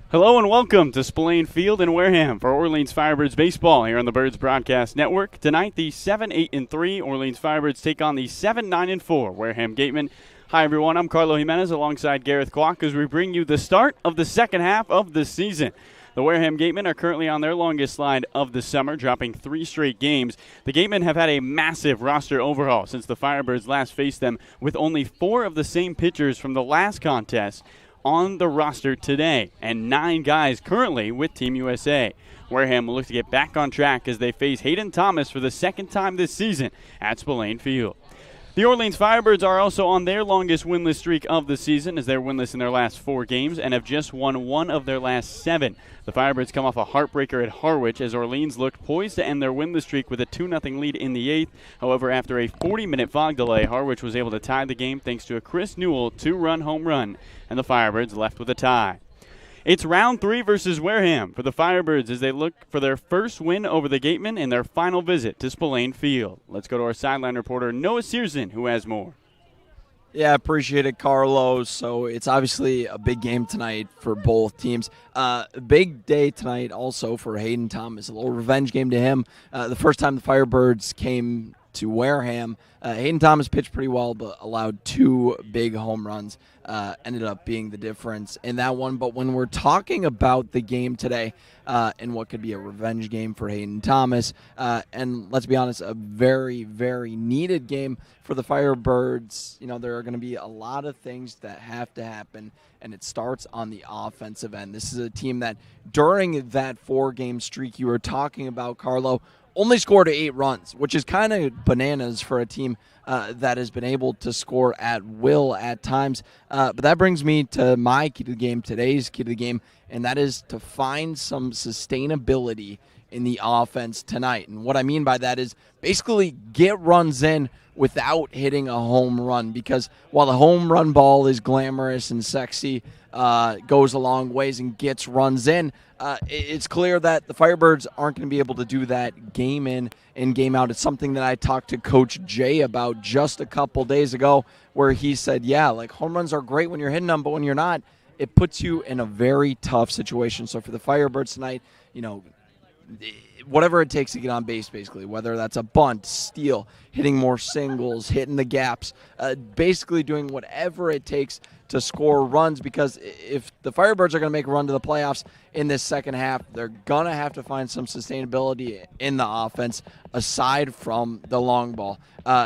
Hello and welcome to Spillane Field in Wareham for Orleans Firebirds baseball here on the Birds Broadcast Network. Tonight, the 7-8-3 Orleans Firebirds take on the 7-9-4 Wareham Gatemen. Hi everyone, I'm Carlo Jimenez alongside Gareth Kwok as we bring you the start of the second half of the season. The Wareham Gatemen are currently on their longest slide of the summer, dropping 3 straight games. The Gatemen have had a massive roster overhaul since the Firebirds last faced them, with only 4 of the same pitchers from the last contest on the roster today, and 9 guys currently with Team USA. Wareham will look to get back on track as they face Hayden Thomas for the second time this season at Spillane Field. The Orleans Firebirds are also on their longest winless streak of the season as they're winless in their last 4 games and have just won 1 of their last 7. The Firebirds come off a heartbreaker at Harwich as Orleans looked poised to end their winless streak with a 2-0 lead in the 8th. However, after a 40-minute fog delay, Harwich was able to tie the game thanks to a Chris Newell 2-run home run, and the Firebirds left with a tie. It's round 3 versus Wareham for the Firebirds as they look for their first win over the Gatemen in their final visit to Spillane Field. Let's go to our sideline reporter, Noah Searson, who has more. Yeah, appreciate it, Carlos. So it's obviously a big game tonight for both teams. Big day tonight also for Hayden Thomas, a little revenge game to him. The first time the Firebirds came to Wareham, Hayden Thomas pitched pretty well but allowed 2 big home runs. Ended up being the difference in that one. But when we're talking about the game today and what could be a revenge game for Hayden Thomas, and let's be honest, a very, very needed game for the Firebirds, there are going to be a lot of things that have to happen, and it starts on the offensive end. This is a team that during that 4-game streak you were talking about, Carlo, only scored 8 runs, which is kind of bananas for a team that has been able to score at will at times. But that brings me to my key to the game, today's key to the game, and that is to find some sustainability in the offense tonight. And what I mean by that is basically get runs in without hitting a home run, because while the home run ball is glamorous and sexy, goes a long ways and gets runs in, it's clear that the Firebirds aren't going to be able to do that game in and game out. It's something that I talked to Coach Jay about just a couple days ago, where he said, yeah, like home runs are great when you're hitting them, but when you're not, it puts you in a very tough situation. So for the Firebirds tonight, whatever it takes to get on base, basically, whether that's a bunt, steal, hitting more singles, hitting the gaps, basically doing whatever it takes to score runs, because if the Firebirds are going to make a run to the playoffs in this second half, they're going to have to find some sustainability in the offense aside from the long ball.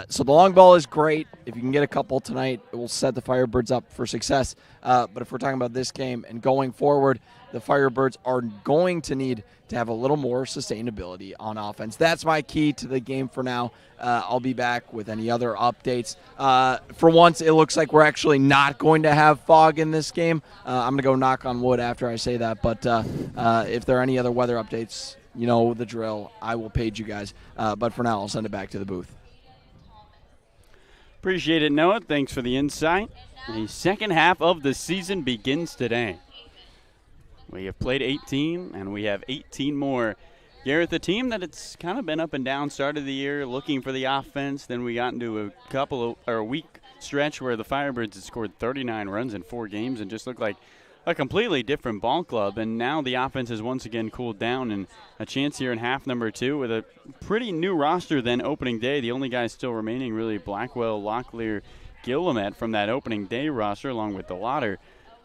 So the long ball is great. If you can get a couple tonight, it will set the Firebirds up for success. But if we're talking about this game and going forward, the Firebirds are going to need to have a little more sustainability on offense. That's my key to the game for now. I'll be back with any other updates. For once, it looks like we're actually not going to have fog in this game. I'm going to go knock on wood after I say that. But if there are any other weather updates, you know the drill. I will page you guys. But for now, I'll send it back to the booth. Appreciate it, Noah. Thanks for the insight. The second half of the season begins today. We have played 18, and we have 18 more. Gareth, a team that it's kind of been up and down start of the year, looking for the offense. Then we got into a week stretch where the Firebirds had scored 39 runs in 4 games and just looked like a completely different ball club. And now the offense has once again cooled down, and a chance here in half number 2 with a pretty new roster than opening day. The only guys still remaining really Blackwell, Locklear, Gillimet from that opening day roster along with the Lauder.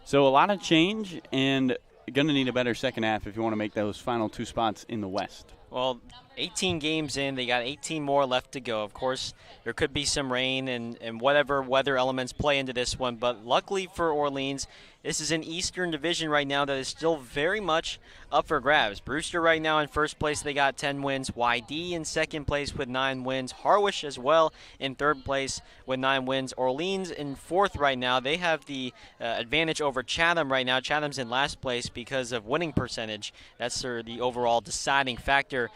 So a lot of change, and going to need a better second half if you want to make those final 2 spots in the West. Well, 18 games in, they got 18 more left to go. Of course, there could be some rain and whatever weather elements play into this one, but luckily for Orleans, this is an Eastern Division right now that is still very much up for grabs. Brewster right now in first place, they got 10 wins. YD in second place with 9 wins. Harwich as well in third place with 9 wins. Orleans in fourth right now. They have the advantage over Chatham right now. Chatham's in last place because of winning percentage. That's the overall deciding factor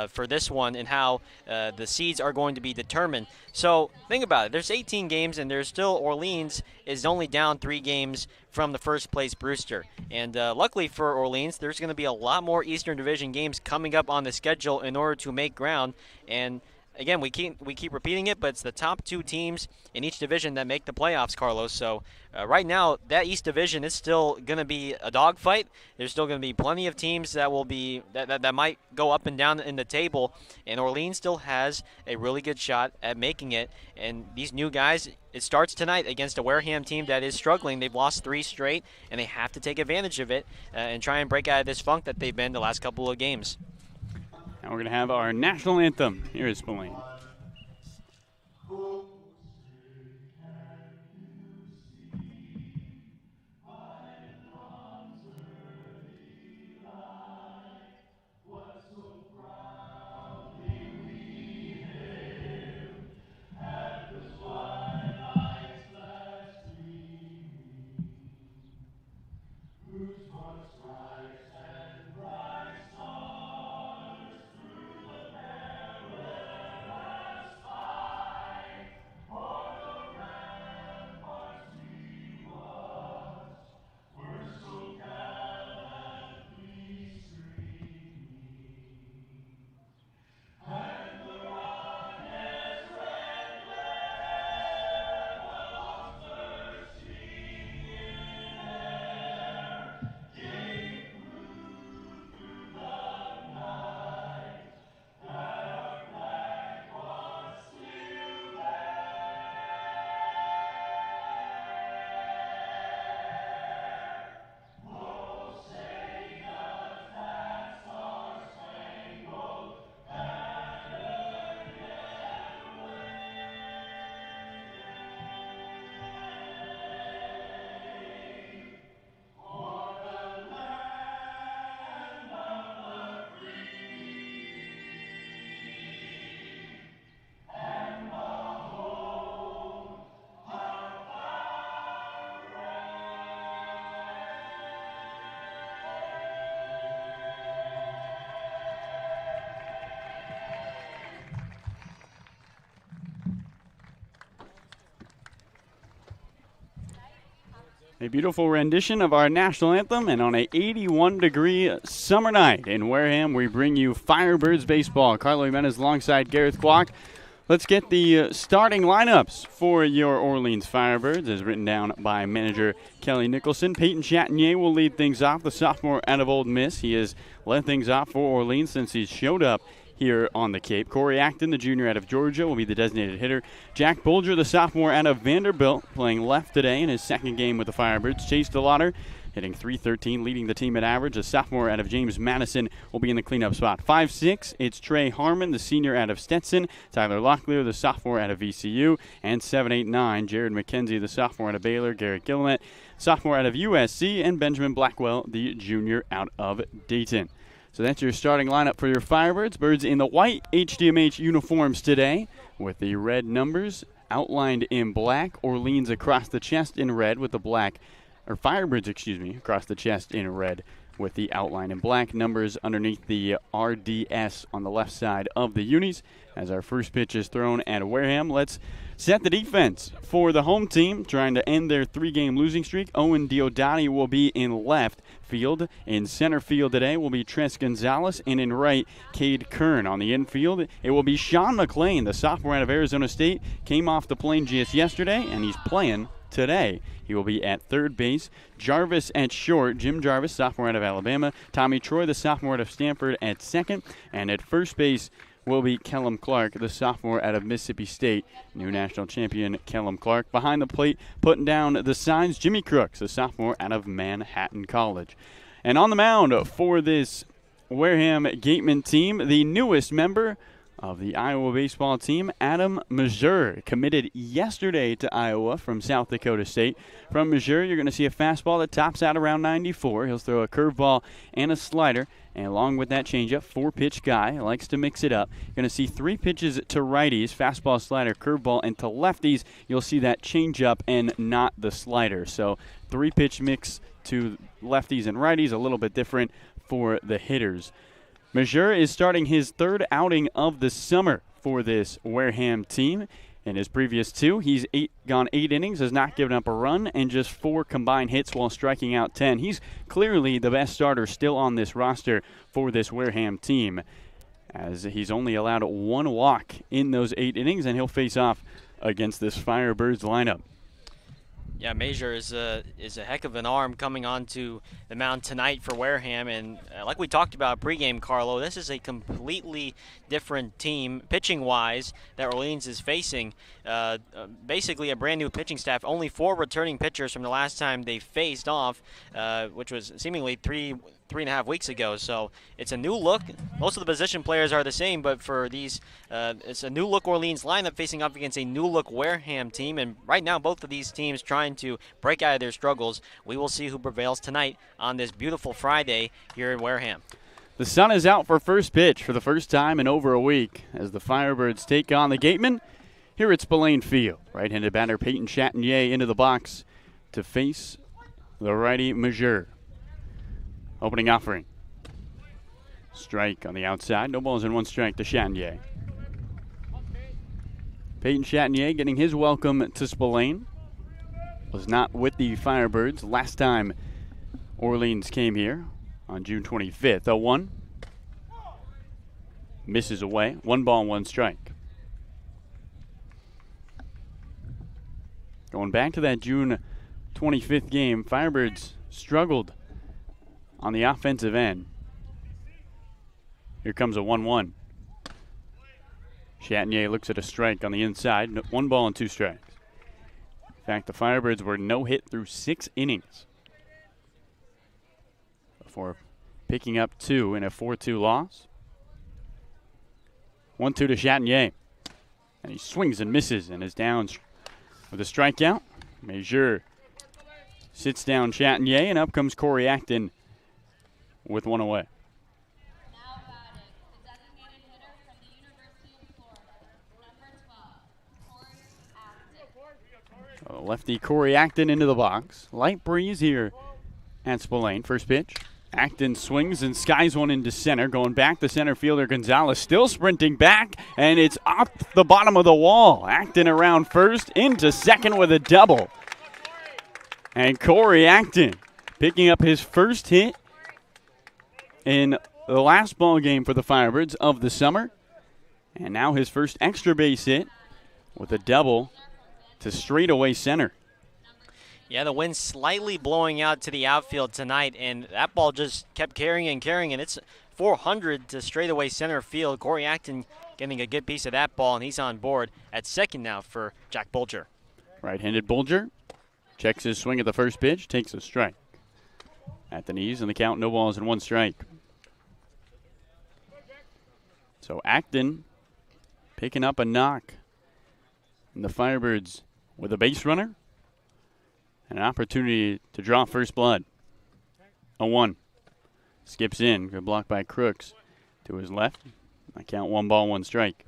for this one and how the seeds are going to be determined. So think about it. There's 18 games, and there's still Orleans is only down 3 games from the first place Brewster. And luckily for Orleans, there's going to be a lot more Eastern Division games coming up on the schedule in order to make ground. And again, we keep repeating it, but it's the top 2 teams in each division that make the playoffs, Carlos. So right now, that East Division is still going to be a dogfight. There's still going to be plenty of teams that will be that might go up and down in the table, and Orleans still has a really good shot at making it. And these new guys, it starts tonight against a Wareham team that is struggling. They've lost 3 straight, and they have to take advantage of it and try and break out of this funk that they've been the last couple of games. And we're going to have our national anthem here at Spillane. A beautiful rendition of our national anthem, and on a 81-degree summer night in Wareham, we bring you Firebirds baseball. Carlo Jimenez alongside Gareth Kwok. Let's get the starting lineups for your Orleans Firebirds, as written down by manager Kelly Nicholson. Peyton Chatinier will lead things off, the sophomore out of Old Miss. He has led things off for Orleans since he's showed up here on the Cape. Corey Acton, the junior out of Georgia, will be the designated hitter. Jack Bolger, the sophomore out of Vanderbilt, playing left today in his second game with the Firebirds. Chase DeLauder hitting .313, leading the team at average. A sophomore out of James Madison will be in the cleanup spot. 5'6", it's Trey Harmon, the senior out of Stetson. Tyler Locklear, the sophomore out of VCU. And 7'8", Jared McKenzie, the sophomore out of Baylor. Garrett Gillimet, sophomore out of USC. And Benjamin Blackwell, the junior out of Dayton. So that's your starting lineup for your Firebirds. Birds in the white HDMH uniforms today with the red numbers outlined in black. Orleans across the chest in red with the black, or Firebirds, across the chest in red with the outline in black. Numbers underneath the RDS on the left side of the unis. As our first pitch is thrown at Wareham, let's set the defense for the home team, trying to end their 3-game losing streak. Owen Diodati will be in left field. In center field today will be Tres Gonzalez, and in right, Cade Kern. On the infield, it will be Sean McLean, the sophomore out of Arizona State. Came off the plane just yesterday, and he's playing today. He will be at third base. Jarvis at short. Jim Jarvis, sophomore out of Alabama. Tommy Troy, the sophomore out of Stanford, at second. And at first base will be Kellum Clark, the sophomore out of Mississippi State. New national champion Kellum Clark. Behind the plate, putting down the signs, Jimmy Crooks, the sophomore out of Manhattan College. And on the mound for this Wareham Gatemen team, the newest member of the Iowa baseball team, Adam Mazur, committed yesterday to Iowa from South Dakota State. From Mazur, you're going to see a fastball that tops out around 94. He'll throw a curveball and a slider, and along with that changeup, 4-pitch guy, likes to mix it up. You're going to see 3 pitches to righties, fastball, slider, curveball, and to lefties, you'll see that changeup and not the slider. So 3-pitch mix to lefties and righties, a little bit different for the hitters. Mazur is starting his 3rd outing of the summer for this Wareham team. In his previous 2, he's gone 8 innings, has not given up a run, and just 4 combined hits while striking out 10. He's clearly the best starter still on this roster for this Wareham team. as he's only allowed 1 walk in those 8 innings, and he'll face off against this Firebirds lineup. Yeah, Major is a heck of an arm coming onto the mound tonight for Wareham, and like we talked about pregame, Carlo, this is a completely different team pitching-wise that Orleans is facing. Basically a brand new pitching staff, only 4 returning pitchers from the last time they faced off, which was seemingly three and a half weeks ago. So it's a new look. Most of the position players are the same, but for these, it's a new look Orleans lineup facing up against a new look Wareham team. And right now, both of these teams trying to break out of their struggles. We will see who prevails tonight on this beautiful Friday here in Wareham. The sun is out for first pitch for the first time in over a week as the Firebirds take on the Gatemen here at Spillane Field. Right-handed batter Peyton Chatinier into the box to face the righty Major. Opening offering. Strike on the outside. No balls and 1 strike to Chatinier. Peyton Chatinier getting his welcome to Spillane. Was not with the Firebirds last time Orleans came here on June 25th. 0-1. Misses away. 1 ball, 1 strike. Going back to that June 25th game, Firebirds struggled on the offensive end. Here comes a 1-1. Chatinier looks at a strike on the inside. 1 ball and 2 strikes. In fact, the Firebirds were no hit through 6 innings before picking up 2 in a 4-2 loss. 1-2 to Chatinier. And he swings and misses and is down with a strikeout. Major sits down Chatinier, and up comes Corey Acton with 1 away. Now batting, the designated hitter from the University of Florida, number 12, Corey Acton. Lefty Corey Acton into the box. Light breeze here at Spillane. First pitch. Acton swings and skies one into center. Going back to center fielder Gonzalez still sprinting back, and it's off the bottom of the wall. Acton around first, into second with a double. And Corey Acton picking up his first hit in the last ball game for the Firebirds of the summer. And now his first extra base hit with a double to straightaway center. Yeah, the wind slightly blowing out to the outfield tonight, and that ball just kept carrying, and it's 400 to straightaway center field. Corey Acton getting a good piece of that ball, and he's on board at second now for Jack Bulger. Right-handed Bulger checks his swing at the first pitch, takes a strike. At the knees, and the count, no balls and 1 strike. So Acton picking up a knock. And the Firebirds with a base runner and an opportunity to draw first blood. 0-1. Skips in. Good block by Crooks to his left. I count 1 ball, 1 strike.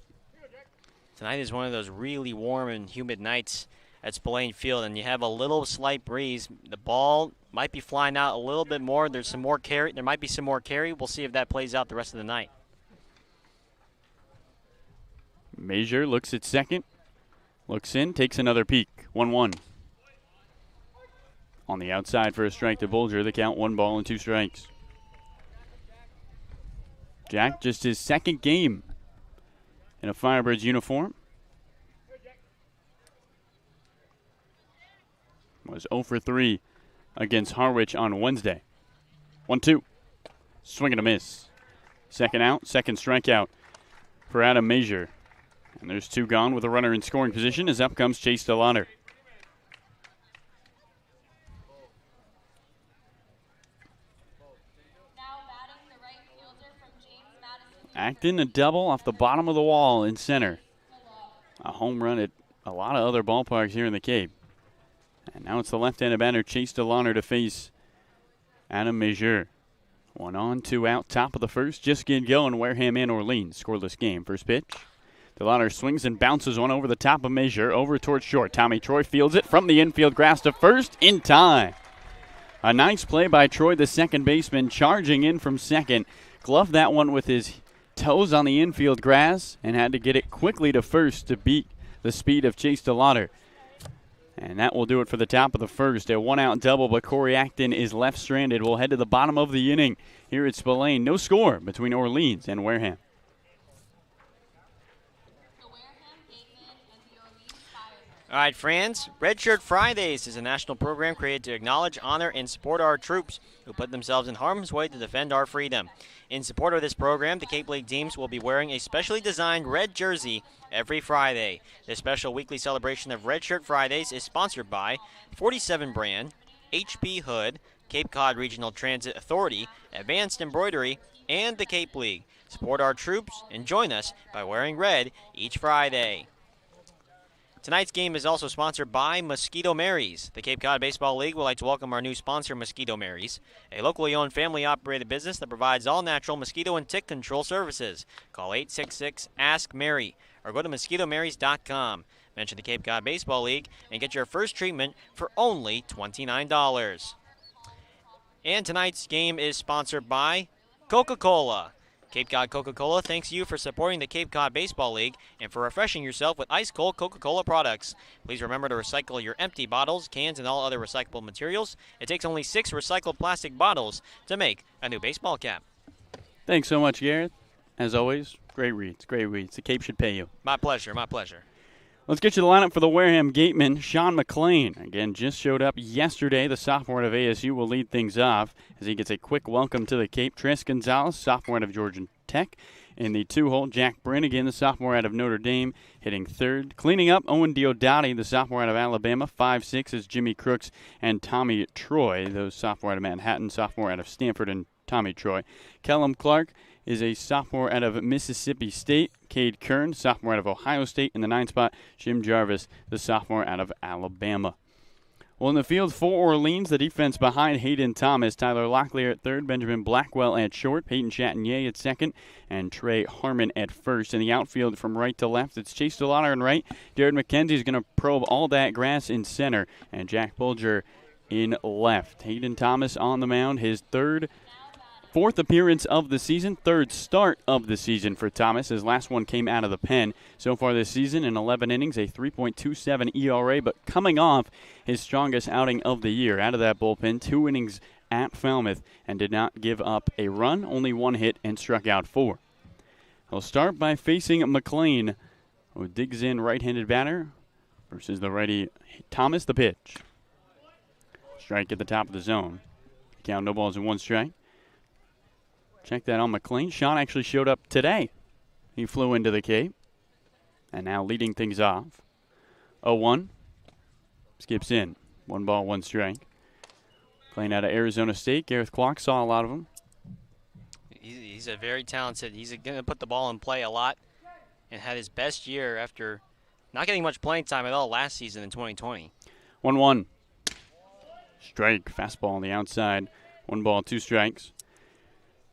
Tonight is one of those really warm and humid nights at Spillane Field, and you have a little slight breeze. The ball might be flying out a little bit more. There's some more carry. There might be some more carry. We'll see if that plays out the rest of the night. Major looks at second. Looks in, takes another peek. 1-1. On the outside for a strike to Bulger. The count 1 ball and 2 strikes. Jack, just his second game in a Firebirds uniform. Was 0 for 3 against Harwich on Wednesday. 1-2. Swing and a miss. Second out, second strikeout for Adam Major. And there's 2 gone with a runner in scoring position as up comes Chase DeLauder. Acton a double off the bottom of the wall in center. A home run at a lot of other ballparks here in the Cape. And now it's the left-handed batter Chase DeLauder to face Adam Major. 1 on, 2 out, top of the first. Just get going. Wareham and Orleans. Scoreless game. First pitch. DeLauder swings and bounces one over the top of Major, over towards short. Tommy Troy fields it from the infield grass to first in time. A nice play by Troy, the second baseman, charging in from second. Gloved that one with his toes on the infield grass and had to get it quickly to first to beat the speed of Chase DeLauder. And that will do it for the top of the first. A 1-out double, but Corey Acton is left stranded. We'll head to the bottom of the inning here at Spillane. No score between Orleans and Wareham. All right, friends, Red Shirt Fridays is a national program created to acknowledge, honor, and support our troops who put themselves in harm's way to defend our freedom. In support of this program, the Cape League teams will be wearing a specially designed red jersey every Friday. This special weekly celebration of Red Shirt Fridays is sponsored by 47 Brand, HP Hood, Cape Cod Regional Transit Authority, Advanced Embroidery, and the Cape League. Support our troops and join us by wearing red each Friday. Tonight's game is also sponsored by Mosquito Marys. The Cape Cod Baseball League would like to welcome our new sponsor, Mosquito Marys, a locally owned, family-operated business that provides all-natural mosquito and tick control services. Call 866-ASK-MARY or go to mosquitomarys.com. Mention the Cape Cod Baseball League and get your first treatment for only $29. And tonight's game is sponsored by Coca-Cola. Cape Cod Coca-Cola thanks you for supporting the Cape Cod Baseball League and for refreshing yourself with ice-cold Coca-Cola products. Please remember to recycle your empty bottles, cans, and all other recyclable materials. It takes only 6 recycled plastic bottles to make a new baseball cap. Thanks so much, Garrett. As always, great reads, great reads. The Cape should pay you. My pleasure, my pleasure. Let's get you the lineup for the Wareham Gatemen. Sean McLean, again, just showed up yesterday. The sophomore out of ASU will lead things off as he gets a quick welcome to the Cape. Tres Gonzalez, sophomore out of Georgia Tech. In the 2-hole, Jack Brannigan, the sophomore out of Notre Dame, hitting third. Cleaning up, Owen Diodati, the sophomore out of Alabama. 5-6 is Jimmy Crooks and Tommy Troy, those sophomore out of Manhattan, sophomore out of Stanford, and Tommy Troy. Kellum Clark is a sophomore out of Mississippi State. Cade Kern, sophomore out of Ohio State. In the 9th spot, Jim Jarvis, the sophomore out of Alabama. Well, in the field for Orleans, the defense behind Hayden Thomas, Tyler Locklear at third, Benjamin Blackwell at short, Peyton Chatinier at second, and Trey Harmon at first. In the outfield from right to left, it's Chase Delauder in right. Jared McKenzie is going to probe all that grass in center, and Jack Bulger in left. Hayden Thomas on the mound, his fourth appearance of the season, third start of the season for Thomas. His last one came out of the pen. So far this season, in 11 innings, a 3.27 ERA, but coming off his strongest outing of the year. Out of that bullpen, 2 innings at Falmouth, and did not give up a run, only 1 hit, and struck out 4. He'll start by facing McLean, who digs in right-handed batter versus the righty Thomas. The pitch. Strike at the top of the zone. Count, no balls and 1 strike. Check that on McLean. Sean actually showed up today. He flew into the Cape. And now leading things off. 0-1. Skips in. 1 ball, 1 strike. Playing out of Arizona State. Gareth Clark saw a lot of him. He's a very talented. He's going to put the ball in play a lot and had his best year after not getting much playing time at all last season in 2020. 1-1. Strike. Fastball on the outside. 1 ball, 2 strikes.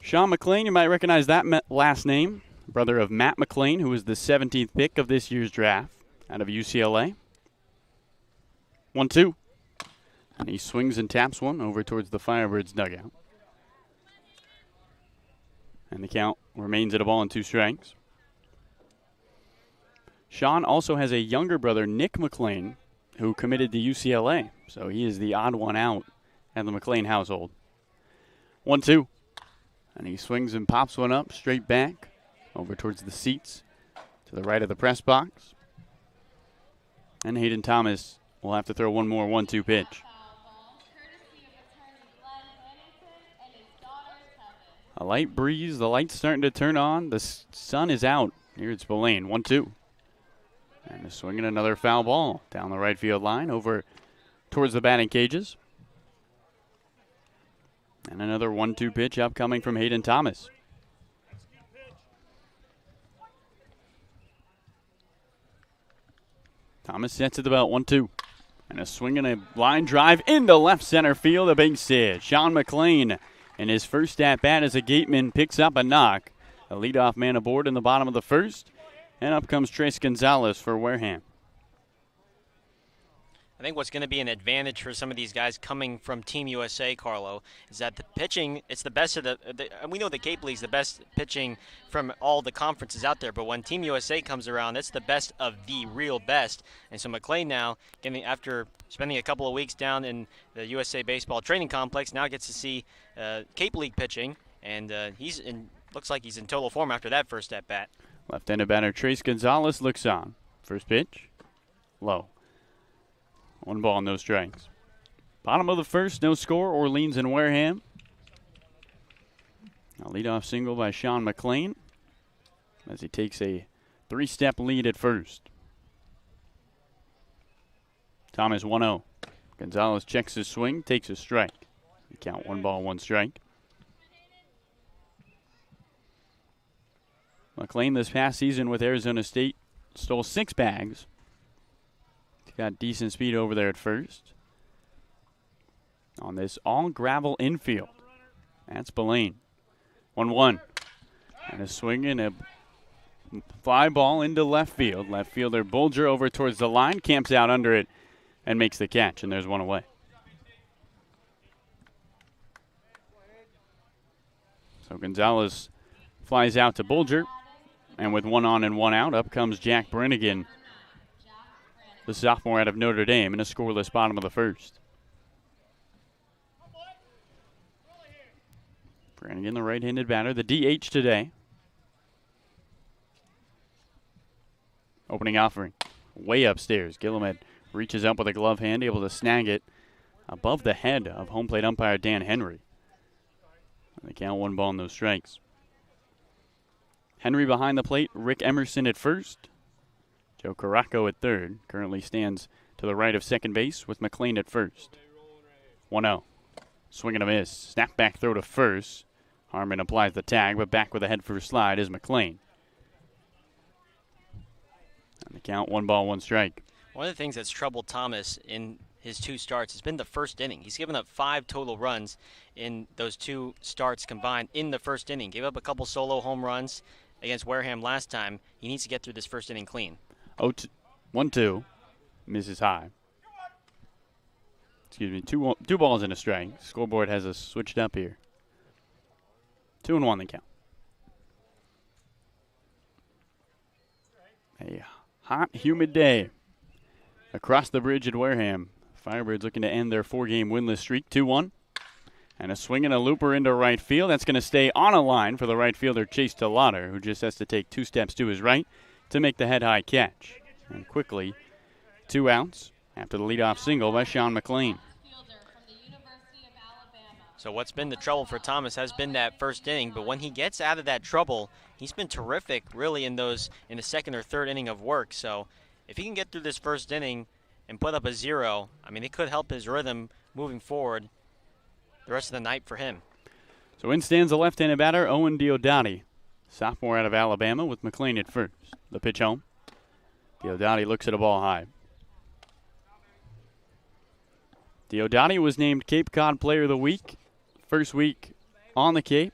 Sean McLean, you might recognize that last name. Brother of Matt McLean, who was the 17th pick of this year's draft out of UCLA. 1-2. And he swings and taps one over towards the Firebirds dugout. And the count remains at 1 ball and 2 strikes. Sean also has a younger brother, Nick McLean, who committed to UCLA. So he is the odd one out in the McLean household. 1-2. And he swings and pops one up straight back over towards the seats to the right of the press box. And Hayden Thomas will have to throw one more 1-2 pitch. A light breeze, the light's starting to turn on. The sun is out here at Spillane. 1-2. And a swing and another foul ball down the right field line over towards the batting cages. And another 1-2 pitch upcoming from Hayden Thomas. Thomas sets it about 1-2. And a swing and a line drive into left center field. A base hit. Sean McLean in his first at-bat as a Gateman picks up a knock. A leadoff man aboard in the bottom of the first. And up comes Tres Gonzalez for Wareham. I think what's going to be an advantage for some of these guys coming from Team USA, Carlo, is that the pitching, it's the best of we know the Cape League's the best pitching from all the conferences out there, but when Team USA comes around, it's the best of the real best. And so McLean now, after spending a couple of weeks down in the USA Baseball Training Complex, now gets to see Cape League pitching, and looks like he's in total form after that first at-bat. Left-handed batter Tres Gonzalez looks on. First pitch, low. 1 ball, no strikes. Bottom of the first, no score. Orleans and Wareham. A leadoff single by Sean McLean as he takes a 3-step lead at first. Thomas 1-0. Gonzalez checks his swing, takes a strike. The count 1 ball, 1 strike. McLean this past season with Arizona State stole 6 bags. He's got decent speed over there at first. On this all gravel infield. That's Belaine. 1-1. And a swing and a fly ball into left field. Left fielder Bulger over towards the line, camps out under it and makes the catch, and there's 1 away. So Gonzalez flies out to Bulger, and with 1 on and 1 out, up comes Jack Brannigan, the sophomore out of Notre Dame, in a scoreless bottom of the first. Brannigan, the right-handed batter, the DH today. Opening offering, way upstairs. Gilliam reaches up with a glove hand, able to snag it above the head of home plate umpire Dan Henry. And they count 1 ball, no strikes. Henry behind the plate, Rick Emerson at first. Joe Caraco at third. Currently stands to the right of second base with McLean at first. 1-0. Swing and a miss. Snap back throw to first. Harmon applies the tag, but back with a head first slide is McLean. And the count 1 ball, 1 strike. One of the things that's troubled Thomas in his 2 starts has been the first inning. He's given up 5 total runs in those 2 starts combined in the first inning. Gave up a couple solo home runs against Wareham last time. He needs to get through this first inning clean. 1-2. Misses high. Excuse me, two balls and a strike. Scoreboard has us switched up here. 2-1 the count. A hot, humid day across the bridge at Wareham. Firebirds looking to end their 4-game winless streak. 2-1. And a swing and a looper into right field. That's going to stay on a line for the right fielder, Chase DeLauder, who just has to take 2 steps to his right to make the head-high catch. And quickly, 2 outs after the leadoff single by Sean McLean. So what's been the trouble for Thomas has been that first inning, but when he gets out of that trouble, he's been terrific really in the second or third inning of work. So if he can get through this first inning and put up a 0, I mean, it could help his rhythm moving forward the rest of the night for him. So in stands the left-handed batter, Owen Diodati, sophomore out of Alabama with McLean at first. The pitch home. Diodati looks at a ball high. Diodati was named Cape Cod Player of the Week. First week on the Cape.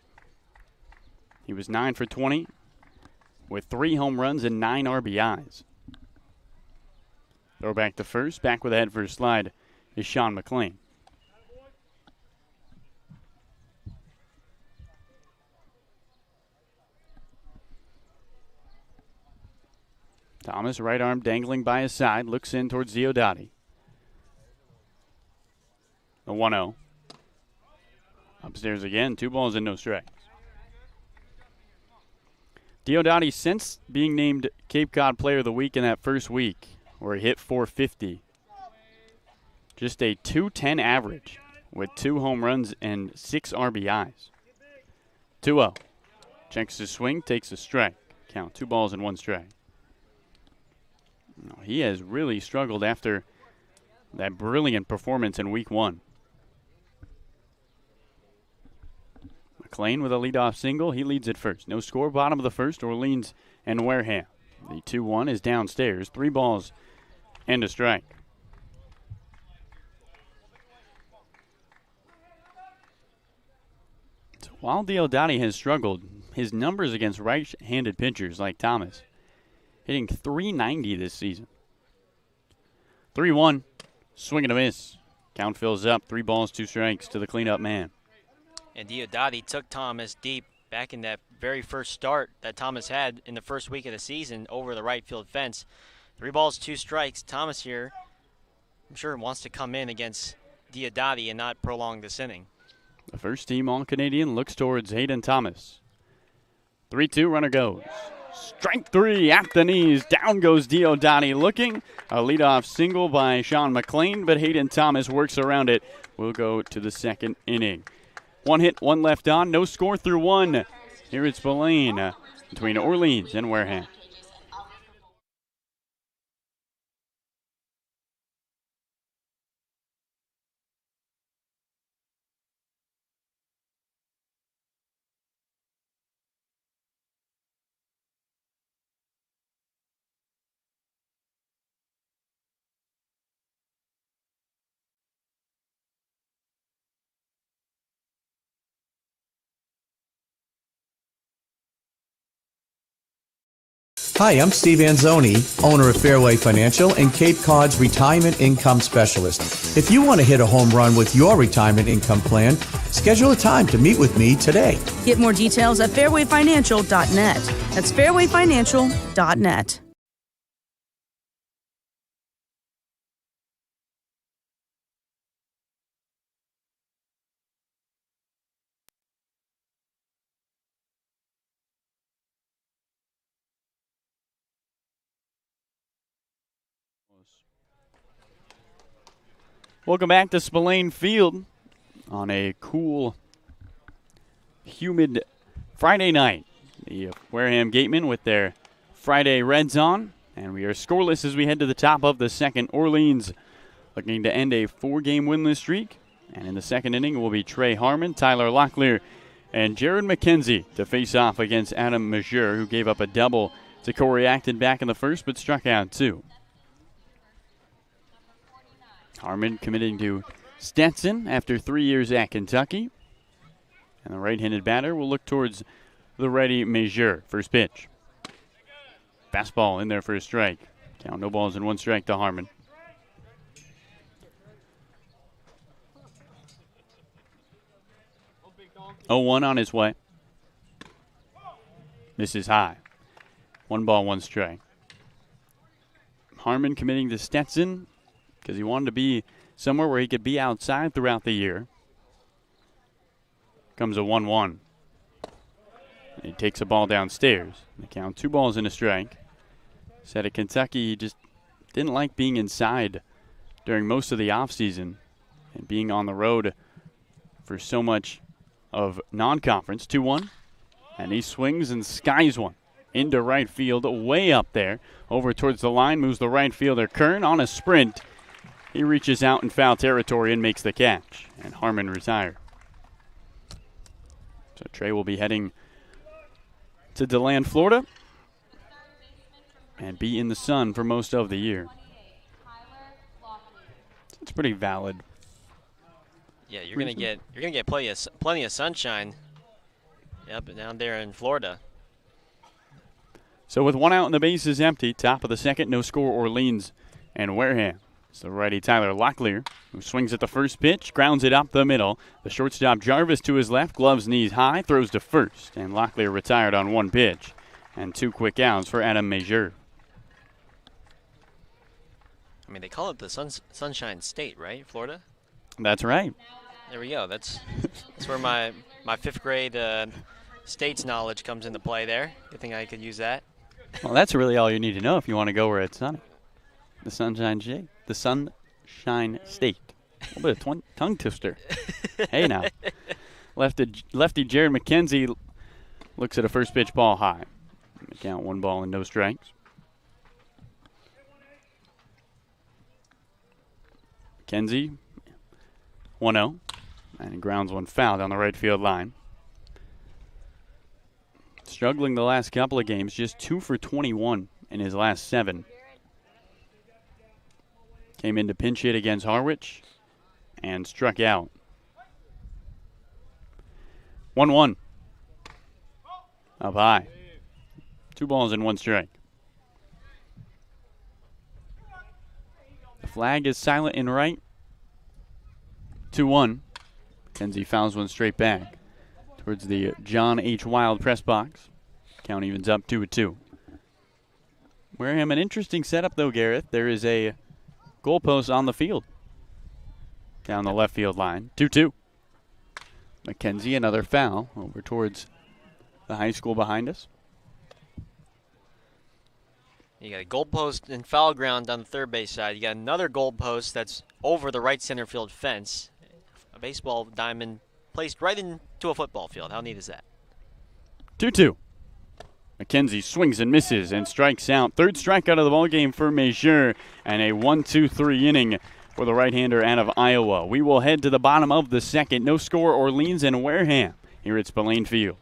He was 9 for 20 with 3 home runs and 9 RBIs. Throw back to first. Back with a head first slide is Sean McLean. Thomas, right arm dangling by his side, looks in towards Diodati. The 1-0. Upstairs again, 2 balls and no strikes. Diodati, since being named Cape Cod Player of the Week in that first week, where he hit .450, just a .210 average with 2 home runs and 6 RBIs. 2-0. Checks his swing, takes a strike. Count 2 balls and 1 strike. He has really struggled after that brilliant performance in week 1. McLean with a leadoff single. He leads at first. No score. Bottom of the first. Orleans and Wareham. The 2-1 is downstairs. 3 balls and a strike. So while Diodati has struggled, his numbers against right-handed pitchers like Thomas, hitting .390 this season. 3-1. Swing and a miss. Count fills up. 3 balls, 2 strikes to the cleanup man. And Diodati took Thomas deep back in that very first start that Thomas had in the first week of the season over the right field fence. 3 balls, 2 strikes. Thomas here, I'm sure, wants to come in against Diodati and not prolong this inning. The first team All-Canadian looks towards Hayden Thomas. 3-2, runner goes. Strike three at the knees. Down goes Diodati looking. A leadoff single by Sean McLean, but Hayden Thomas works around it. We'll go to the second inning. One hit, one left on. No score through one. Here it's Spillane between Orleans and Wareham. Hi, I'm Steve Anzoni, owner of Fairway Financial and Cape Cod's Retirement Income Specialist. If you want to hit a home run with your retirement income plan, schedule a time to meet with me today. Get more details at fairwayfinancial.net. That's fairwayfinancial.net. Welcome back to Spillane Field on a cool, humid Friday night. The Wareham Gatemen with their Friday Reds on, and we are scoreless as we head to the top of the second. Orleans looking to end a 4-game winless streak, and in the second inning will be Trey Harmon, Tyler Locklear, and Jared McKenzie to face off against Adam Majeur, who gave up a double to Corey Acton back in the first but struck out 2. Harmon committing to Stetson after 3 years at Kentucky. And the right-handed batter will look towards the righty Majeur. First pitch. Fastball in there for a strike. Count no balls and 1 strike to Harmon. Oh, 1 on his way. This is high. 1 ball, 1 strike. Harmon committing to Stetson because he wanted to be somewhere where he could be outside throughout the year. Comes a 1-1. He takes a ball downstairs. They count 2 balls and a strike. Said at Kentucky he just didn't like being inside during most of the offseason and being on the road for so much of non-conference. 2-1. And he swings and skies one into right field, way up there. Over towards the line moves the right fielder Kern on a sprint. He reaches out in foul territory and makes the catch. And Harmon retired. So Trey will be heading to DeLand, Florida, and be in the sun for most of the year. It's pretty valid. Yeah, you're gonna get plenty of sunshine. Yep, down there in Florida. So with 1 out and the base is empty, top of the second, no score Orleans and Wareham. It's the righty Tyler Locklear, who swings at the first pitch, grounds it up the middle. The shortstop Jarvis to his left, gloves knees high, throws to first. And Locklear retired on 1 pitch. And 2 quick outs for Adam Majeur. I mean, they call it the Sunshine State, right, Florida? That's right. There we go. That's where my 5th grade states knowledge comes into play there. You think I could use that? Well, that's really all you need to know if you want to go where it's sunny. The Sunshine State. The Sunshine State. A little bit of tongue twister. Hey now. Lefty Jared McKenzie looks at a first pitch ball high. Count 1 ball and no strikes. McKenzie 1-0. And he grounds 1 foul down the right field line. Struggling the last couple of games, just 2 for 21 in his last 7. Came in to pinch hit against Harwich and struck out. 1-1. Up high. 2 balls and 1 strike. The flag is silent in right. 2-1. Kenzie fouls 1 straight back towards the John H. Wild press box. Count evens up 2-2. Wareham, an interesting setup though, Gareth. There is a goalpost on the field down the left field line. 2-2. McKenzie, another foul over towards the high school behind us. You got a goalpost and foul ground down the third base side. You got another goalpost that's over the right center field fence. A baseball diamond placed right into a football field. How neat is that? 2-2. McKenzie swings and misses and strikes out. Third strikeout of the ball game for Major, and a 1-2-3 inning for the right-hander out of Iowa. We will head to the bottom of the second. No score, Orleans and Wareham here at Spillane Field.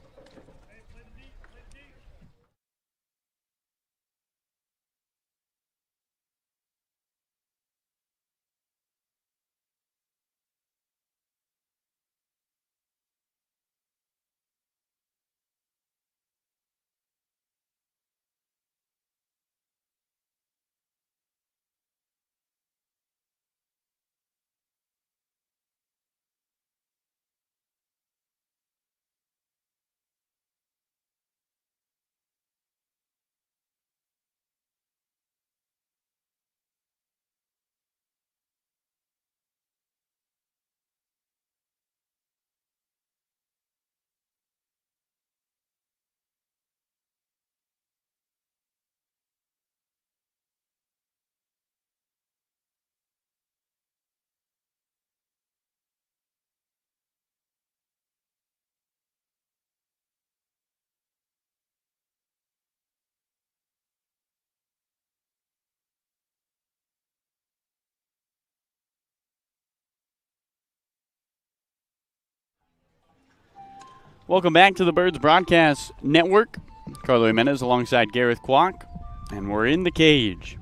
Welcome back to the Birds Broadcast Network. Carlo Jimenez alongside Gareth Kwok, and we're in the cage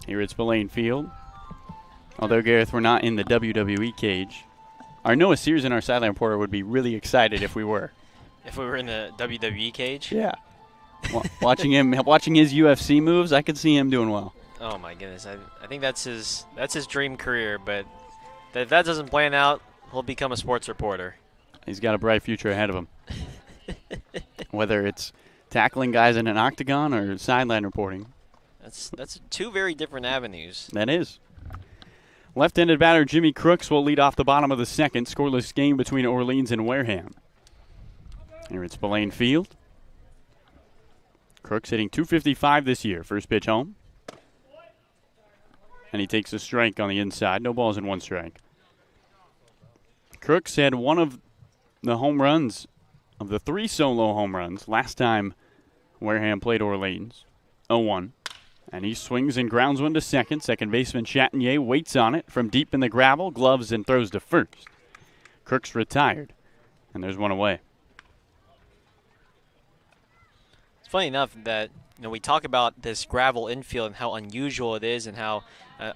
here at Spillane Field. Although, Gareth, we're not in the WWE cage. Our Noah Sears and our sideline reporter would be really excited if we were. If we were in the WWE cage? Yeah. Watching his UFC moves, I could see him doing well. Oh my goodness, I think that's his dream career. But if that doesn't plan out, he'll become a sports reporter. He's got a bright future ahead of him. Whether it's tackling guys in an octagon or sideline reporting. That's two very different avenues. That is. Left-handed batter Jimmy Crooks will lead off the bottom of the second. Scoreless game between Orleans and Wareham. Here at Spillane Field. Crooks hitting .255 this year. First pitch home. And he takes a strike on the inside. No balls and one strike. Crooks had one of the home runs of the 3 solo home runs last time Wareham played Orleans. 0-1. And he swings and grounds one to second. Second baseman Chatinier waits on it from deep in the gravel, gloves, and throws to first. Crooks retired, and there's one away. It's funny enough that we talk about this gravel infield and how unusual it is and how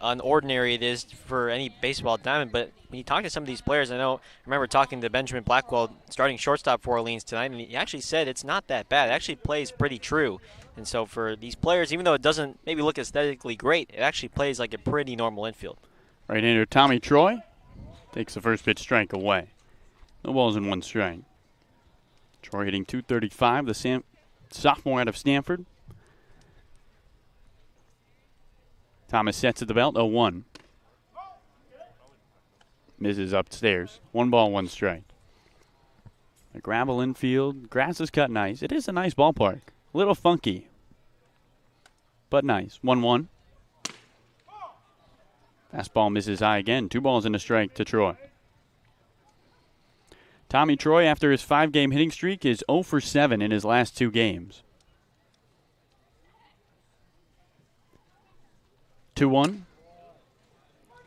unordinary it is for any baseball diamond. But when you talk to some of these players, I remember talking to Benjamin Blackwell, starting shortstop for Orleans tonight, and he actually said it's not that bad. It actually plays pretty true. And so for these players, even though it doesn't maybe look aesthetically great, it actually plays like a pretty normal infield. Right-hander Tommy Troy takes the first pitch strike away. No balls and one strike. Troy hitting .235, the sophomore out of Stanford. Thomas sets at the belt, 0-1. Misses upstairs. 1 ball, 1 strike. The gravel infield. Grass is cut nice. It is a nice ballpark. A little funky, but nice. 1-1. Fastball misses high again. 2 balls and a strike to Troy. Tommy Troy, after his 5-game hitting streak, is 0 for 7 in his last 2 games. 2-1.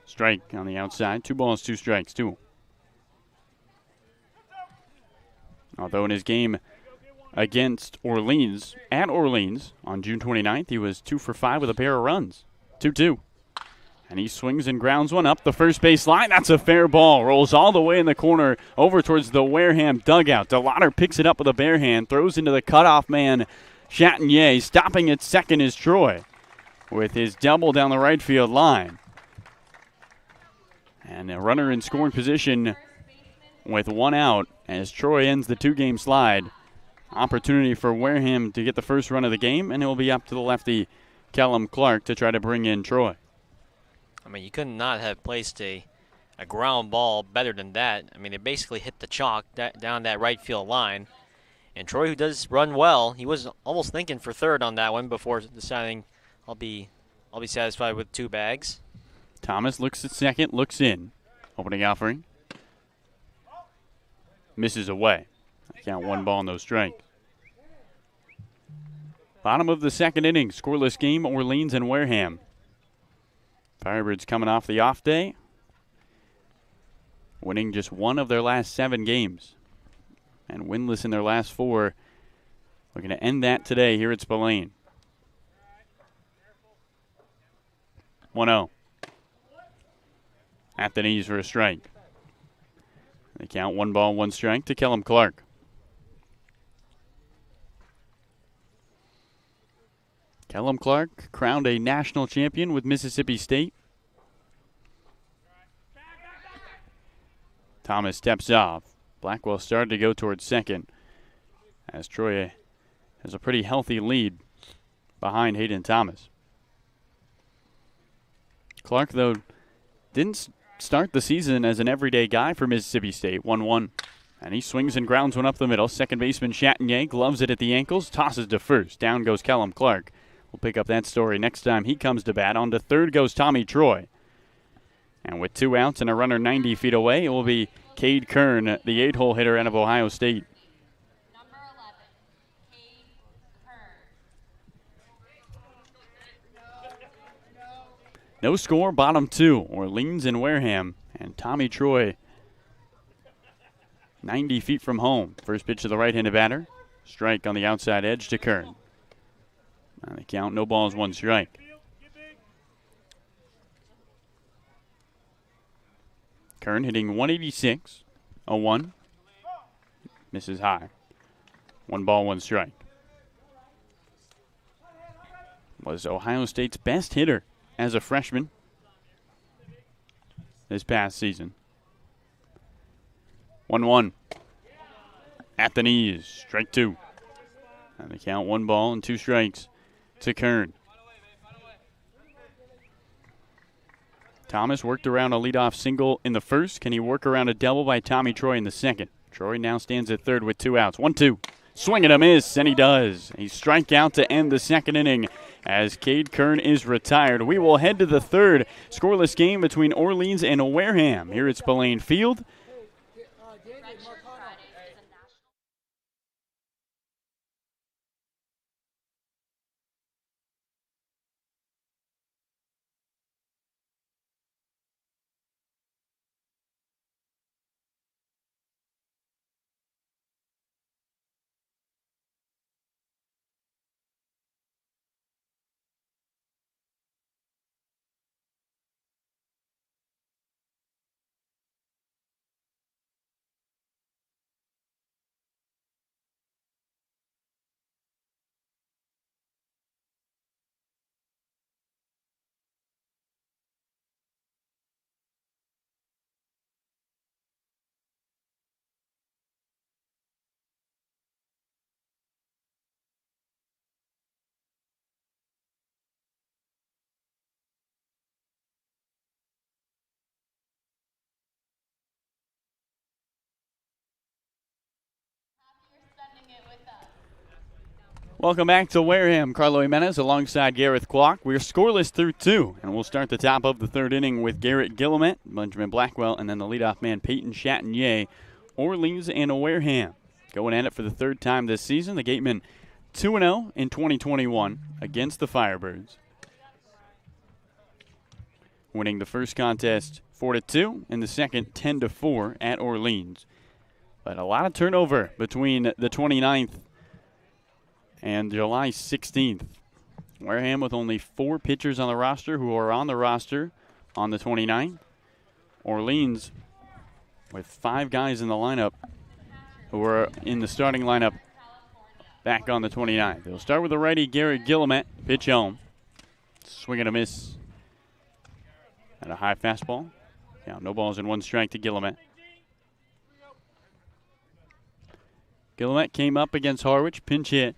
Strike on the outside. 2 balls, 2 strikes, 2. Although in his game against Orleans, at Orleans, on June 29th, he was 2 for 5 with a pair of runs. 2-2. And he swings and grounds one up the first base line. That's a fair ball. Rolls all the way in the corner over towards the Wareham dugout. DeLauder picks it up with a bare hand, throws into the cutoff man, Chatinier. Stopping at second is Troy with his double down the right field line. And a runner in scoring position with 1 out as Troy ends the 2-game slide. Opportunity for Wareham to get the first run of the game, and it will be up to the lefty, Kellum Clark, to try to bring in Troy. I mean, you could not have placed a ground ball better than that. I mean, it basically hit the chalk down that right field line. And Troy, who does run well, he was almost thinking for third on that one before deciding I'll be satisfied with 2 bags. Thomas looks at second, looks in. Opening offering. Misses away. Count 1 ball, no strike. Bottom of the second inning, scoreless game, Orleans and Wareham. Firebirds coming off the off day, winning just 1 of their last 7 games, and winless in their last 4. Looking to end that today here at Spillane. 1-0. At the knees for a strike. They count 1 ball, 1 strike to Kellum Clark. Kellum Clark crowned a national champion with Mississippi State. Thomas steps off. Blackwell started to go towards second as Troy has a pretty healthy lead behind Hayden Thomas. Clark, though, didn't start the season as an everyday guy for Mississippi State. 1-1. And he swings and grounds one up the middle. Second baseman Chatagnier gloves it at the ankles, tosses to first. Down goes Kellum Clark. We'll pick up that story next time he comes to bat. On to third goes Tommy Troy. And with 2 outs and a runner 90 feet away, it will be Cade Kern, the 8-hole hitter out of Ohio State. Number 11, Cade Kern. No score, bottom 2. Orleans and Wareham. And Tommy Troy 90 feet from home. First pitch to the right-handed batter. Strike on the outside edge to Kern. On the count, no balls, 1 strike. Kern hitting 186, 0-1. Misses high. 1 ball, 1 strike. Was Ohio State's best hitter as a freshman this past season. 1-1. At the knees, strike 2. And the count, 1 ball and 2 strikes to Kern. Thomas worked around a leadoff single in the first. Can he work around a double by Tommy Troy in the second? Troy now stands at third with 2 outs. 1-2. Swing and a miss, and he does. A strikeout to end the second inning as Cade Kern is retired. We will head to the third. Scoreless game between Orleans and Wareham here at Spillane Field. Welcome back to Wareham. Carlo Jimenez alongside Gareth Kwok. We're scoreless through 2, and we'll start the top of the third inning with Garrett Guillemette, Benjamin Blackwell, and then the leadoff man Peyton Chatagnier. Orleans and Wareham going at it for the 3rd time this season. The Gatemen 2-0 in 2021 against the Firebirds. Winning the first contest 4-2 and the second 10-4 at Orleans. But a lot of turnover between the 29th and July 16th. Wareham with only 4 pitchers on the roster who are on the roster on the 29th. Orleans with 5 guys in the lineup who are in the starting lineup back on the 29th. They'll start with the righty Garrett Guillemette. Pitch home. Swing and a miss. And a high fastball. Yeah, no balls and 1 strike to Guillemette. Guillemette came up against Harwich. Pinch hit.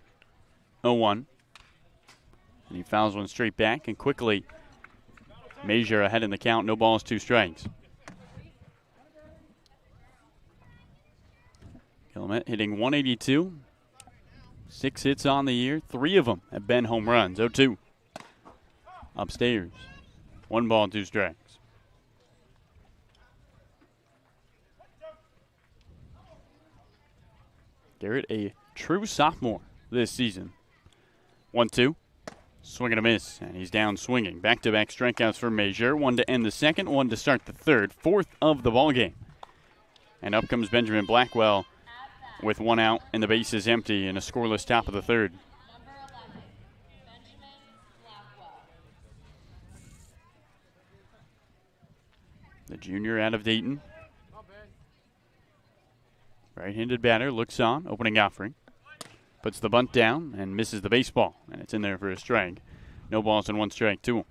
0-1. And he fouls one straight back and quickly Major ahead in the count. No balls, 2 strikes. Guillemette hitting 182 6 hits on the year. 3 of them have been home runs. 0-2. Upstairs. 1 ball, 2 strikes. Garrett, a true sophomore this season. 1-2. Swing and a miss, and he's down swinging. Back-to-back strikeouts for Major. 1 to end the second, 1 to start the third. 4th of the ballgame. And up comes Benjamin Blackwell with 1 out and the base is empty in a scoreless top of the third. Number 11, Benjamin Blackwell. The junior out of Dayton. Right-handed batter looks on, opening offering. Puts the bunt down and misses the baseball, and it's in there for a strike. No balls and 1 strike to him.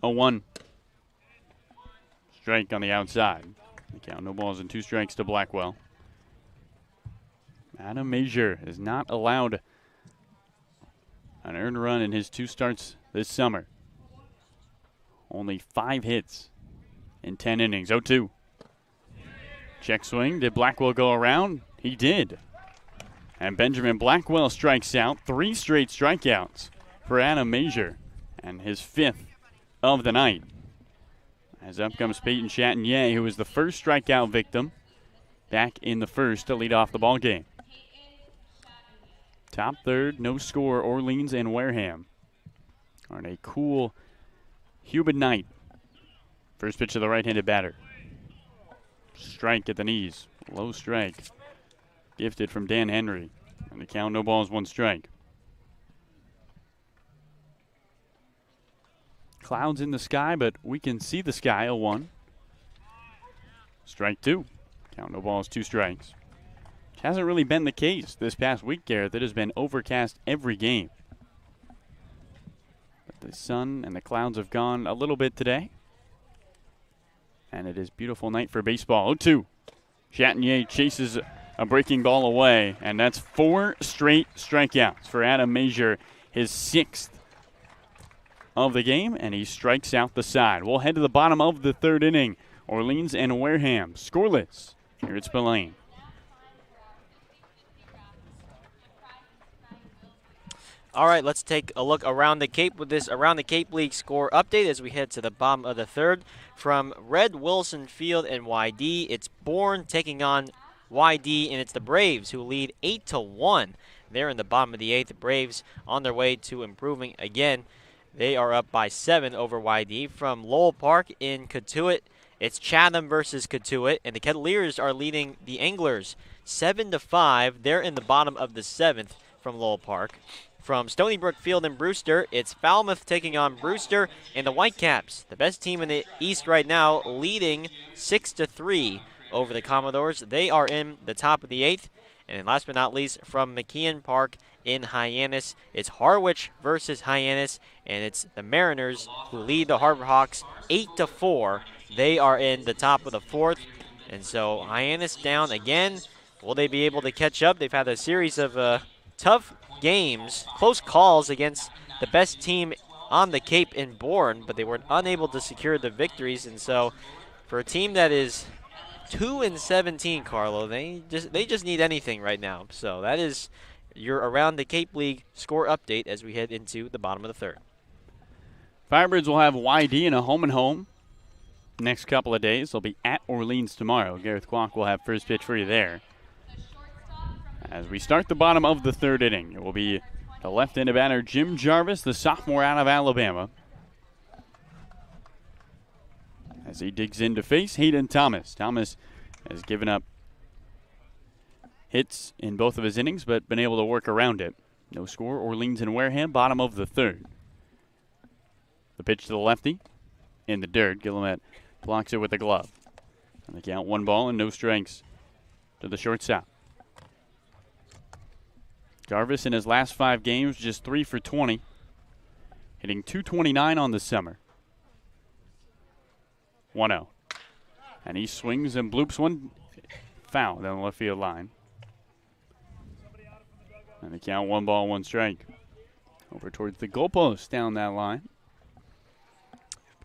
Oh, 1. Strike on the outside. The count, no balls and 2 strikes to Blackwell. Adam Major is not allowed an earned run in his 2 starts this summer. Only 5 hits in 10 innings. 0-2. Check swing. Did Blackwell go around? He did. And Benjamin Blackwell strikes out. 3 straight strikeouts for Adam Major, and his 5th of the night. As up comes Peyton Chatinier, who was the first strikeout victim back in the first to lead off the ball game. Top third, no score. Orleans and Wareham on a cool, humid night. First pitch to the right-handed batter. Strike at the knees. Low strike. Gifted from Dan Henry. And the count, no balls, 1 strike. Clouds in the sky, but we can see the sky. 0-1. Strike 2. Count, no balls, 2 strikes. Which hasn't really been the case this past week, Garrett. It has been overcast every game. But the sun and the clouds have gone a little bit today. And it is a beautiful night for baseball. 0-2. Chatinier chases a breaking ball away, and that's 4 straight strikeouts for Adam Major, his 6th of the game, and he strikes out the side. We'll head to the bottom of the 3rd inning. Orleans and Wareham scoreless here at Spillane. All right, let's take a look around the Cape with this Around the Cape League score update as we head to the bottom of the 3rd. From Red Wilson Field and YD, it's Bourne taking on YD, and it's the Braves who lead 8-1. They're in the bottom of the 8th. The Braves on their way to improving again. They are up by 7 over YD. From Lowell Park in Cotuit, it's Chatham versus Cotuit, and the Kettleers are leading the Anglers 7-5. They're in the bottom of the 7th from Lowell Park. From Stony Brook Field in Brewster, it's Falmouth taking on Brewster and the Whitecaps, the best team in the East right now, leading 6-3 over the Commodores. They are in the top of the 8th. And last but not least, from McKeon Park in Hyannis, it's Harwich versus Hyannis, and it's the Mariners who lead the Harbor Hawks 8-4. They are in the top of the 4th, and so Hyannis down again. Will they be able to catch up? They've had a series of tough games, close calls against the best team on the Cape in Bourne, but they were unable to secure the victories, and so for a team that is 2-17, Carlo, they just need anything right now. So that is your Around the Cape League score update as we head into the bottom of the 3rd. Firebirds will have YD in a home-and-home next couple of days. They'll be at Orleans tomorrow. Gareth Kwok will have first pitch for you there. As we start the bottom of the 3rd inning, it will be the left-handed batter Jim Jarvis, the sophomore out of Alabama, as he digs in to face Hayden Thomas. Thomas has given up hits in both of his innings, but been able to work around it. No score, Orleans and Wareham, bottom of the 3rd. The pitch to the lefty, in the dirt. Guillemette blocks it with the glove. And the count, 1 ball and no strikes to the shortstop. Jarvis in his last 5 games, just 3 for 20, hitting .229 on the summer. 1-0. And he swings and bloops one foul down the left field line. And the count, 1 ball, 1 strike. Over towards the goalpost down that line.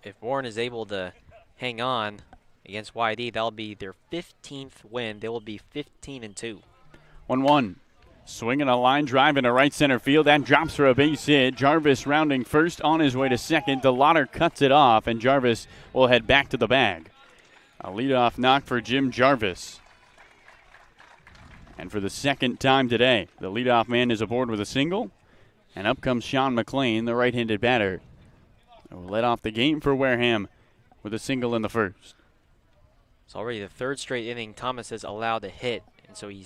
if Warren is able to hang on against YD, that'll be their 15th win. They will be 15-2. 1-1. Swinging a line drive into right center field. That drops for a base hit. Jarvis rounding first on his way to second. DeLauder cuts it off, and Jarvis will head back to the bag. A leadoff knock for Jim Jarvis. And for the second time today, the leadoff man is aboard with a single. And up comes Sean McLean, the right-handed batter, who led off the game for Wareham with a single in the first. It's already the third straight inning Thomas has allowed a hit, and so he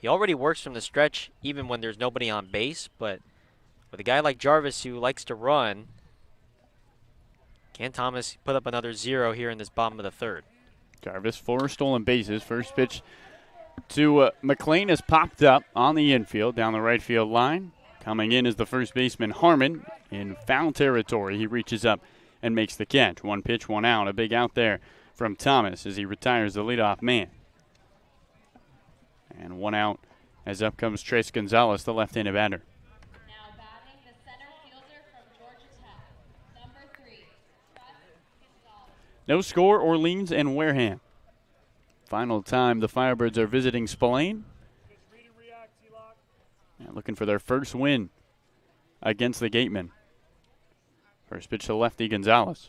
already works from the stretch even when there's nobody on base. But with a guy like Jarvis who likes to run, can Thomas put up another 0 here in this bottom of the third? Jarvis, 4 stolen bases. First pitch to McLean has popped up on the infield down the right field line. Coming in is the first baseman Harmon in foul territory. He reaches up and makes the catch. 1 pitch, 1 out. A big out there from Thomas as he retires the leadoff man. And 1 out as up comes Trace Gonzalez, the left-handed batter. Now batting the center fielder from Georgia Tech, number 3, Trace Gonzalez. No score, Orleans and Wareham. Final time the Firebirds are visiting Spillane. And looking for their first win against the Gatemen. First pitch to lefty Gonzalez.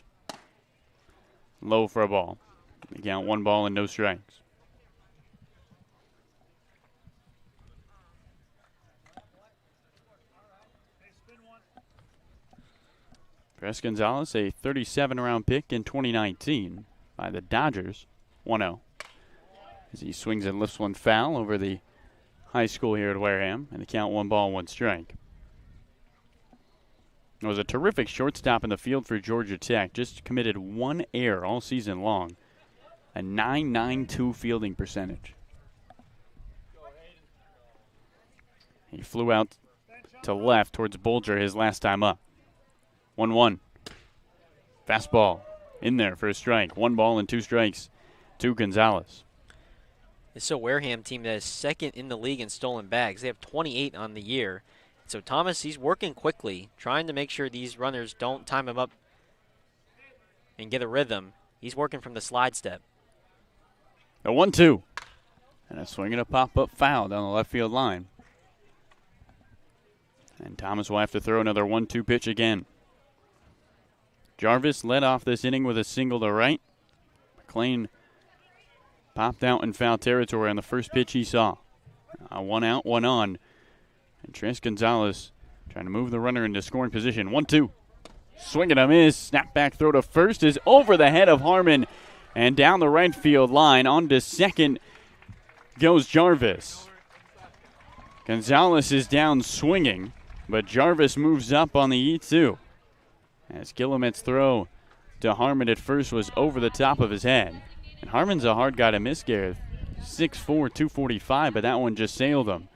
Low for a ball. They count 1 ball and no strikes. Trace Gonzalez, a 37-round pick in 2019 by the Dodgers. 1-0. As he swings and lifts one foul over the high school here at Wareham, and the count 1 ball, 1 strike. It was a terrific shortstop in the field for Georgia Tech. Just committed 1 error all season long. A .992 fielding percentage. He flew out to left towards Bolger his last time up. 1-1. Fastball in there for a strike. 1 ball and 2 strikes to Gonzalez. It's a Wareham team that is second in the league in stolen bags. They have 28 on the year. So Thomas, he's working quickly, trying to make sure these runners don't time him up and get a rhythm. He's working from the slide step. A 1-2. And a swing and a pop-up foul down the left field line. And Thomas will have to throw another 1-2 pitch again. Jarvis led off this inning with a single to right. McLean popped out in foul territory on the first pitch he saw. 1 out, 1 on. And Trace Gonzalez trying to move the runner into scoring position. 1-2. Swing and a miss. Snap back throw to first is over the head of Harmon. And down the right field line on to second goes Jarvis. Gonzalez is down swinging, but Jarvis moves up on the E2. As Guillemet's throw to Harmon at first was over the top of his head. And Harmon's a hard guy to miss, Gareth. 6'4", 245, but that one just sailed him.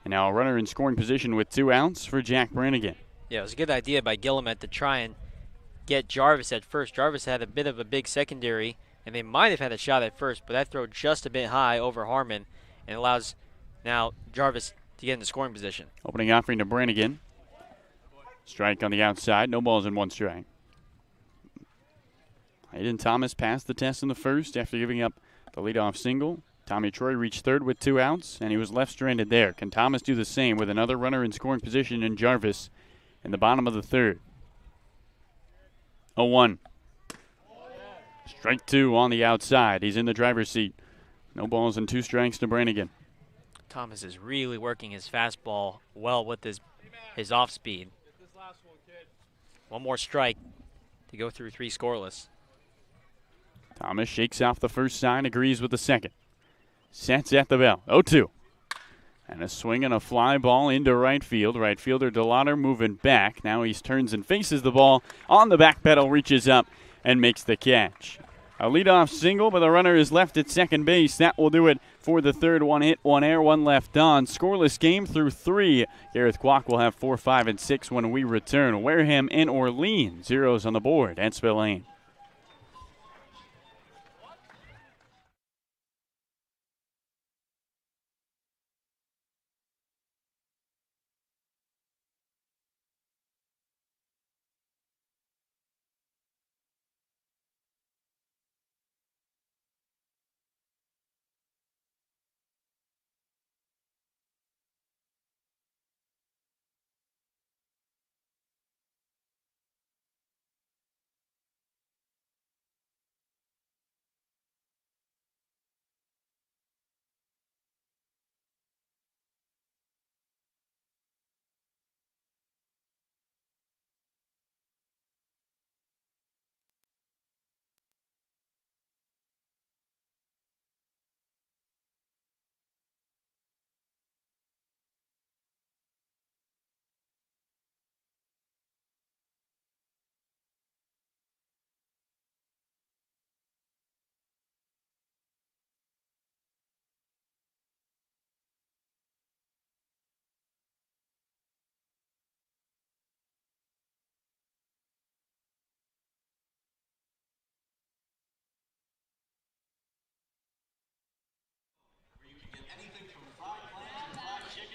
And now a runner in scoring position with 2 outs for Jack Brannigan. Yeah, it was a good idea by Guillemet to try and get Jarvis at first. Jarvis had a bit of a big secondary, and they might have had a shot at first, but that throw just a bit high over Harmon and allows now Jarvis to get in the scoring position. Opening offering to Brannigan. Strike on the outside, no balls and 1 strike. Hayden Thomas passed the test in the first after giving up the leadoff single. Tommy Troy reached third with 2 outs, and he was left stranded there. Can Thomas do the same with another runner in scoring position in Jarvis in the bottom of the third? 0-1. Strike 2 on the outside. He's in the driver's seat. No balls and 2 strikes to Brannigan. Thomas is really working his fastball well with his off speed. 1 more strike to go through 3 scoreless. Thomas shakes off the first sign, agrees with the second. Sets at the bell. 0-2. And a swing and a fly ball into right field. Right fielder DeLauder moving back. Now he turns and faces the ball. On the back pedal, reaches up and makes the catch. A leadoff single, but the runner is left at second base. That will do it for the third. 1 hit, 1 error, 1 left on. Scoreless game through 3. Gareth Kwok will have 4, 5, and 6 when we return. Wareham and Orleans, 0s on the board at Spillane.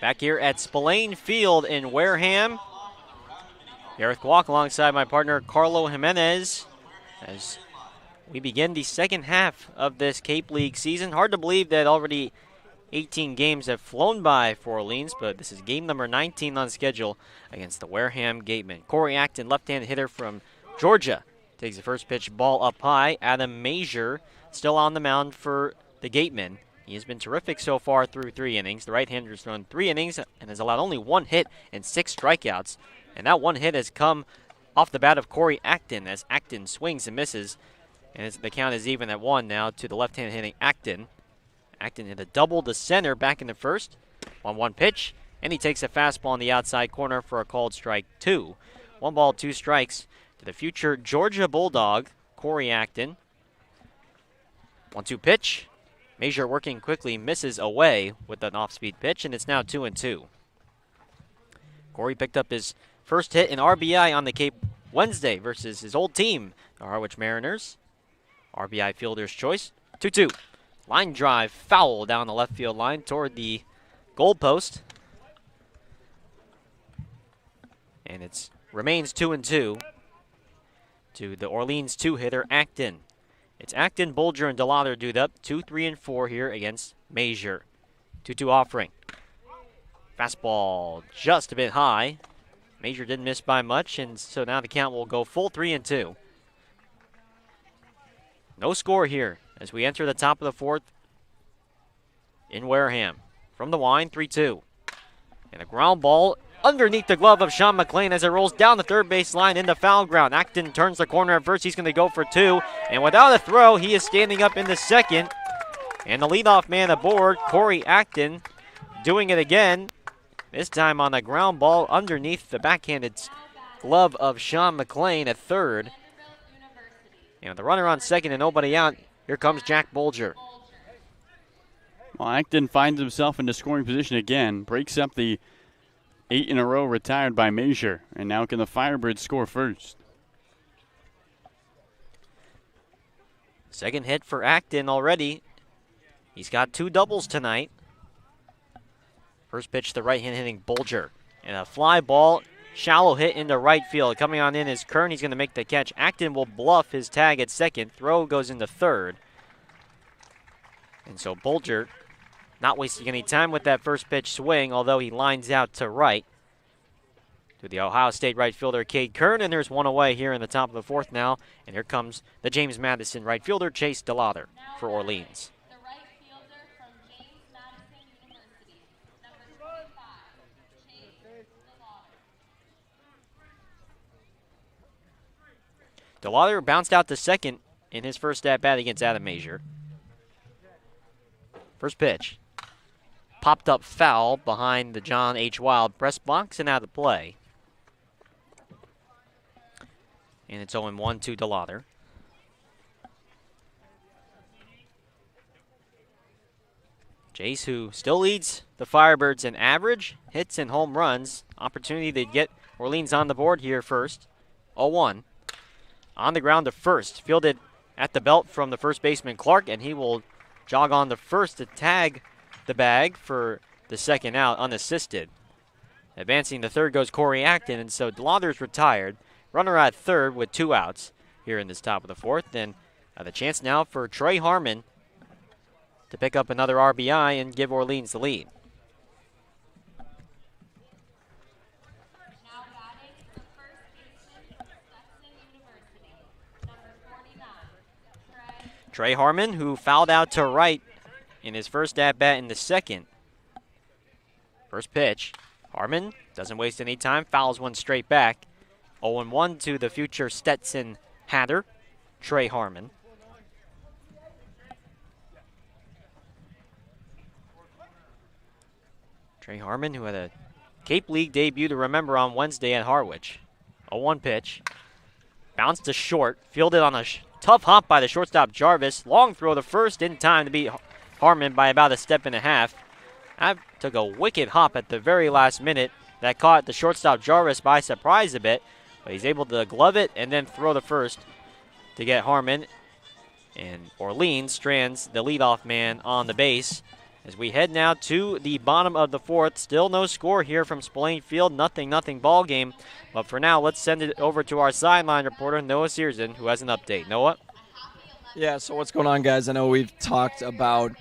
Back here at Spillane Field in Wareham. Gareth Kwok alongside my partner Carlo Jimenez as we begin the second half of this Cape League season. Hard to believe that already 18 games have flown by for Orleans, but this is game number 19 on schedule against the Wareham Gatemen. Corey Acton, left-handed hitter from Georgia, takes the first pitch, ball up high. Adam Major still on the mound for the Gatemen. He has been terrific so far through 3 innings. The right-hander has thrown 3 innings and has allowed only 1 hit and 6 strikeouts. And that 1 hit has come off the bat of Corey Acton as Acton swings and misses. And the count is even at 1 now to the left-handed hitting Acton. Acton hit a double to center back in the first. 1-1 pitch, and he takes a fastball on the outside corner for a called strike 2. 1 ball, 2 strikes to the future Georgia Bulldog, Corey Acton. 1-2 pitch. Major working quickly, misses away with an off-speed pitch, and it's now 2-2. Corey picked up his first hit in RBI on the Cape Wednesday versus his old team, the Harwich Mariners. RBI fielder's choice. 2-2. Line drive, foul down the left field line toward the goal post. And it remains 2-2 to the Orleans 2-hitter, Acton. It's Acton, Bulger, and DeLauder dude up. 2, 3, and 4 here against Major. 2-2 offering. Fastball just a bit high. Major didn't miss by much, and so now the count will go full 3-2. No score here as we enter the top of the 4th in Wareham. From the line, 3-2. And a ground ball underneath the glove of Sean McLean as it rolls down the third base line into foul ground. Acton turns the corner at first. He's going to go for 2. And without a throw, he is standing up in the second. And the leadoff man aboard, Corey Acton, doing it again. This time on a ground ball underneath the backhanded glove of Sean McLean at third. And with the runner on second and nobody out, here comes Jack Bulger. Well, Acton finds himself into scoring position again, breaks up the 8 in a row retired by Major, and now can the Firebirds score first? Second hit for Acton already. He's got 2 doubles tonight. First pitch, the right-hand hitting Bulger. And a fly ball, shallow hit into right field. Coming on in is Kern. He's going to make the catch. Acton will bluff his tag at second. Throw goes into third. And so Bulger not wasting any time with that first pitch swing, although he lines out to right to the Ohio State right fielder, Cade Kern, and there's 1 away here in the top of the 4th now. And here comes the James Madison right fielder, Chase DeLauder, for Orleans. The right fielder from James Madison University, number 25, Chase DeLauder. DeLauder bounced out to second in his first at-bat against Adam Major. First pitch. Popped up foul behind the John H. Wild press box and out of play. And it's 0-1 to DeLauder. Jace, who still leads the Firebirds in average, hits, and home runs. Opportunity to get Orleans on the board here first. 0-1. On the ground to first. Fielded at the belt from the first baseman, Clark, and he will jog on to first to tag the bag for the second out unassisted. Advancing to third goes Corey Acton, and so DeLauder's retired. Runner at third with 2 outs here in this top of the 4th. And the chance now for Trey Harmon to pick up another RBI and give Orleans the lead. Now batting the first baseman from Stetson University, number 49, Trey Harmon, who fouled out to right in his first at-bat in the second. First pitch. Harmon doesn't waste any time, fouls one straight back. 0-1 to the future Stetson Hatter, Trey Harmon. Trey Harmon, who had a Cape League debut to remember on Wednesday at Harwich. 0-1 pitch. Bounced to short, fielded on a tough hop by the shortstop Jarvis. Long throw to first in time to beat Harmon by about a step and a half. That took a wicked hop at the very last minute. That caught the shortstop Jarvis by surprise a bit. But he's able to glove it and then throw to first to get Harmon. And Orleans strands the leadoff man on the base As we head now to the bottom of the fourth, still no score here from Spillane Field, nothing ball game. But for now, let's send it over to our sideline reporter, Noah Searson, who has an update. Noah? Yeah, so what's going on, guys? I know we've talked about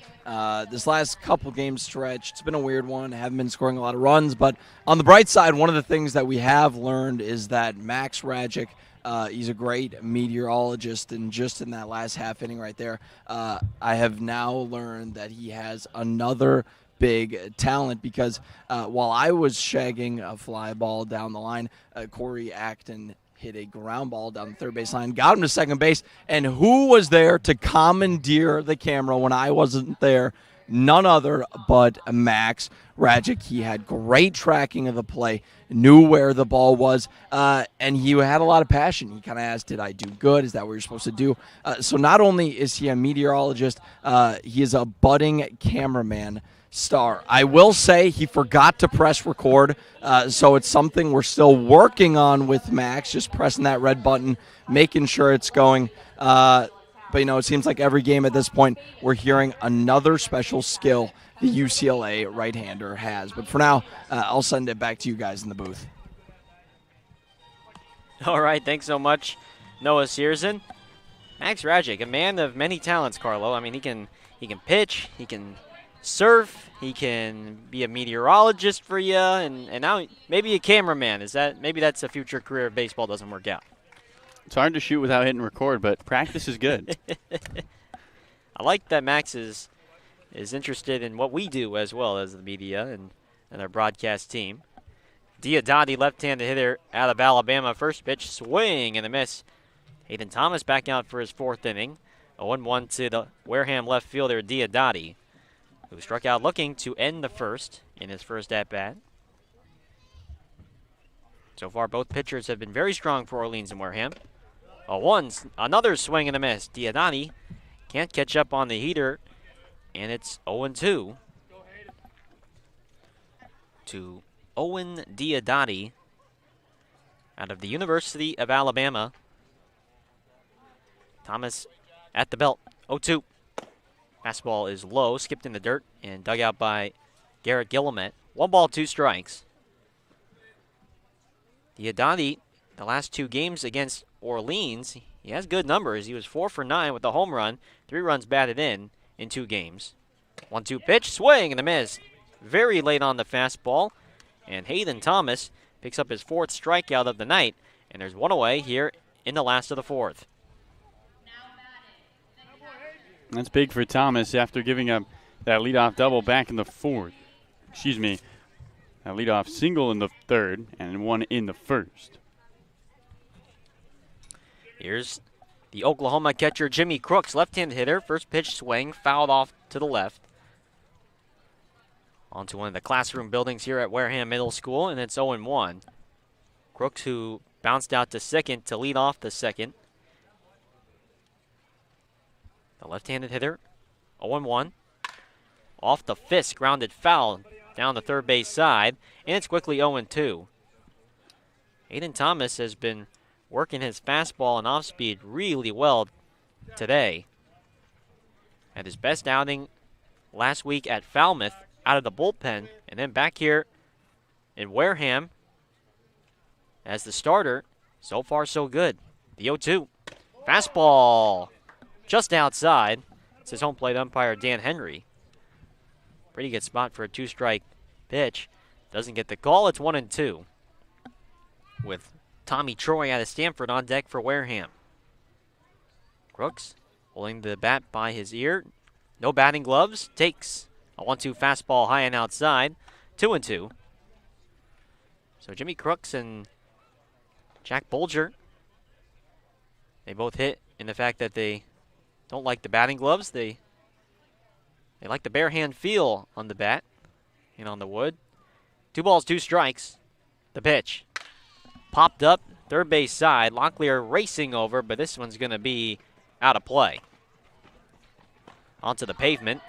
this last couple game stretch. It's been a weird one. Haven't been scoring a lot of runs, but on the bright side, one of the things that we have learned is that Max Rajic, he's a great meteorologist, and just in that last half inning right there, I have now learned that he has another big talent because while I was shagging a fly ball down the line, Corey Acton hit a ground ball down the third base line, got him to second base, and who was there to commandeer the camera when I wasn't there? None other but Max Rajic. He had great tracking of the play, knew where the ball was, and he had a lot of passion. He kind of asked, did I do good? Is that what you're supposed to do? So not only is he a meteorologist, he is a budding cameraman star. I will say he forgot to press record, so it's something we're still working on with Max, just pressing that red button, making sure it's going. But, it seems like every game at this point we're hearing another special skill the UCLA right-hander has. But for now, I'll send it back to you guys in the booth. All right, thanks so much, Noah Searson. Max Rajic, a man of many talents, Carlo. I mean, he can pitch, he can surf, he can be a meteorologist for you, and now maybe a cameraman. Maybe that's a future career if baseball doesn't work out. It's hard to shoot without hitting record, but practice is good. I like that Max is interested in what we do as well as the media and our broadcast team. Diodati, left-handed hitter out of Alabama. First pitch, swing and a miss. Hayden Thomas back out for his fourth inning. 0-1 to the Wareham left fielder, Diodati, who struck out looking to end the first in his first at-bat. So far, both pitchers have been very strong for Orleans and Wareham. 0-1, another swing and a miss. Diodati can't catch up on the heater, and it's 0-2 to Owen Diodati out of the University of Alabama. Thomas at the belt, 0-2. Fastball is low, skipped in the dirt, and dug out by Garrett Guillemette. 1 ball, 2 strikes. Diodati, the last 2 games against Orleans, he has good numbers. He was 4 for 9 with a home run, 3 runs batted in 2 games. 1-2 pitch, swing and a miss. Very late on the fastball, and Hayden Thomas picks up his 4th strikeout of the night, and there's 1 away here in the last of the 4th. That's big for Thomas after giving up that leadoff double back in the 4th. Excuse me, that leadoff single in the 3rd and 1 in the 1st. Here's the Oklahoma catcher, Jimmy Crooks, left-handed hitter. First pitch swing, fouled off to the left. Onto one of the classroom buildings here at Wareham Middle School, and it's 0-1. Crooks, who bounced out to second to lead off the second. The left-handed hitter, 0-1. Off the fist, grounded foul down the third base side, and it's quickly 0-2. Hayden Thomas has been working his fastball and off-speed really well today. At his best outing last week at Falmouth out of the bullpen, and then back here in Wareham as the starter. So far, so good. The 0-2. Fastball just outside. It's his home plate umpire, Dan Henry. Pretty good spot for a 2-strike pitch. Doesn't get the call. It's 1-2 with Tommy Troy out of Stanford on deck for Wareham. Crooks holding the bat by his ear. No batting gloves. Takes a 1-2 fastball high and outside. 2-2. So Jimmy Crooks and Jack Bolger, they both hit in the fact that they don't like the batting gloves. They like the bare hand feel on the bat and on the wood. 2 balls, 2 strikes. The pitch popped up, third base side. Locklear racing over, but this one's going to be out of play. Onto the pavement.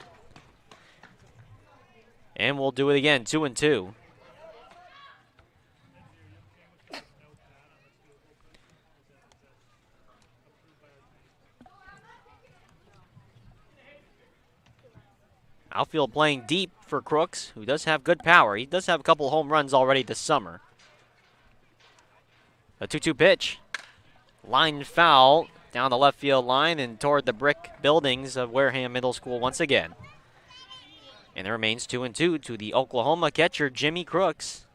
And we'll do it again, 2-2. Outfield playing deep for Crooks, who does have good power. He does have a couple home runs already this summer. A 2-2 pitch. Line foul down the left field line and toward the brick buildings of Wareham Middle School once again. And it remains 2-2 to the Oklahoma catcher, Jimmy Crooks,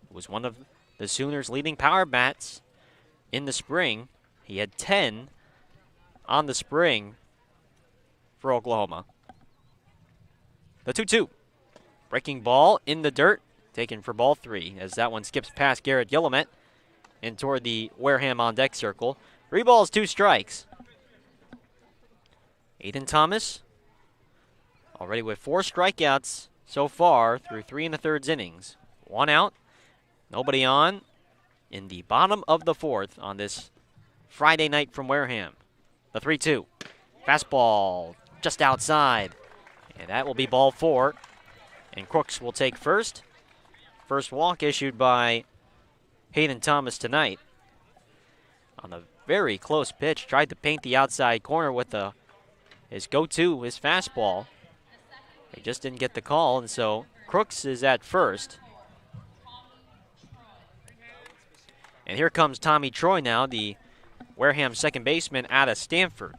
who was one of the Sooners' leading power bats in the spring. He had 10 on the spring for Oklahoma. The 2-2. Breaking ball in the dirt, taken for ball 3 as that one skips past Garrett Gillimet and toward the Wareham on deck circle. 3 balls, 2 strikes. Aiden Thomas already with 4 strikeouts so far through 3 1/3 innings. 1 out, nobody on in the bottom of the 4th on this Friday night from Wareham. The 3-2. Fastball just outside. And that will be ball 4. And Crooks will take first. First walk issued by Hayden Thomas tonight. On a very close pitch, tried to paint the outside corner with his go-to, his fastball. He just didn't get the call, and so Crooks is at first. And here comes Tommy Troy now, the Wareham second baseman out of Stanford.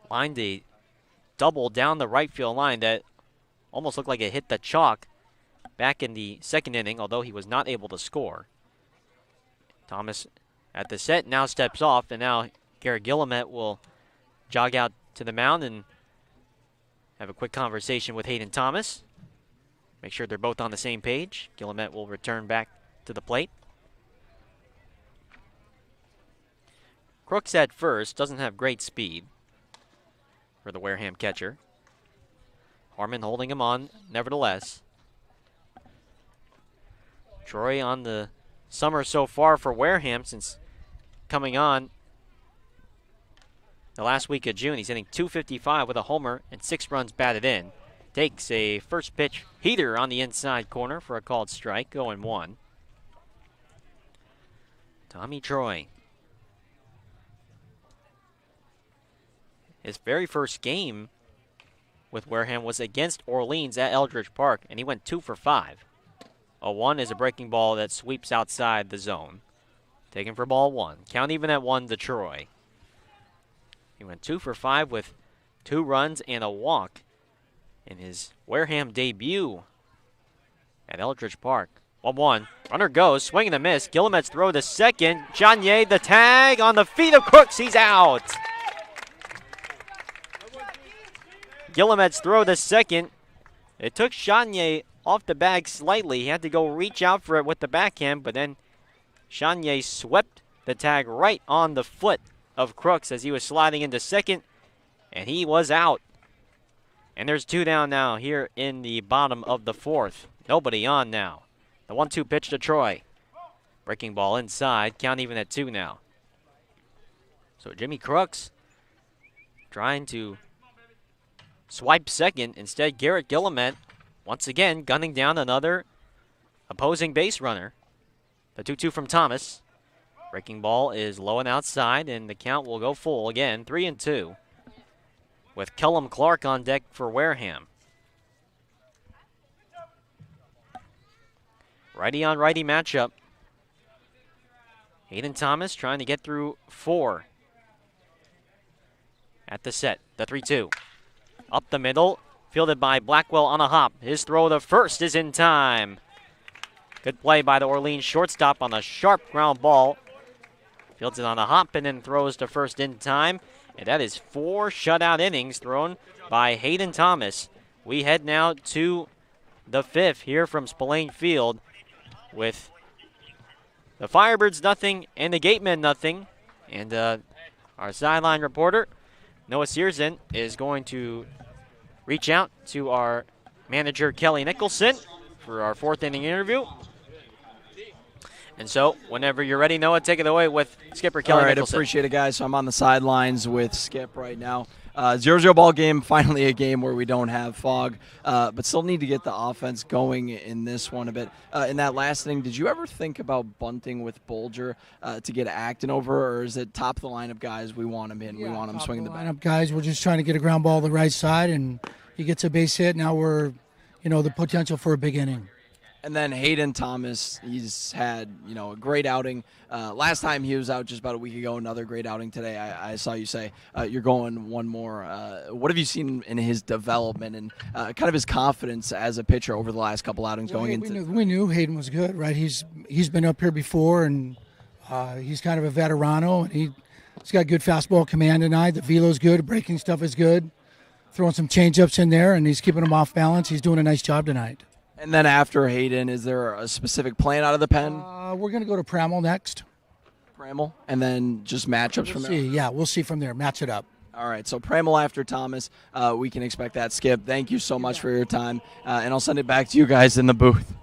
Lined a double down the right field line that almost looked like it hit the chalk back in the second inning, although he was not able to score. Thomas at the set now steps off, and now Garrett Gillimet will jog out to the mound and have a quick conversation with Hayden Thomas. Make sure they're both on the same page. Gillimet will return back to the plate. Crooks at first, doesn't have great speed for the Wareham catcher. Harmon holding him on nevertheless. Troy on the summer so far for Wareham since coming on the last week of June. He's hitting .255 with a homer and 6 runs batted in. Takes a first pitch heater on the inside corner for a called strike, 0-1. Tommy Troy. His very first game with Wareham was against Orleans at Eldridge Park, and he went 2 for 5. A 1 is a breaking ball that sweeps outside the zone. Taken for ball 1. Count even at 1 to Troy. He went 2 for 5 with 2 runs and a walk in his Wareham debut at Eldridge Park. 1-1. Runner goes, swing and a miss. Gillimet's throw to second. Janye, the tag on the feet of Crooks. He's out. Gillimet's throw to second. It took Janye off the bag slightly. He had to go reach out for it with the backhand, but then Janye swept the tag right on the foot of Crooks as he was sliding into second, and he was out. And there's 2 down now here in the bottom of the 4th. Nobody on now. The 1-2 pitch to Troy. Breaking ball inside, count even at 2 now. So Jimmy Crooks trying to swipe second. Instead, Garrett Gillimet once again gunning down another opposing base runner. The 2-2 from Thomas. Breaking ball is low and outside, and the count will go full again, 3-2. With Kellum Clark on deck for Wareham. Righty on righty matchup. Hayden Thomas trying to get through 4. At the set, the 3-2. Up the middle, fielded by Blackwell on a hop. His throw to first is in time. Good play by the Orleans shortstop on a sharp ground ball. Fields it on a hop and then throws to first in time. And that is 4 shutout innings thrown by Hayden Thomas. We head now to the 5th here from Spillane Field with the Firebirds nothing and the Gatemen nothing. And our sideline reporter, Noah Searson, is going to reach out to our manager, Kelly Nicholson, for our 4th inning interview. And so, whenever you're ready, Noah, take it away with skipper Kelly Nicholson. Appreciate it, guys. So I'm on the sidelines with Skip right now. 0-0 ball game, finally a game where we don't have fog, but still need to get the offense going in this one a bit. In that last inning, did you ever think about bunting with Bolger to get Acton over, or is it top of the lineup guys, we want him in, we want him swinging the bat? Lineup guys, we're just trying to get a ground ball to the right side, and he gets a base hit. Now we're, the potential for a big inning. And then Hayden Thomas, he's had, a great outing. Last time he was out just about a week ago, another great outing today. I saw you say you're going one more. What have you seen in his development and kind of his confidence as a pitcher over the last couple outings going into? We knew Hayden was good, right? He's been up here before, and he's kind of a veterano, and he's got good fastball command tonight. The velo's good, breaking stuff is good. Throwing some changeups in there, and he's keeping them off balance. He's doing a nice job tonight. And then after Hayden, is there a specific plan out of the pen? We're going to go to Pramel next. Pramel, and then just matchups from there? Yeah, we'll see from there. Match it up. All right, so Pramel after Thomas. We can expect that, Skip. Thank you so much for your time, and I'll send it back to you guys in the booth.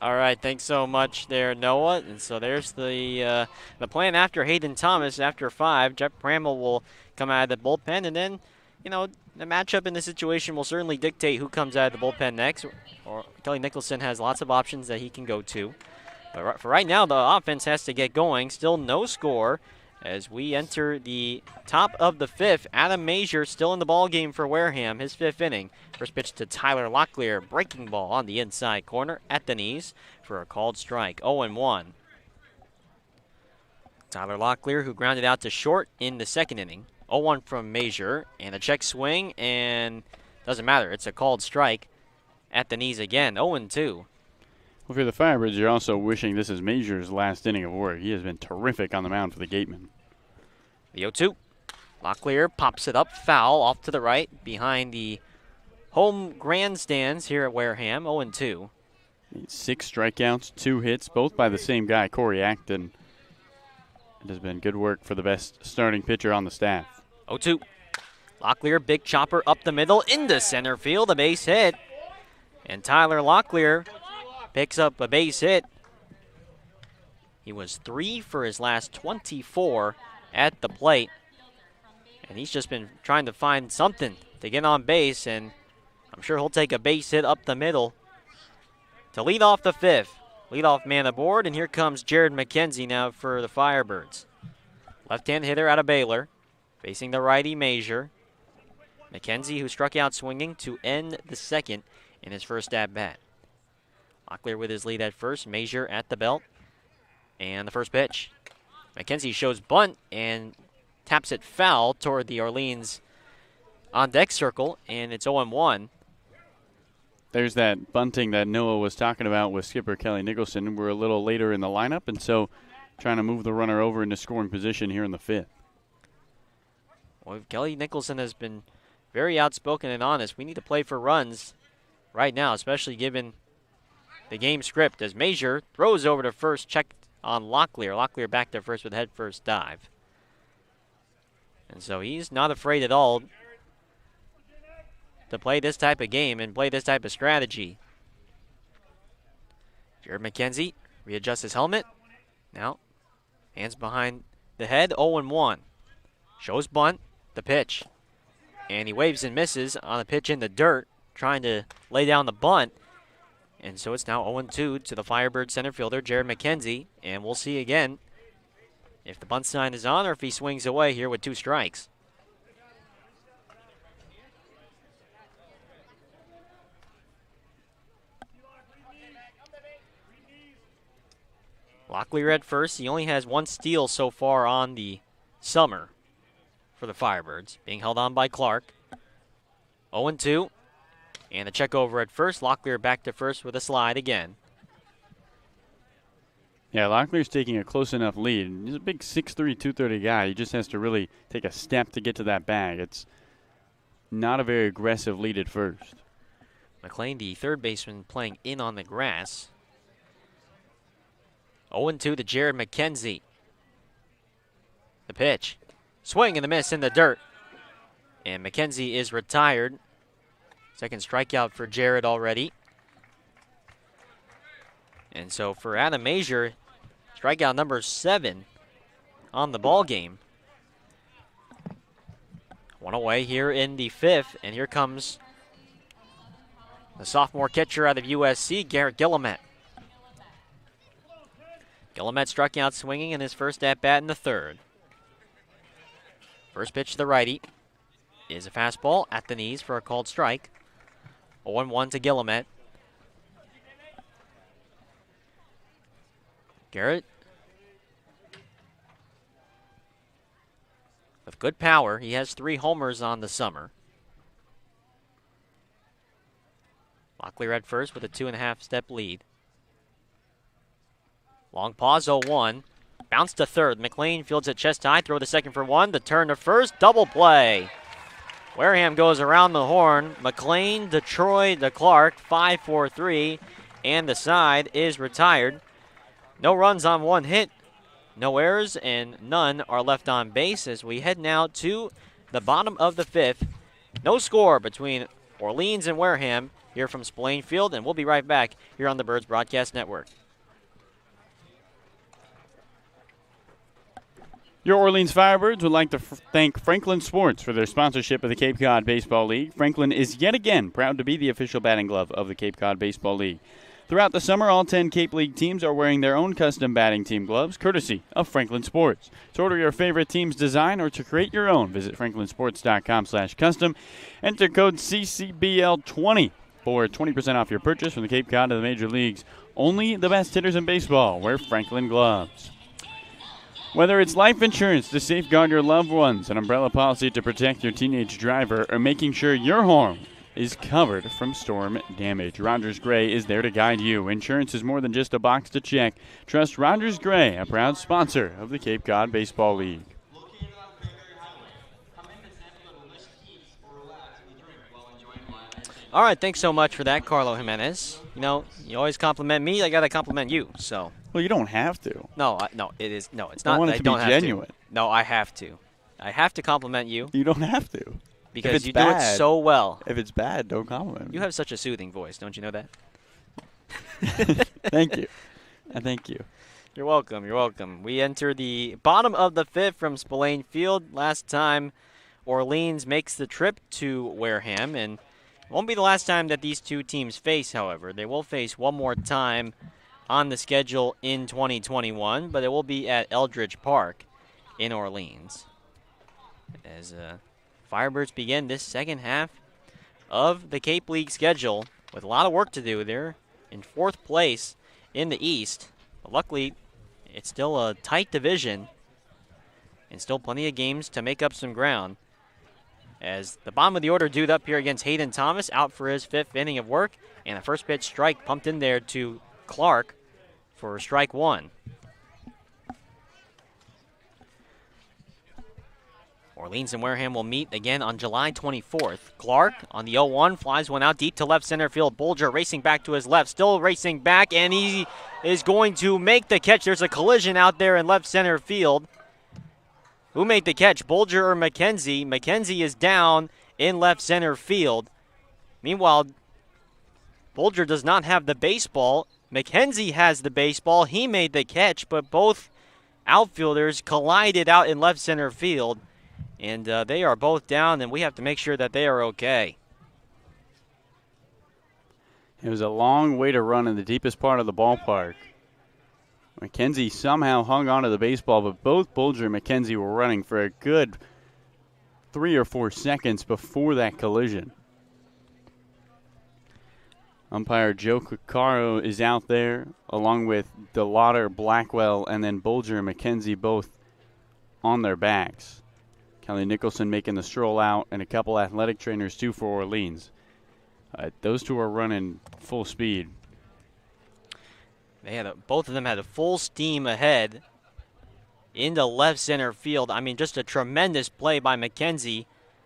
All right, thanks so much there, Noah. And so there's the plan after Hayden Thomas. After 5, Jeff Pramel will come out of the bullpen, and then, the matchup in this situation will certainly dictate who comes out of the bullpen next. Or Kelly Nicholson has lots of options that he can go to. But for right now, the offense has to get going. Still no score as we enter the top of the 5th. Adam Major still in the ball game for Wareham, his 5th inning. First pitch to Tyler Locklear, breaking ball on the inside corner at the knees for a called strike, 0-1. Tyler Locklear, who grounded out to short in the 2nd inning. 0-1 from Major, and a check swing, and doesn't matter. It's a called strike at the knees again, 0-2. Well, for the Firebirds, you're also wishing this is Major's last inning of work. He has been terrific on the mound for the Gatemen. The 0-2. Locklear pops it up, foul, off to the right, behind the home grandstands here at Wareham, 0-2. 6 strikeouts, 2 hits, both by the same guy, Corey Acton. It has been good work for the best starting pitcher on the staff. 0-2. Locklear, big chopper up the middle into center field, a base hit. And Tyler Locklear picks up a base hit. He was 3 for his last 24 at the plate. And he's just been trying to find something to get on base, and I'm sure he'll take a base hit up the middle to lead off the 5th. Leadoff man aboard, and here comes Jared McKenzie now for the Firebirds. Left-hand hitter out of Baylor, facing the righty Major. McKenzie, who struck out swinging to end the 2nd in his first at-bat. Locklear with his lead at first, Major at the belt, and the first pitch. McKenzie shows bunt and taps it foul toward the Orleans on-deck circle, and it's 0-1. There's that bunting that Noah was talking about with skipper Kelly Nicholson. We're a little later in the lineup, and so trying to move the runner over into scoring position here in the 5th. Well, Kelly Nicholson has been very outspoken and honest. We need to play for runs right now, especially given the game script, as Major throws over to first, check on Locklear. Locklear back to first with a head-first dive. And so he's not afraid at all to play this type of game and play this type of strategy. Jared McKenzie readjusts his helmet. Now, hands behind the head, 0-1. Shows bunt, the pitch. And he waves and misses on a pitch in the dirt, trying to lay down the bunt. And so it's now 0-2 to the Firebird center fielder, Jared McKenzie. And we'll see again if the bunt sign is on or if he swings away here with 2 strikes. Locklear at first. He only has 1 steal so far on the summer for the Firebirds, being held on by Clark. 0-2. And the check over at first. Locklear back to first with a slide again. Yeah, Locklear's taking a close enough lead. He's a big 6'3", 230 guy. He just has to really take a step to get to that bag. It's not a very aggressive lead at first. McLean, the third baseman, playing in on the grass. 0-2 to Jared McKenzie. The pitch. Swing and the miss in the dirt. And McKenzie is retired. Second strikeout for Jared already. And so for Adam Major, strikeout number 7 on the ball game. One away here in the 5th, and here comes the sophomore catcher out of USC, Garrett Guillemette. Guillemette struck out swinging in his first at-bat in the 3rd. First pitch to the righty is a fastball at the knees for a called strike. 0-1 to Guillemette. Garrett with good power. He has 3 homers on the summer. Locklear at first with a 2.5-step lead. Long pause, 0-1. Bounce to 3rd. McLean fields it chest high. Throw to 2nd for 1. The turn to 1st. Double play. Wareham goes around the horn. McLean, Detroit, to Clark. 5-4-3. And the side is retired. No runs on 1 hit. No errors, and none are left on base as we head now to the bottom of the 5th. No score between Orleans and Wareham here from Spillane Field, and we'll be right back here on the Birds Broadcast Network. Your Orleans Firebirds would like to thank Franklin Sports for their sponsorship of the Cape Cod Baseball League. Franklin is yet again proud to be the official batting glove of the Cape Cod Baseball League. Throughout the summer, all 10 Cape League teams are wearing their own custom batting team gloves, courtesy of Franklin Sports. To order your favorite team's design or to create your own, visit franklinsports.com/custom. Enter code CCBL20 for 20% off your purchase from the Cape Cod to the major leagues. Only the best hitters in baseball wear Franklin gloves. Whether it's life insurance to safeguard your loved ones, an umbrella policy to protect your teenage driver, or making sure your home is covered from storm damage, Rogers Gray is there to guide you. Insurance is more than just a box to check. Trust Rogers Gray, a proud sponsor of the Cape Cod Baseball League. All right, thanks so much for that, Carlo Jimenez. You know, you always compliment me, I got to compliment you, so. Well, you don't have to. No, it's not. I want it to be genuine. No, I have to. I have to compliment you. You don't have to. Because you do it so well. If it's bad, don't compliment me. You have such a soothing voice, don't you know that? Thank you. Thank you. You're welcome. You're welcome. We enter the bottom of the 5th from Spillane Field. Last time Orleans makes the trip to Wareham, and it won't be the last time that these two teams face, however. They will face one more time on the schedule in 2021, but it will be at Eldridge Park in Orleans. As Firebirds begin this second half of the Cape League schedule with a lot of work to do. They're in 4th place in the East. But luckily, it's still a tight division and still plenty of games to make up some ground. As the bottom of the order due up here against Hayden Thomas, out for his 5th inning of work, and a first pitch strike pumped in there to Clark for strike 1. Orleans and Wareham will meet again on July 24th. Clark on the 0-1 flies one out deep to left center field. Bolger racing back to his left, still racing back, and he is going to make the catch. There's a collision out there in left center field. Who made the catch, Bolger or McKenzie? McKenzie is down in left center field. Meanwhile, Bolger does not have the baseball. McKenzie has the baseball. He made the catch, but both outfielders collided out in left center field. And they are both down, and we have to make sure that they are okay. It was a long way to run in the deepest part of the ballpark. McKenzie somehow hung onto the baseball, but both Bolger and McKenzie were running for a good 3 or 4 seconds before that collision. Umpire Joe Cuccaro is out there, along with DeLauder, Blackwell, and then Bolger and McKenzie both on their backs. Kelly Nicholson making the stroll out, and a couple athletic trainers, too, for Orleans. Those two are running full speed. They had both of them had a full steam ahead into left center field. I mean, just a tremendous play by McKenzie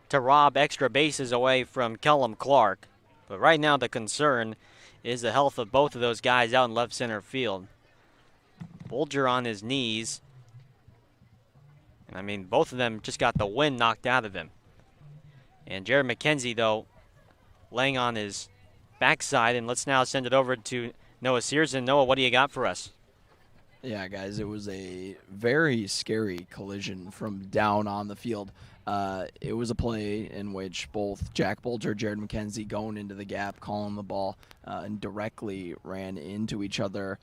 to rob extra bases away from Kellum Clark. But right now the concern is the health of both of those guys out in left center field. Bolger on his knees. I mean, both of them just got the wind knocked out of him. And Jared McKenzie, though, laying on his backside. And let's now send it over to Noah Sears. And Noah, what do you got for us? Yeah, guys, it was a very scary collision from down on the field. It was a play in which both Jack Bolger, Jared McKenzie going into the gap, calling the ball, and directly ran into each other.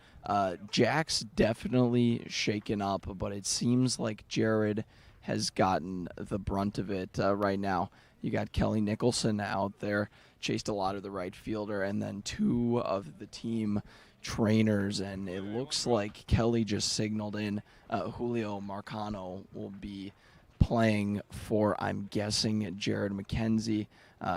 Jack's definitely shaken up, but it seems like Jared has gotten the brunt of it right now. You got Kelly Nicholson out there, chased a lot of the right fielder, and then two of the team trainers, and it looks like Kelly just signaled in Julio Marcano will be playing for, I'm guessing, Jared McKenzie.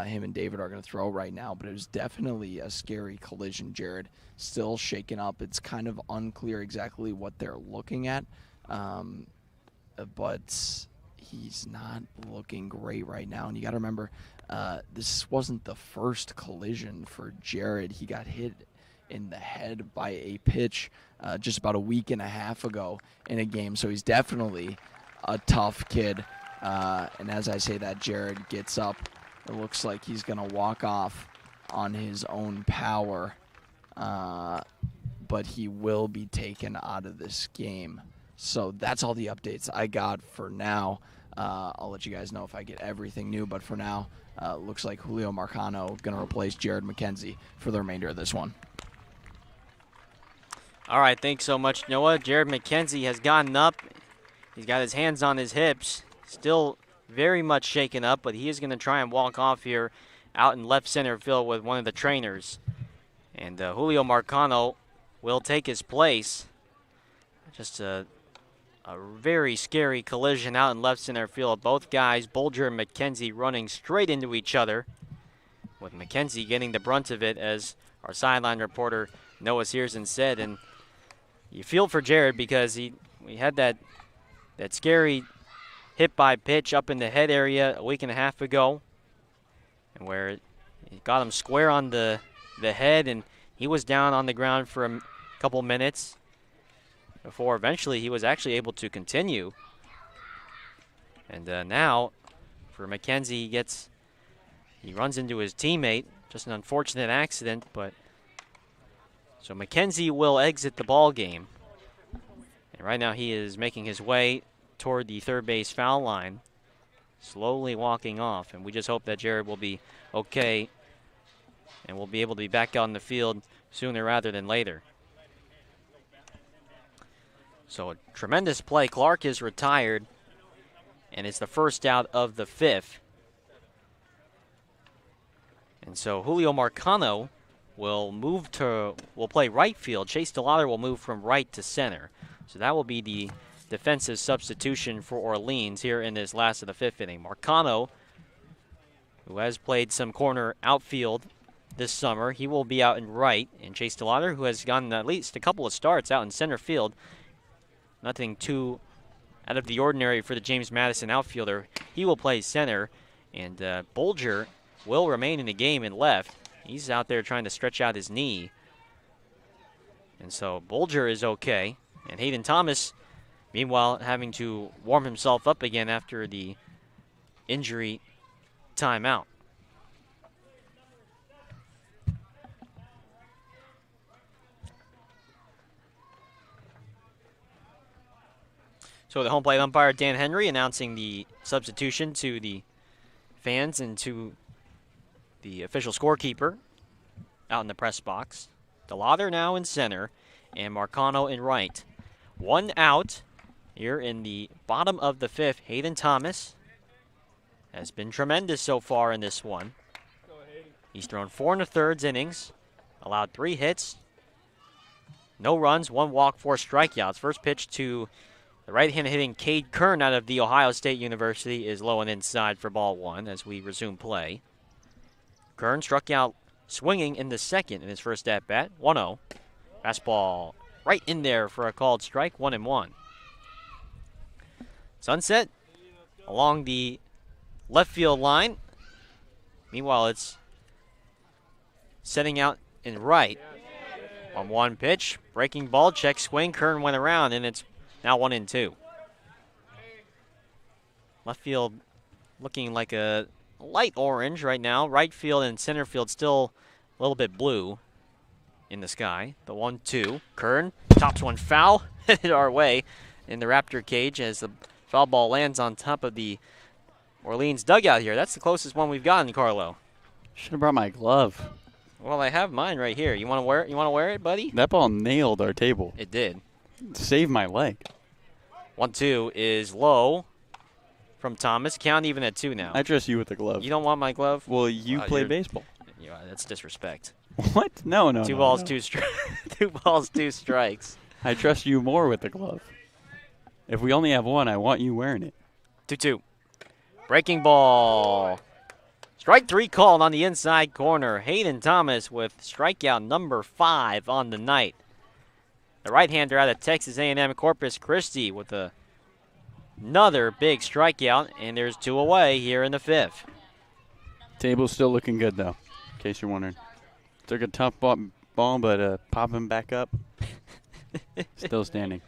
Him and David are going to throw right now, but it was definitely a scary collision. Jared still shaken up. It's kind of unclear exactly what they're looking at, but he's not looking great right now. And you got to remember, this wasn't the first collision for Jared. He got hit in the head by a pitch just about a week and a half ago in a game, so he's definitely a tough kid. And as I say that, Jared gets up. It looks like he's going to walk off on his own power, but he will be taken out of this game. So that's all the updates I got for now. I'll let you guys know if I get everything new, but for now, looks like Julio Marcano going to replace Jared McKenzie for the remainder of this one. All right, thanks so much, Noah. Jared McKenzie has gotten up. He's got his hands on his hips. Still very much shaken up, but he is going to try and walk off here out in left center field with one of the trainers. And Julio Marcano will take his place. Just a very scary collision out in left center field. Both guys, Bolger and McKenzie, running straight into each other, with McKenzie getting the brunt of it, as our sideline reporter Noah Searson said. And you feel for Jared because we had that scary hit by pitch up in the head area a week and a half ago, and where it got him square on the head, and he was down on the ground for a couple minutes before eventually he was actually able to continue. And now for McKenzie, he runs into his teammate. Just an unfortunate accident, but so McKenzie will exit the ball game. And right now he is making his way toward the third base foul line, slowly walking off. And we just hope that Jared will be okay and will be able to be back on the field sooner rather than later. So a tremendous play. Clark is retired, and it's the first out of the fifth. And so Julio Marcano will play right field. Chase DeLauder will move from right to center. So that will be the defensive substitution for Orleans here in this last of the fifth inning. Marcano, who has played some corner outfield this summer, he will be out in right. And Chase DeLauder, who has gotten at least a couple of starts out in center field, nothing too out of the ordinary for the James Madison outfielder, he will play center. And Bolger will remain in the game in left. He's out there trying to stretch out his knee. And so Bolger is okay. And Hayden Thomas, meanwhile, having to warm himself up again after the injury timeout. So the home plate umpire, Dan Henry, announcing the substitution to the fans and to the official scorekeeper out in the press box. DeLauder now in center and Marcano in right. One out here in the bottom of the fifth. Hayden Thomas has been tremendous so far in this one. He's thrown 4 1/3 innings, allowed 3 hits, no runs, 1 walk, 4 strikeouts. First pitch to the right-hand hitting Cade Kern out of The Ohio State University is low and inside for ball 1 as we resume play. Kern struck out swinging in the second in his first at-bat, 1-0. Fastball right in there for a called strike, 1-1. Sunset along the left field line. Meanwhile, it's setting out in right. 1-1 pitch, breaking ball, check swing. Kern went around, and it's now 1-2. Left field looking like a light orange right now. Right field and center field still a little bit blue. in the sky. The 1-2. Kern tops one foul, headed our way in the Raptor cage as the foul ball lands on top of the Orleans dugout here. That's the closest one we've gotten, Carlo. Should have brought my glove. Well, I have mine right here. You want to wear it? You want to wear it, buddy? That ball nailed our table. It did. Saved my leg. 1-2 is low from Thomas. Count even at 2 now. I trust you with the glove. You don't want my glove? Well, you play baseball. Yeah, that's disrespect. What? No. 2 balls, 2 2 balls, 2 strikes. I trust you more with the glove. If we only have one, I want you wearing it. 2-2. Breaking ball. Strike 3 called on the inside corner. Hayden Thomas with strikeout number 5 on the night. The right-hander out of Texas A&M Corpus Christi with another big strikeout, and there's 2 away here in the 5th. Table's still looking good, though, in case you're wondering. Took a tough ball, but popping back up. Still standing.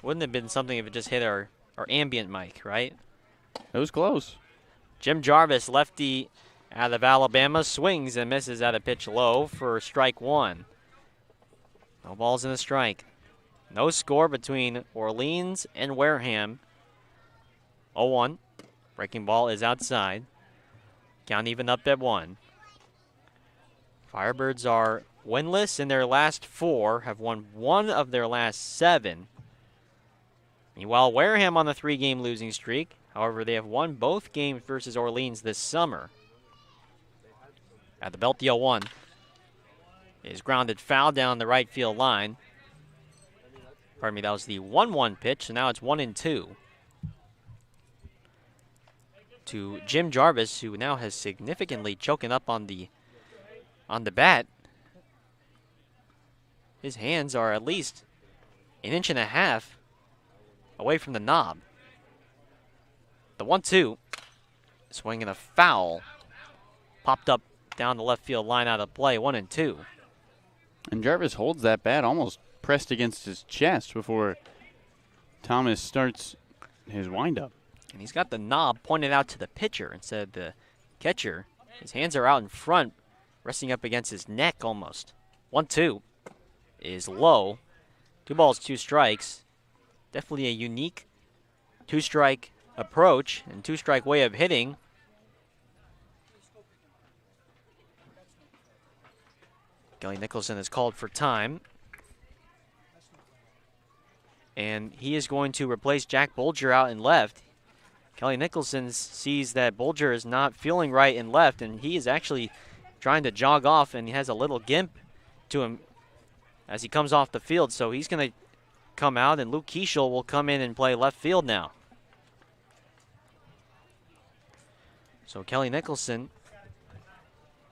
Wouldn't have been something if it just hit our ambient mic, right? It was close. Jim Jarvis, lefty out of Alabama, swings and misses at a pitch low for strike 1. No balls in a strike. No score between Orleans and Wareham. 0-1. Breaking ball is outside. Count even up at 1. Firebirds are winless in their last 4, have won 1 of their last 7. Meanwhile, Wareham on the 3-game losing streak. However, they have won both games versus Orleans this summer. At the belt, the 0-1 is grounded foul down the right field line. Pardon me, that was the 1-1 pitch, so now it's 1-2. To Jim Jarvis, who now has significantly choken up on the bat. His hands are at least 1.5 inches away from the knob. The 1-2, swinging a foul, popped up down the left field line out of play, 1-2. And Jarvis holds that bat almost pressed against his chest before Thomas starts his windup. And he's got the knob pointed out to the pitcher instead of the catcher. His hands are out in front, resting up against his neck almost. 1-2 is low. 2 balls, 2 strikes. Definitely a unique 2-strike approach and 2-strike way of hitting. Kelly Nicholson is called for time. And he is going to replace Jack Bolger out in left. Kelly Nicholson sees that Bolger is not feeling right in left, and he is actually trying to jog off, and he has a little gimp to him as he comes off the field. So he's going to come out, and Luke Keishel will come in and play left field now. So Kelly Nicholson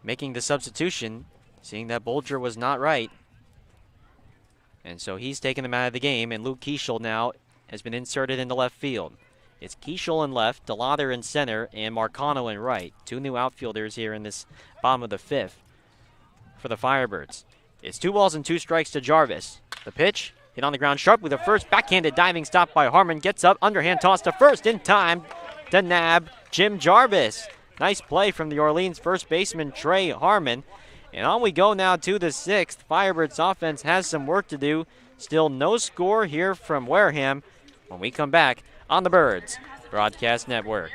making the substitution, seeing that Bolger was not right. And so he's taken him out of the game, and Luke Keishel now has been inserted into left field. It's Keishel in left, DeLauder in center, and Marcano in right. 2 new outfielders here in this bottom of the 5th for the Firebirds. It's 2 balls and 2 strikes to Jarvis. The pitch, hit on the ground sharply. The first backhanded diving stop by Harmon. Gets up, underhand toss to first in time to nab Jim Jarvis. Nice play from the Orleans first baseman, Trey Harmon. And on we go now to the 6th. Firebirds offense has some work to do. Still no score here from Wareham when we come back on the Birds Broadcast Network.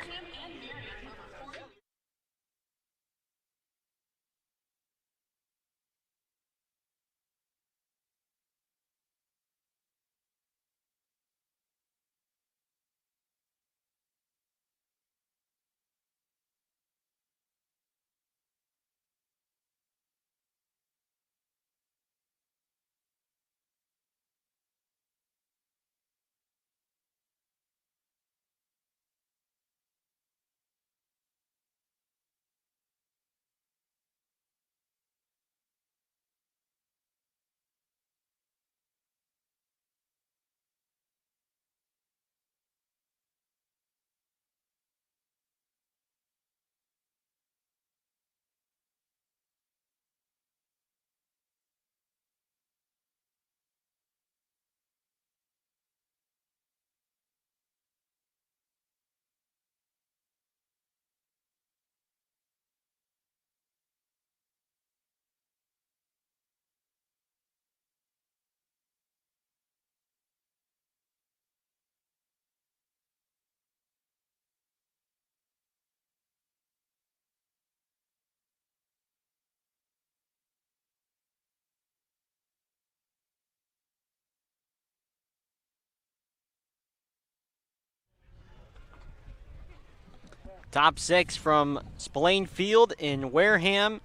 Top 6 from Spillane Field in Wareham.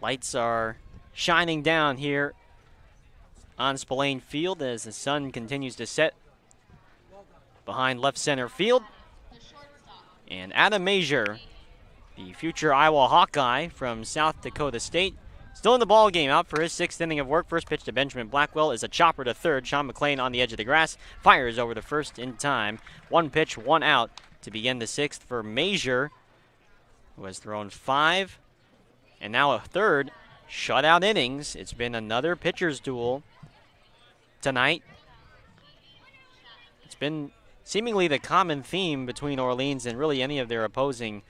Lights are shining down here on Spillane Field as the sun continues to set behind left center field. And Adam Major, the future Iowa Hawkeye from South Dakota State, still in the ball game, out for his 6th inning of work. First pitch to Benjamin Blackwell is a chopper to third. Sean McLean on the edge of the grass, fires over the first in time. 1 pitch, 1 out to begin the 6th for Major, who has thrown 5 and now a third shutout innings. It's been another pitcher's duel tonight. It's been seemingly the common theme between Orleans and really any of their opposing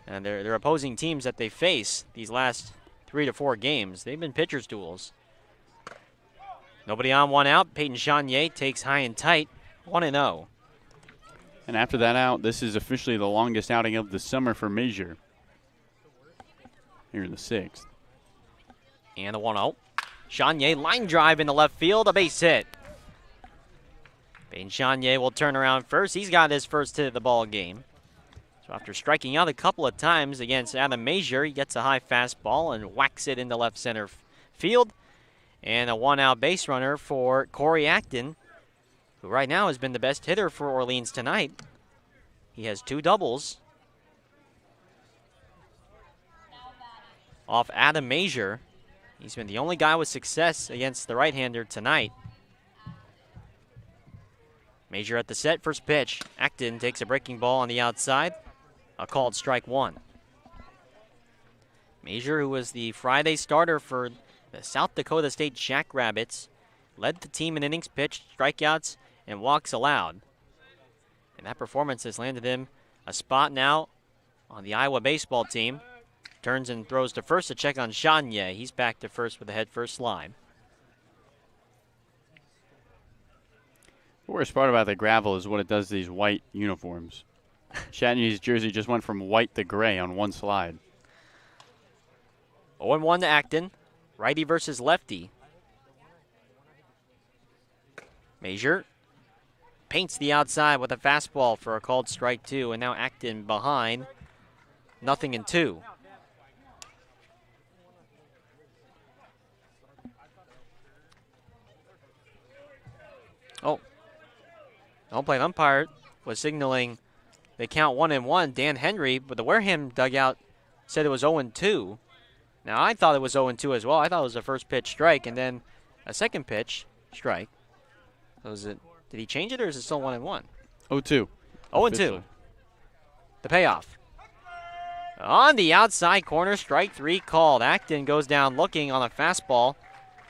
their opposing teams that they face these last 3 to 4 games. They've been pitcher's duels. Nobody on, 1 out. Peyton Chanier takes high and tight, 1-0. And after that out, this is officially the longest outing of the summer for Major. Here in the 6th. And the 1-0. Chanier line drive into left field, a base hit. Peyton Chanier will turn around first. He's got his first hit of the ball game. So after striking out a couple of times against Adam Major, he gets a high fastball and whacks it into left center field. And a 1-out base runner for Corey Acton, who right now has been the best hitter for Orleans tonight. He has 2 doubles off Adam Major. He's been the only guy with success against the right-hander tonight. Major at the set, first pitch. Acton takes a breaking ball on the outside. A called strike 1. Major, who was the Friday starter for the South Dakota State Jackrabbits, led the team in innings pitched, strikeouts, and walks allowed. And that performance has landed him a spot now on the Iowa baseball team. Turns and throws to first to check on Chanier. He's back to first with a head-first slide. The worst part about the gravel is what it does to these white uniforms. Chattanooga's jersey just went from white to gray on one slide. 0-1 to Acton. Righty versus lefty. Major paints the outside with a fastball for a called strike 2, and now Acton behind. 0-2. Oh, home plate umpire was signaling they count 1-1. Dan Henry, but the Wareham dugout said it was 0-2. Now, I thought it was 0-2 as well. I thought it was a first pitch strike and then a second pitch strike. So did he change it or is it still 1-1? 0-2. 0-2. The payoff. On the outside corner, strike 3 called. Acton goes down looking on a fastball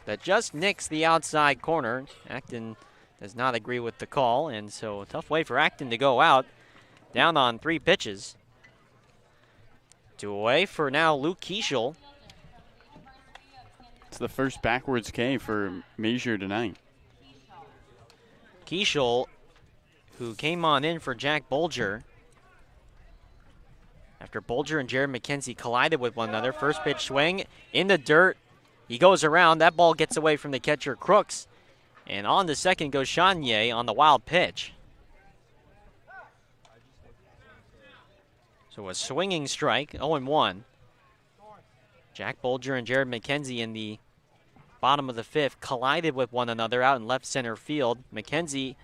that just nicks the outside corner. Acton does not agree with the call, and so a tough way for Acton to go out. Down on 3 pitches. 2 away for now Luke Keischel. It's the first backwards K for Major tonight. Keischel, who came on in for Jack Bolger. After Bolger and Jared McKenzie collided with one another, first pitch swing in the dirt. He goes around. That ball gets away from the catcher, Crooks. And on the second goes Chanier on the wild pitch. So a swinging strike, 0-1. Jack Bolger and Jared McKenzie in the bottom of the 5th collided with one another out in left center field. McKenzie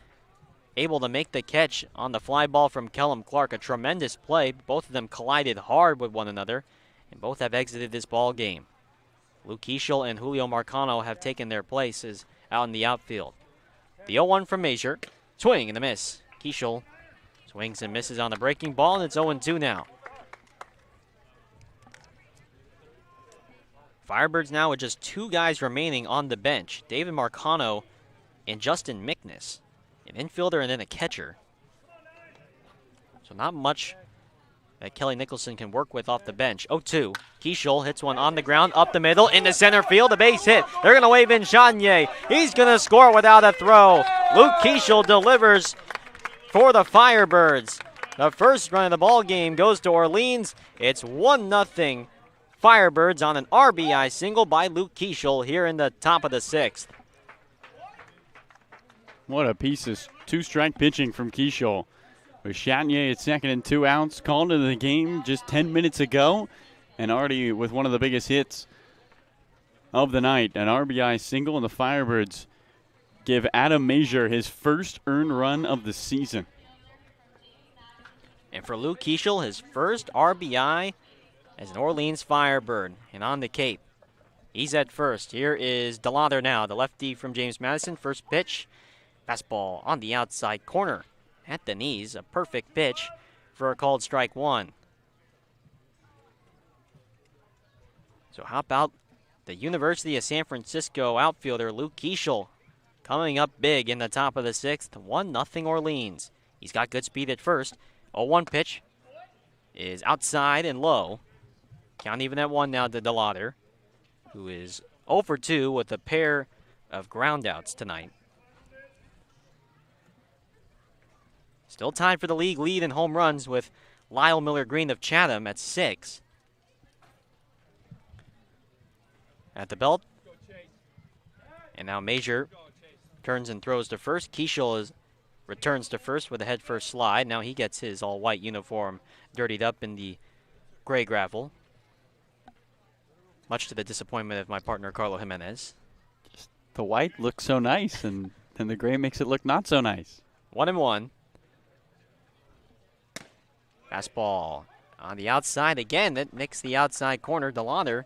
able to make the catch on the fly ball from Kellum Clark. A tremendous play. Both of them collided hard with one another, and both have exited this ball game. Luke Keischel and Julio Marcano have taken their places out in the outfield. The 0-1 from Major. Swing and a miss. Keischel swings and misses on the breaking ball, and it's 0-2 now. Firebirds now with just 2 guys remaining on the bench. David Marcano and Justin Mickness. An infielder and then a catcher. So not much that Kelly Nicholson can work with off the bench. 0-2. Keischel hits one on the ground, up the middle, into center field, a base hit. They're going to wave in Chanier. He's going to score without a throw. Luke Keischel delivers for the Firebirds. The first run of the ball game goes to Orleans. It's 1-0 Firebirds on an RBI single by Luke Keischel here in the top of the 6th. What a piece of 2-strike pitching from Keischel. with Chatinier at second and 2 outs, called into the game just 10 minutes ago, and already with one of the biggest hits of the night, an RBI single, and the Firebirds give Adam Major his first earned run of the season. And for Luke Keischel, his first RBI as an Orleans Firebird. And on the Cape, he's at first. Here is DeLauder now, the lefty from James Madison. First pitch, fastball on the outside corner at the knees. A perfect pitch for a called strike one. So how about the University of San Francisco outfielder Luke Keischel coming up big in the top of the sixth. 1-0 Orleans. He's got good speed at first. 0-1 pitch is outside and low. Count even at 1 now to DeLauder, who is 0 for 2 with a pair of groundouts tonight. Still tied for the league lead in home runs with Lyle Miller-Green of Chatham at 6. At the belt. And now Major turns and throws to first. Keischel returns to first with a head-first slide. Now he gets his all-white uniform dirtied up in the gray gravel, much to the disappointment of my partner, Carlo Jimenez. The white looks so nice, and the gray makes it look not so nice. 1-1. Fastball on the outside again. That nicks the outside corner. DeLauder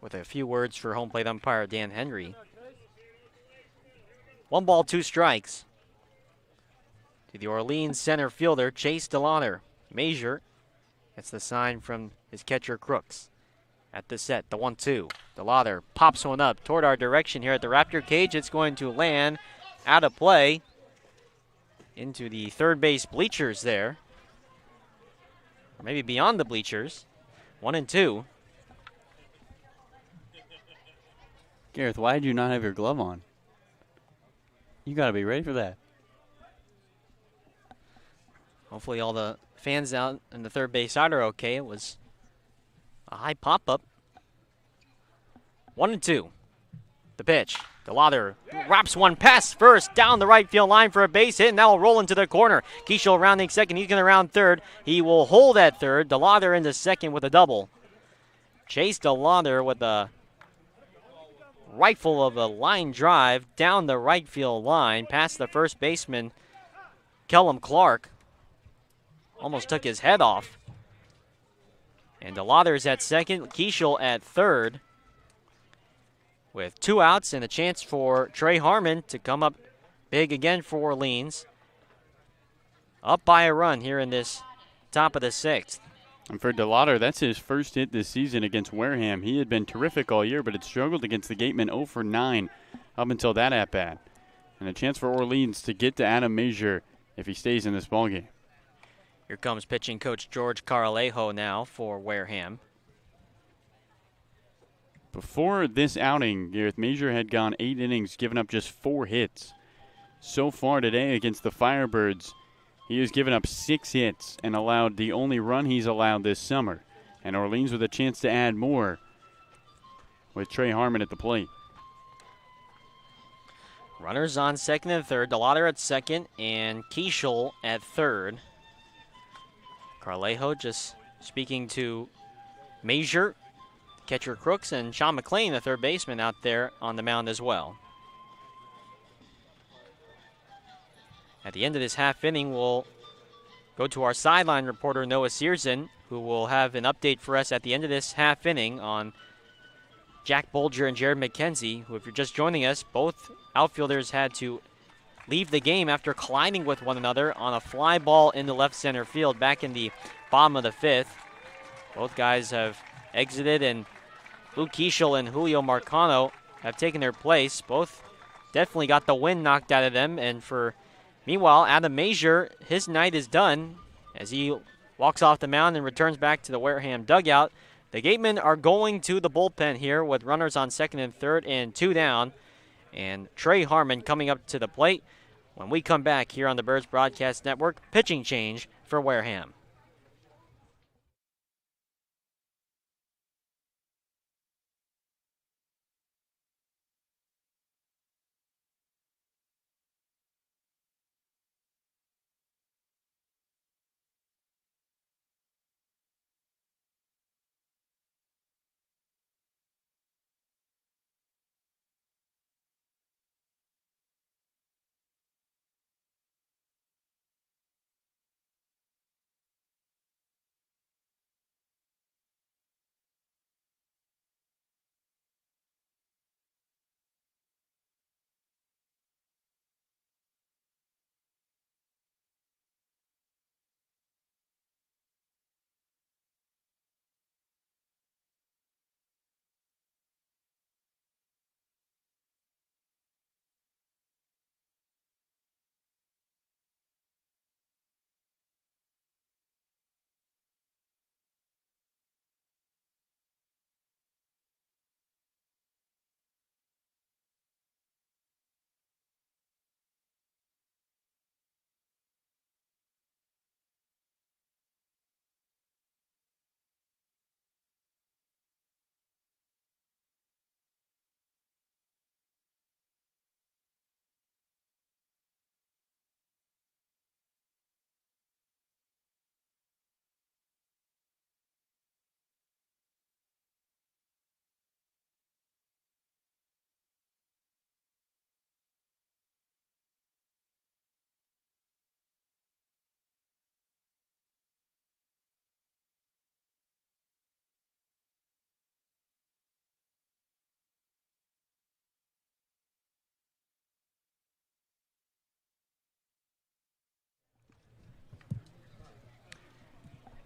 with a few words for home plate umpire Dan Henry. 1 ball, 2 strikes to the Orleans center fielder, Chase DeLauder. Major gets the sign from his catcher, Crooks. At the set, the 1-2. DeLauder pops one up toward our direction here at the Raptor cage. It's going to land out of play into the third base bleachers there. Or maybe beyond the bleachers. 1-2. Gareth, why did you not have your glove on? You got to be ready for that. Hopefully all the fans out in the third base side are okay. It was a high pop-up. 1-2. The pitch. DeLauder wraps one past first down the right field line for a base hit, and that will roll into the corner. Keischel rounding second. He's going to round third. He will hold at third. DeLauder into second with a double. Chase DeLauder with a rifle of a line drive down the right field line past the first baseman, Kellum Clark. Almost took his head off. And DeLauder's at second, Keischel at third, with 2 outs and a chance for Trey Harmon to come up big again for Orleans. Up by a run here in this top of the sixth. And for DeLauder, that's his first hit this season against Wareham. He had been terrific all year, but had struggled against the Gatemen 0 for 9 up until that at-bat. And a chance for Orleans to get to Adam Major if he stays in this ballgame. Here comes pitching coach George Caralejo now for Wareham. Before this outing, Gareth, Major had gone 8 innings, given up just 4 hits. So far today against the Firebirds, he has given up 6 hits and allowed the only run he's allowed this summer. And Orleans with a chance to add more with Trey Harmon at the plate. Runners on second and third. DeLauder at second and Keischel at third. Carlejo just speaking to Major, catcher Crooks, and Sean McLean, the third baseman, out there on the mound as well. At the end of this half inning, we'll go to our sideline reporter, Noah Searson, who will have an update for us at the end of this half inning on Jack Bolger and Jared McKenzie, who, if you're just joining us, both outfielders had to leave the game after colliding with one another on a fly ball in the left center field back in the bottom of the fifth. Both guys have exited, and Luke Keischel and Julio Marcano have taken their place. Both definitely got the wind knocked out of them, and meanwhile, Adam Major, his night is done as he walks off the mound and returns back to the Wareham dugout. The Gatemen are going to the bullpen here with runners on second and third and 2 down. And Trey Harmon coming up to the plate. When we come back here on the Birds Broadcast Network, pitching change for Wareham.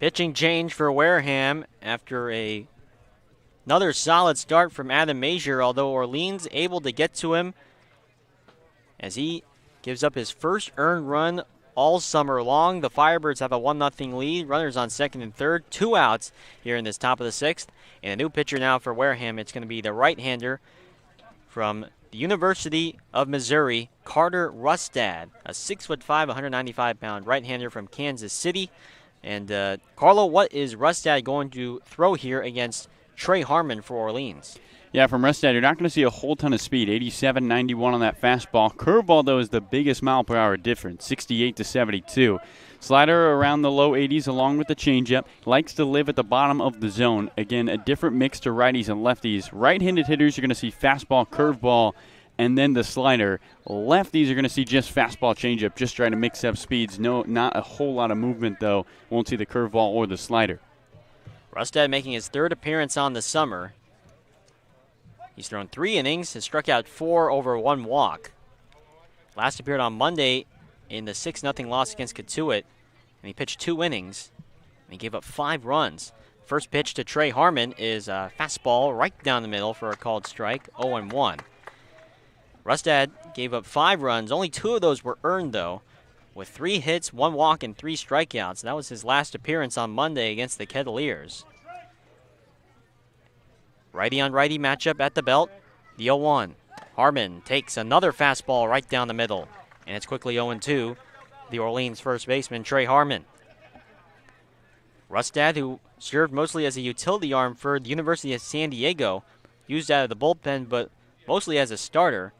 Pitching change for Wareham after another solid start from Adam Mazier, although Orleans able to get to him as he gives up his first earned run all summer long. The Firebirds have a 1-0 lead. Runners on second and third. 2 outs here in this top of the 6th. And a new pitcher now for Wareham. It's going to be the right-hander from the University of Missouri, Carter Rustad, a 6'5", 195-pound right-hander from Kansas City. And Carlo, what is Rustad going to throw here against Trey Harmon for Orleans? Yeah, from Rustad, you're not going to see a whole ton of speed. 87, 91 on that fastball. Curveball, though, is the biggest mile per hour difference, 68 to 72. Slider around the low 80s along with the changeup. Likes to live at the bottom of the zone. Again, a different mix to righties and lefties. Right-handed hitters, you're going to see fastball, curveball, and then the slider. Lefties are going to see just fastball, changeup, just trying to mix up speeds. No, not a whole lot of movement, though. Won't see the curveball or the slider. Rustad making his 3rd appearance on the summer. He's thrown 3 innings, has struck out 4 over 1 walk. Last appeared on Monday in the 6-0 loss against Catuit, and he pitched 2 innings, and he gave up 5 runs. First pitch to Trey Harmon is a fastball right down the middle for a called strike, 0-1. Rustad gave up 5 runs. Only 2 of those were earned, though, with 3 hits, 1 walk, and 3 strikeouts. That was his last appearance on Monday against the Kettleers. Righty-on-righty matchup at the belt, the 0-1. Harmon takes another fastball right down the middle, and it's quickly 0-2. The Orleans first baseman, Trey Harmon. Rustad, who served mostly as a utility arm for the University of San Diego, used out of the bullpen, but mostly as a starter,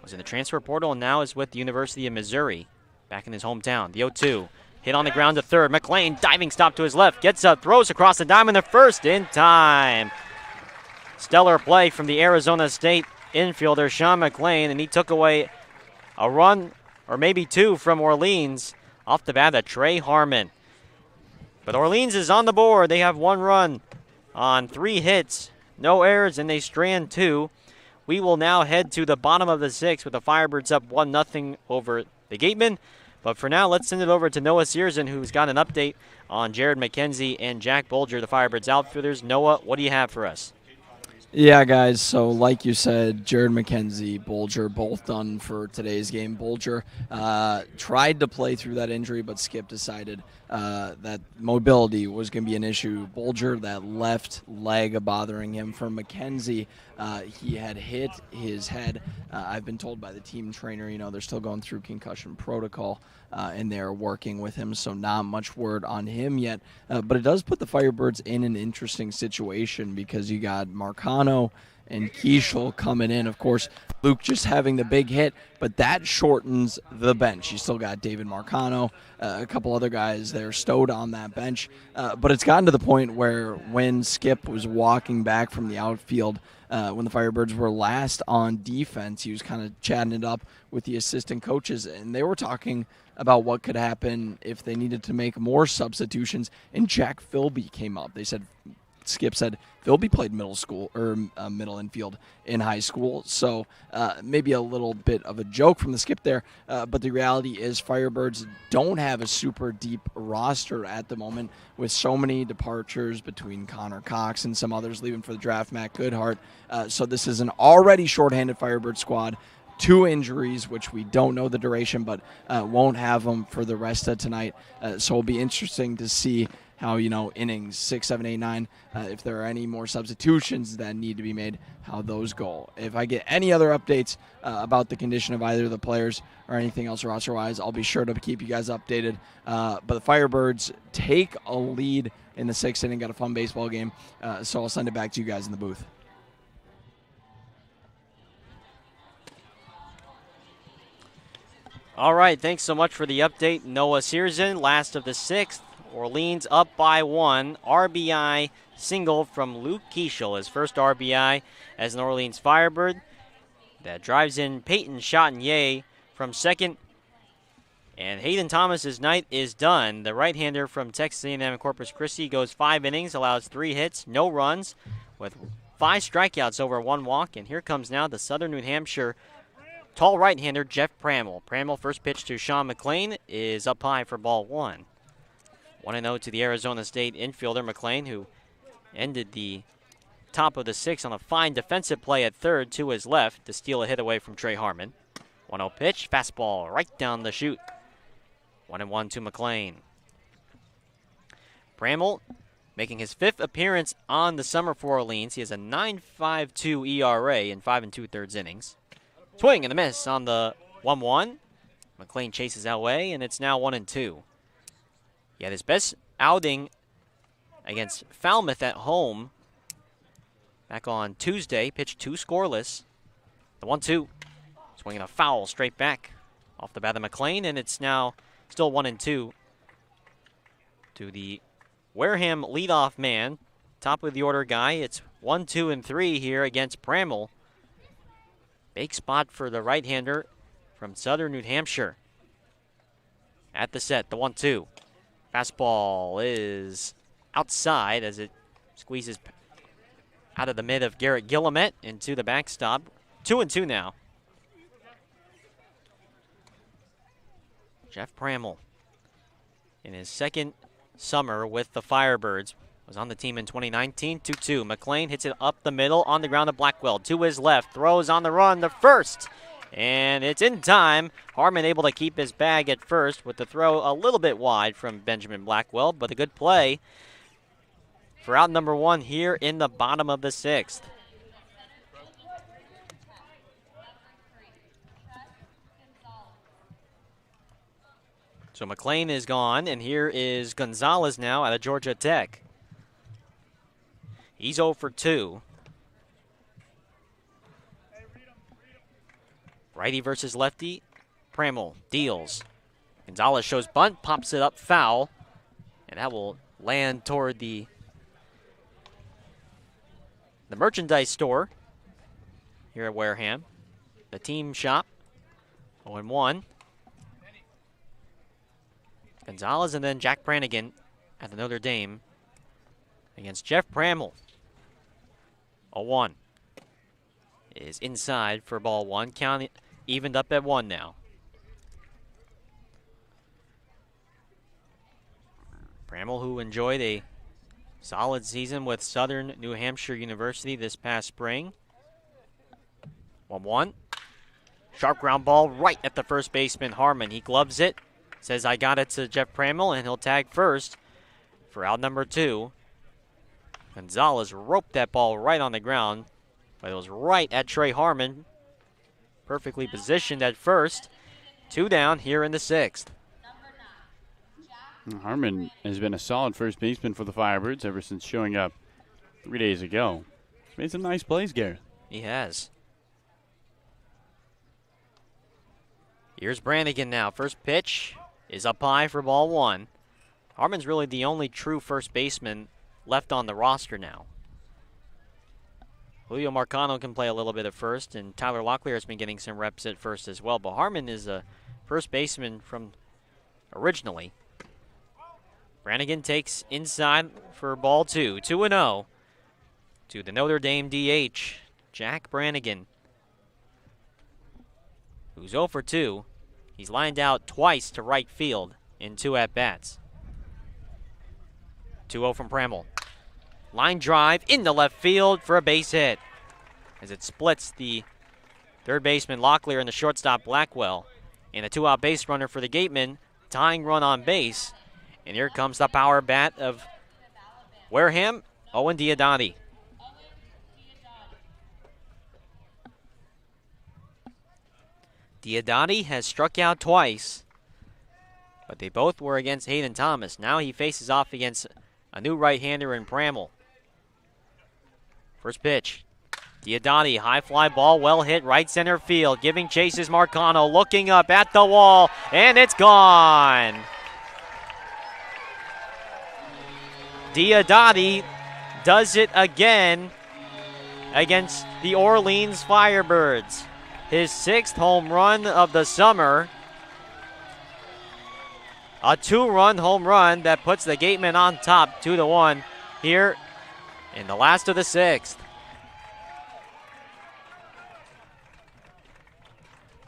was in the transfer portal and now is with the University of Missouri, back in his hometown. The 0-2, hit on the ground to third. McLean, diving stop to his left, gets up, throws across the diamond to first in time. Stellar play from the Arizona State infielder, Sean McLean, and he took away a run, or maybe 2, from Orleans off the bat of Trey Harmon. But Orleans is on the board. They have 1 run on 3 hits, no errors, and they strand 2. We will now head to the bottom of the 6th with the Firebirds up 1-0 over the Gatemen. But for now, let's send it over to Noah Searson, who's got an update on Jared McKenzie and Jack Bolger, the Firebirds outfielders. Noah, what do you have for us? Yeah, guys, so like you said, Jared McKenzie, Bolger, both done for today's game. Bolger tried to play through that injury, but Skip decided that mobility was going to be an issue. Bolger, that left leg bothering him. For McKenzie, he had hit his head. I've been told by the team trainer, they're still going through concussion protocol, and they're working with him, so not much word on him yet. But it does put the Firebirds in an interesting situation because you got Marcano and Keishel coming in. Of course, Luke just having the big hit, but that shortens the bench. You still got David Marcano, a couple other guys there stowed on that bench. But it's gotten to the point where when Skip was walking back from the outfield, when the Firebirds were last on defense, he was kind of chatting it up with the assistant coaches, and they were talking about what could happen if they needed to make more substitutions, and Jack Philby came up. Skip said Philby played middle infield in high school, so maybe a little bit of a joke from the Skip there, but the reality is Firebirds don't have a super deep roster at the moment with so many departures between Connor Cox and some others leaving for the draft, Matt Goodhart, so this is an already shorthanded Firebird squad. 2 injuries, which we don't know the duration, but won't have them for the rest of tonight. So it'll be interesting to see how, innings 6, 7, 8, 9, if there are any more substitutions that need to be made, how those go. If I get any other updates about the condition of either of the players or anything else roster-wise, I'll be sure to keep you guys updated. But the Firebirds take a lead in the 6th inning, got a fun baseball game, so I'll send it back to you guys in the booth. All right, thanks so much for the update, Noah Searson. Last of the 6th, Orleans up by 1. RBI single from Luke Keishel, his first RBI as an Orleans Firebird. That drives in Peyton Chatinier from second. And Hayden Thomas's night is done. The right-hander from Texas A&M Corpus Christi goes 5 innings, allows 3 hits, no runs, with 5 strikeouts over 1 walk. And here comes now the Southern New Hampshire tall right-hander Jeff Pramel. Pramel, first pitch to Sean McLean, is up high for ball 1. 1-0 to the Arizona State infielder McLean, who ended the top of the sixth on a fine defensive play at third to his left to steal a hit away from Trey Harmon. 1-0 pitch, fastball right down the chute. 1-1 to McLean. Bramall making his 5th appearance on the summer for Orleans. He has a 9.52 ERA in 5 2/3 innings. Swing and a miss on the 1-1. McLean chases away, and it's now 1-2. He had his best outing against Falmouth at home back on Tuesday. Pitched 2 scoreless. The 1-2. Swinging a foul straight back off the bat of McLean, and it's now still 1-2 to the Wareham leadoff man, top of the order guy. It's 1, 2, and 3 here against Bramall. Big spot for the right-hander from Southern New Hampshire. At the set, the 1-2. Fastball is outside as it squeezes out of the mid of Garrett Guillemette into the backstop. 2-2 now. Jeff Bramall in his second summer with the Firebirds. Was on the team in 2019. 2-2. McLean hits it up the middle on the ground to Blackwell. To his left. Throws on the run. The first. And it's in time. Harmon able to keep his bag at first with the throw a little bit wide from Benjamin Blackwell. But a good play for out number 1 here in the bottom of the 6th. So McLean is gone, and here is Gonzalez now out of Georgia Tech. He's 0 for 2. Righty versus lefty. Bramall deals. Gonzalez shows bunt, pops it up foul, and that will land toward the merchandise store here at Wareham. The team shop. 0-1. Gonzalez and then Jack Brannigan at the Notre Dame against Jeff Bramall. 0-1 is inside for ball 1. Count evened up at 1 now. Bramall, who enjoyed a solid season with Southern New Hampshire University this past spring. 1-1. Sharp ground ball right at the first baseman, Harmon. He gloves it. Says, I got it to Jeff Bramall, and he'll tag first for out number 2. Gonzalez roped that ball right on the ground, but it was right at Trey Harmon. Perfectly positioned at first. 2 down here in the 6th. Harmon has been a solid first baseman for the Firebirds ever since showing up 3 days ago. He's made some nice plays, Garrett. He has. Here's Brannigan now. First pitch is up high for ball 1. Harmon's really the only true first baseman left on the roster now. Julio Marcano can play a little bit at first, and Tyler Locklear has been getting some reps at first as well. But Harmon is a first baseman from originally. Brannigan takes inside for ball 2. 2-0 to the Notre Dame DH, Jack Brannigan, who's 0 for 2. He's lined out twice to right field in 2 at-bats. 2-0 from Bramall. Line drive into left field for a base hit as it splits the third baseman Locklear and the shortstop Blackwell. And a 2-out base runner for the Gatemen, tying run on base. And here comes the power bat of Wareham, Owen Diodati. Diodati has struck out twice, but they both were against Hayden Thomas. Now he faces off against a new right-hander in Bramall. First pitch. Diodati, high fly ball, well hit, right center field. Giving chases Marcano, looking up at the wall, and it's gone. Diodati does it again against the Orleans Firebirds. His 6th home run of the summer. A 2-run home run that puts the Gatemen on top 2-1 here in the last of the 6th.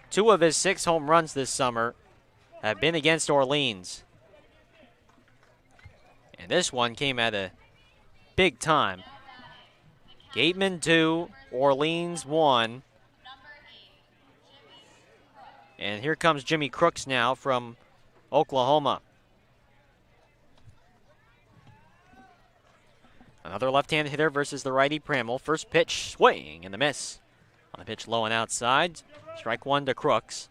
2 of his 6 home runs this summer have been against Orleans. And this one came at a big time. Gatemen 2, Orleans 1. And here comes Jimmy Crooks now from Oklahoma. Another left-handed hitter versus the righty Pramel. First pitch, swing and the miss. On the pitch low and outside. Strike one to Crooks.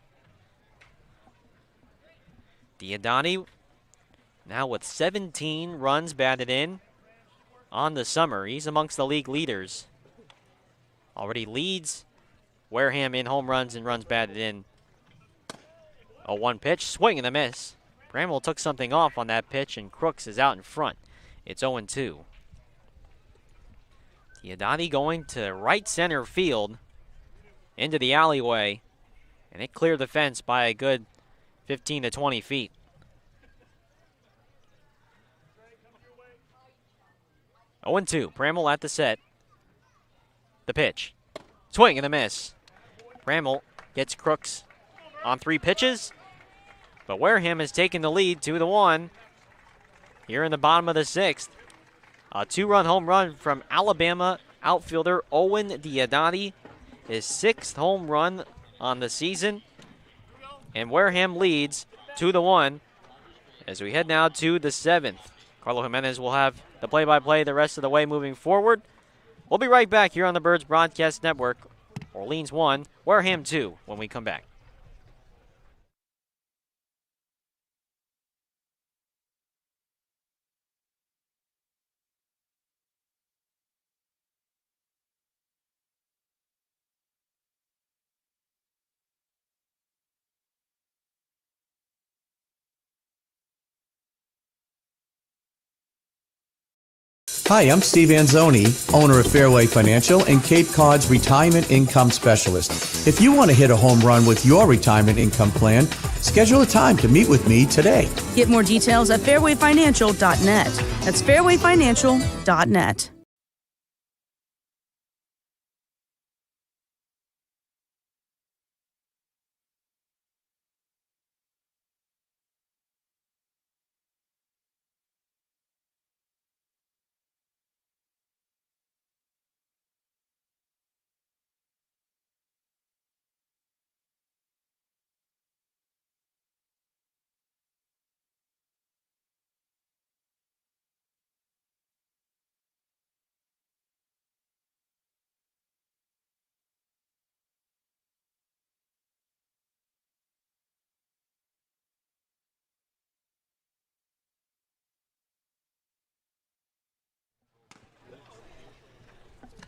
Diodati now with 17 runs batted in on the summer. He's amongst the league leaders. Already leads Wareham in home runs and runs batted in. A one pitch, swing and a miss. Bramwell took something off on that pitch, and Crooks is out in front. It's 0-2. Diodati going to right center field into the alleyway, and it cleared the fence by a good 15 to 20 feet. Oh, 0-2. Bramwell at the set. The pitch. Swing and a miss. Bramwell gets Crooks on 3 pitches, but Wareham has taken the lead 2-1 here in the bottom of the 6th. A 2-run home run from Alabama outfielder Owen Diodati, his 6th home run on the season, and Wareham leads 2-1 as we head now to the 7th. Carlo Jimenez will have the play-by-play the rest of the way moving forward. We'll be right back here on the Birds Broadcast Network. Orleans 1, Wareham 2 when we come back. Hi, I'm Steve Anzoni, owner of Fairway Financial and Cape Cod's Retirement Income Specialist. If you want to hit a home run with your retirement income plan, schedule a time to meet with me today. Get more details at fairwayfinancial.net. That's fairwayfinancial.net.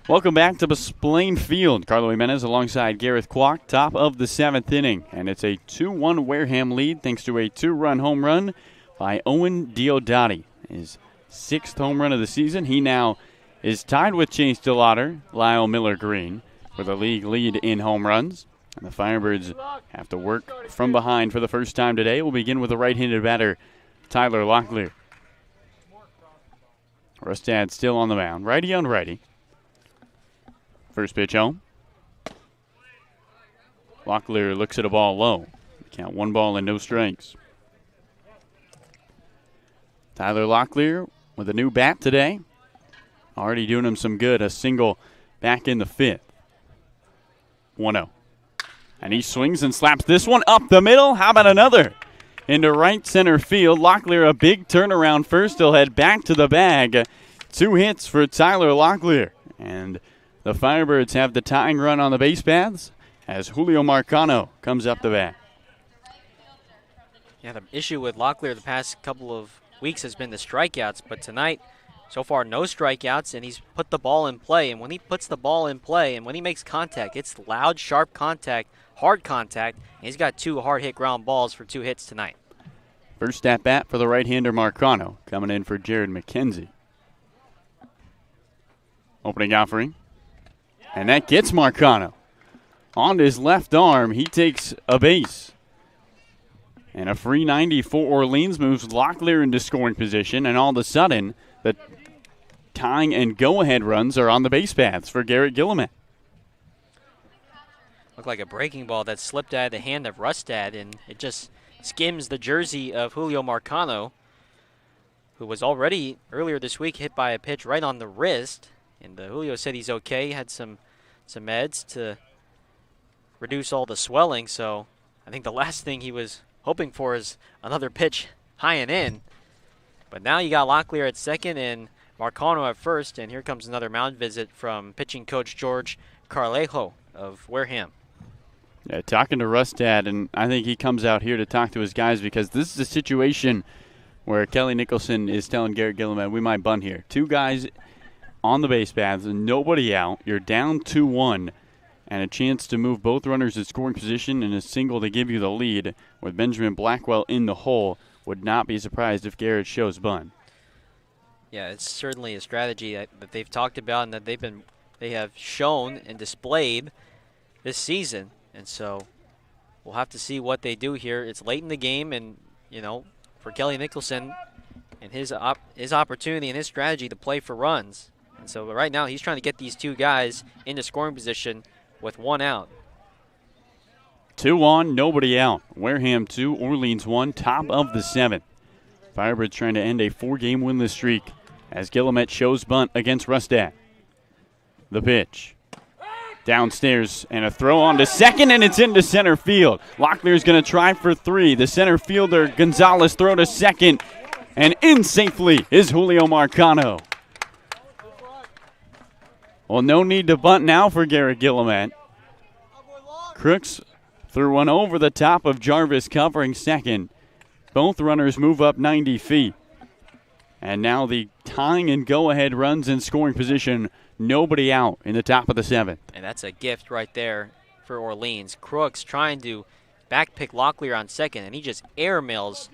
Welcome back to Besplain Field. Carlo Jimenez alongside Gareth Kwok, top of the 7th inning. And it's a 2-1 Wareham lead thanks to a 2-run home run by Owen Diodati. His 6th home run of the season. He now is tied with Chase DeLauder, Lyle Miller-Green for the league lead in home runs. And the Firebirds have to work from behind for the first time today. We'll begin with the right-handed batter, Tyler Locklear. Rustad still on the mound, righty on righty. First pitch home. Locklear looks at a ball low. Count 1 ball and no strikes. Tyler Locklear with a new bat today. Already doing him some good. A single back in the 5th. 1-0. And he swings and slaps this one up the middle. How about another? Into right center field. Locklear a big turnaround first. He'll head back to the bag. 2 hits for Tyler Locklear. And the Firebirds have the tying run on the base paths as Julio Marcano comes up the bat. Yeah, the issue with Locklear the past couple of weeks has been the strikeouts, but tonight, so far, no strikeouts, and he's put the ball in play. And when he puts the ball in play and when he makes contact, it's loud, sharp contact, hard contact, and he's got 2 hard-hit ground balls for 2 hits tonight. First at bat for the right-hander Marcano, coming in for Jared McKenzie. Opening offering. And that gets Marcano. On his left arm, he takes a base. And a free 90 for Orleans moves Locklear into scoring position, and all of a sudden, the tying and go-ahead runs are on the base paths for Garrett Gilliman. Looked like a breaking ball that slipped out of the hand of Rustad, and it just skims the jersey of Julio Marcano, who was already earlier this week hit by a pitch right on the wrist. And Julio said he's okay, had some meds to reduce all the swelling. So I think the last thing he was hoping for is another pitch high and in. But now you got Locklear at second and Marcano at first. And here comes another mound visit from pitching coach George Carlejo of Wareham. Yeah, talking to Rustad, and I think he comes out here to talk to his guys because this is a situation where Kelly Nicholson is telling Garrett Gilliman, we might bunt here. 2 guys on the base paths and nobody out. You're down 2-1 and a chance to move both runners at scoring position and a single to give you the lead with Benjamin Blackwell in the hole. Would not be surprised if Garrett shows bunt. Yeah, it's certainly a strategy that they've talked about and that they have shown and displayed this season. And so we'll have to see what they do here. It's late in the game, and, you know, for Kelly Nicholson and his opportunity and his strategy to play for runs. And so right now he's trying to get these 2 guys into scoring position with 1 out. 2 on, nobody out. Wareham 2, Orleans 1, top of the 7th. Firebirds trying to end a 4-game winless streak as Guillemette shows bunt against Rustad. The pitch. Downstairs and a throw on to second, and it's into center field. Locklear's going to try for 3. The center fielder, Gonzalez, throw to second, and in safely is Julio Marcano. Well, no need to bunt now for Garrett Guillemette. Crooks threw one over the top of Jarvis covering second. Both runners move up 90 feet. And now the tying and go-ahead runs in scoring position. Nobody out in the top of the 7th. And that's a gift right there for Orleans. Crooks trying to backpick Locklear on second, and he just airmails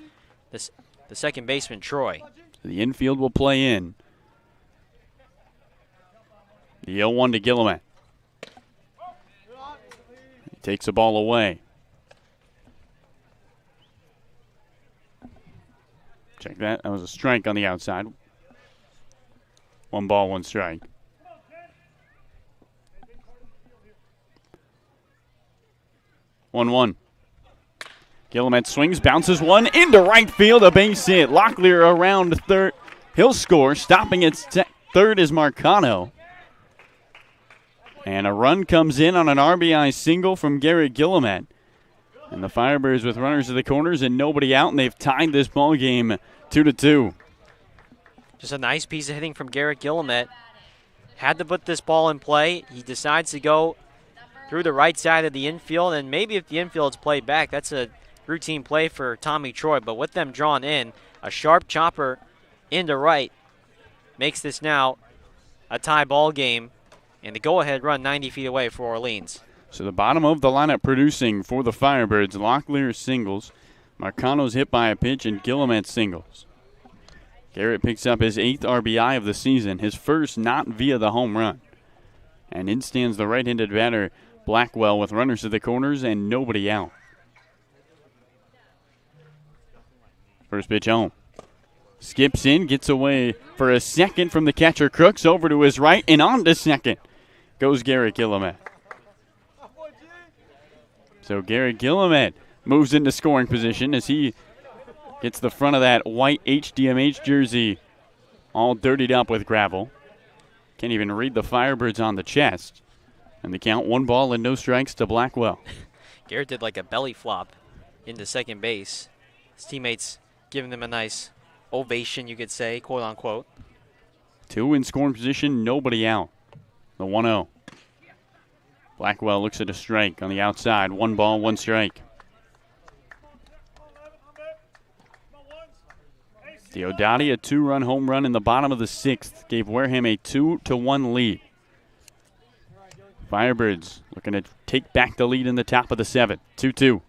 the second baseman, Troy. The infield will play in. The 0-1 to Guillemette. He takes the ball away. Check that. That was a strike on the outside. 1 ball, 1 strike. One. Guillemette swings, bounces one into right field, a base hit. Locklear around third. He'll score. Stopping at third is Marcano. And a run comes in on an RBI single from Garrett Guillemette. And the Firebirds with runners at the corners and nobody out, and they've tied this ball game 2-2. Just a nice piece of hitting from Garrett Guillemette. Had to put this ball in play. He decides to go through the right side of the infield, and maybe if the infield's played back, that's a routine play for Tommy Troy. But with them drawn in, a sharp chopper into right makes this now a tie ball game, and the go-ahead run 90 feet away for Orleans. So the bottom of the lineup producing for the Firebirds. Locklear singles, Marcano's hit by a pitch, and Guillemette singles. Garrett picks up his 8th RBI of the season, his first not via the home run. And in stands the right-handed batter, Blackwell, with runners at the corners and nobody out. First pitch home. Skips in, gets away for a second from the catcher. Crooks over to his right and on to second goes Garrett Guillemette. So Garrett Guillemette moves into scoring position as he gets the front of that white HDMH jersey all dirtied up with gravel. Can't even read the Firebirds on the chest. And the count 1 ball and no strikes to Blackwell. Garrett did like a belly flop into second base. His teammates giving him a nice ovation, you could say, quote unquote. 2 in scoring position, nobody out. The 1-0. Blackwell looks at a strike on the outside. 1 ball, 1 strike. Diodati, a 2-run home run in the bottom of the 6th, gave Wareham a 2-1 lead. Firebirds looking to take back the lead in the top of the 7th. 2-2.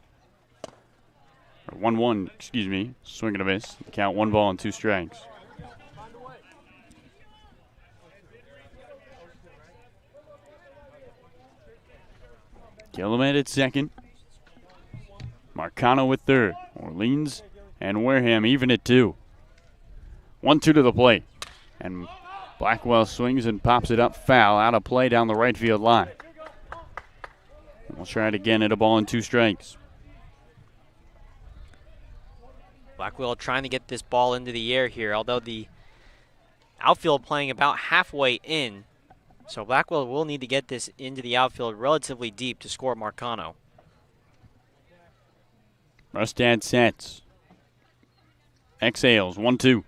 Or 1-1, excuse me. Swing and a miss. Count 1 ball and 2 strikes. Guillemette at second. Marcano with third. Orleans and Wareham even at 2. 1-2 to the plate. And Blackwell swings and pops it up foul out of play down the right field line. We'll try it again at a ball and 2 strikes. Blackwell trying to get this ball into the air here, although the outfield playing about halfway in. So Blackwell will need to get this into the outfield relatively deep to score Marcano. Rustad sets. Exhales, 1-2.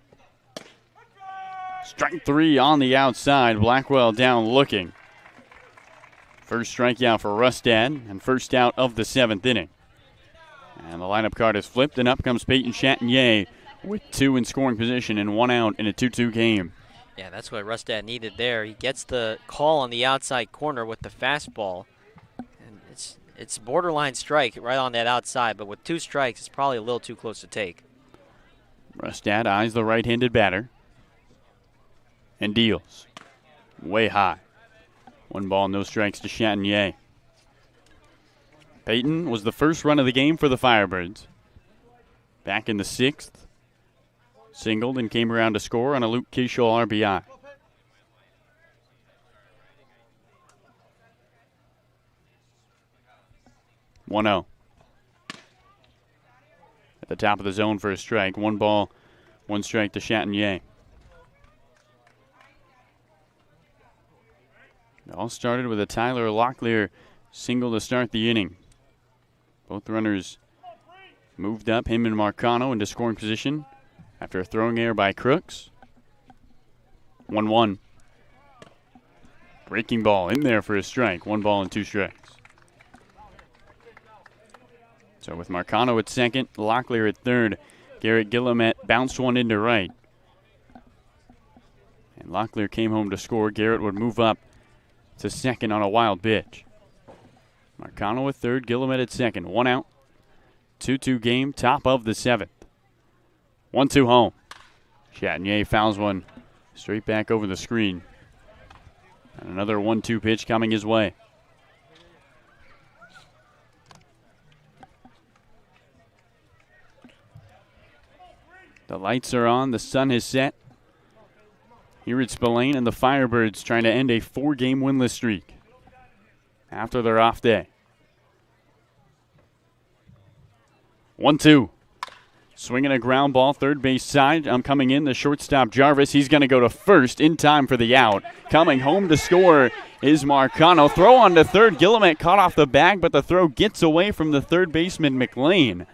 Strike 3 on the outside. Blackwell down looking. First strikeout for Rustad and first out of the 7th inning. And the lineup card is flipped, and up comes Peyton Chatinier with 2 in scoring position and 1 out in a 2-2 game. Yeah, that's what Rustad needed there. He gets the call on the outside corner with the fastball. And it's borderline strike right on that outside, but with 2 strikes, it's probably a little too close to take. Rustad eyes the right-handed batter and deals way high. 1 ball, no strikes to Chatinier. Peyton was the first run of the game for the Firebirds. Back in the 6th. Singled and came around to score on a Luke Keishall RBI. (1-0). At the top of the zone for a strike. 1 ball, 1 strike to Chatinier. It all started with a Tyler Locklear single to start the inning. Both runners moved up, him and Marcano, into scoring position after a throwing error by Crooks. 1-1. Breaking ball in there for a strike. 1 ball and 2 strikes. So with Marcano at second, Locklear at third, Garrett Guillemette bounced one into right. And Locklear came home to score. Garrett would move up to second on a wild pitch. Marcano at third, Guillemette at second. 1 out. 2-2 game, top of the 7th. 1-2 home. Chatinier fouls one straight back over the screen. And another 1-2 pitch coming his way. The lights are on, the sun has set. Here at Spillane, and the Firebirds trying to end a 4-game winless streak after their off day. 1-2. Swinging a ground ball, third base side. I'm coming in, the shortstop Jarvis. He's going to go to first in time for the out. Coming home to score is Marcano. Throw on to third. Guillemette caught off the bag, but the throw gets away from the third baseman, McLean.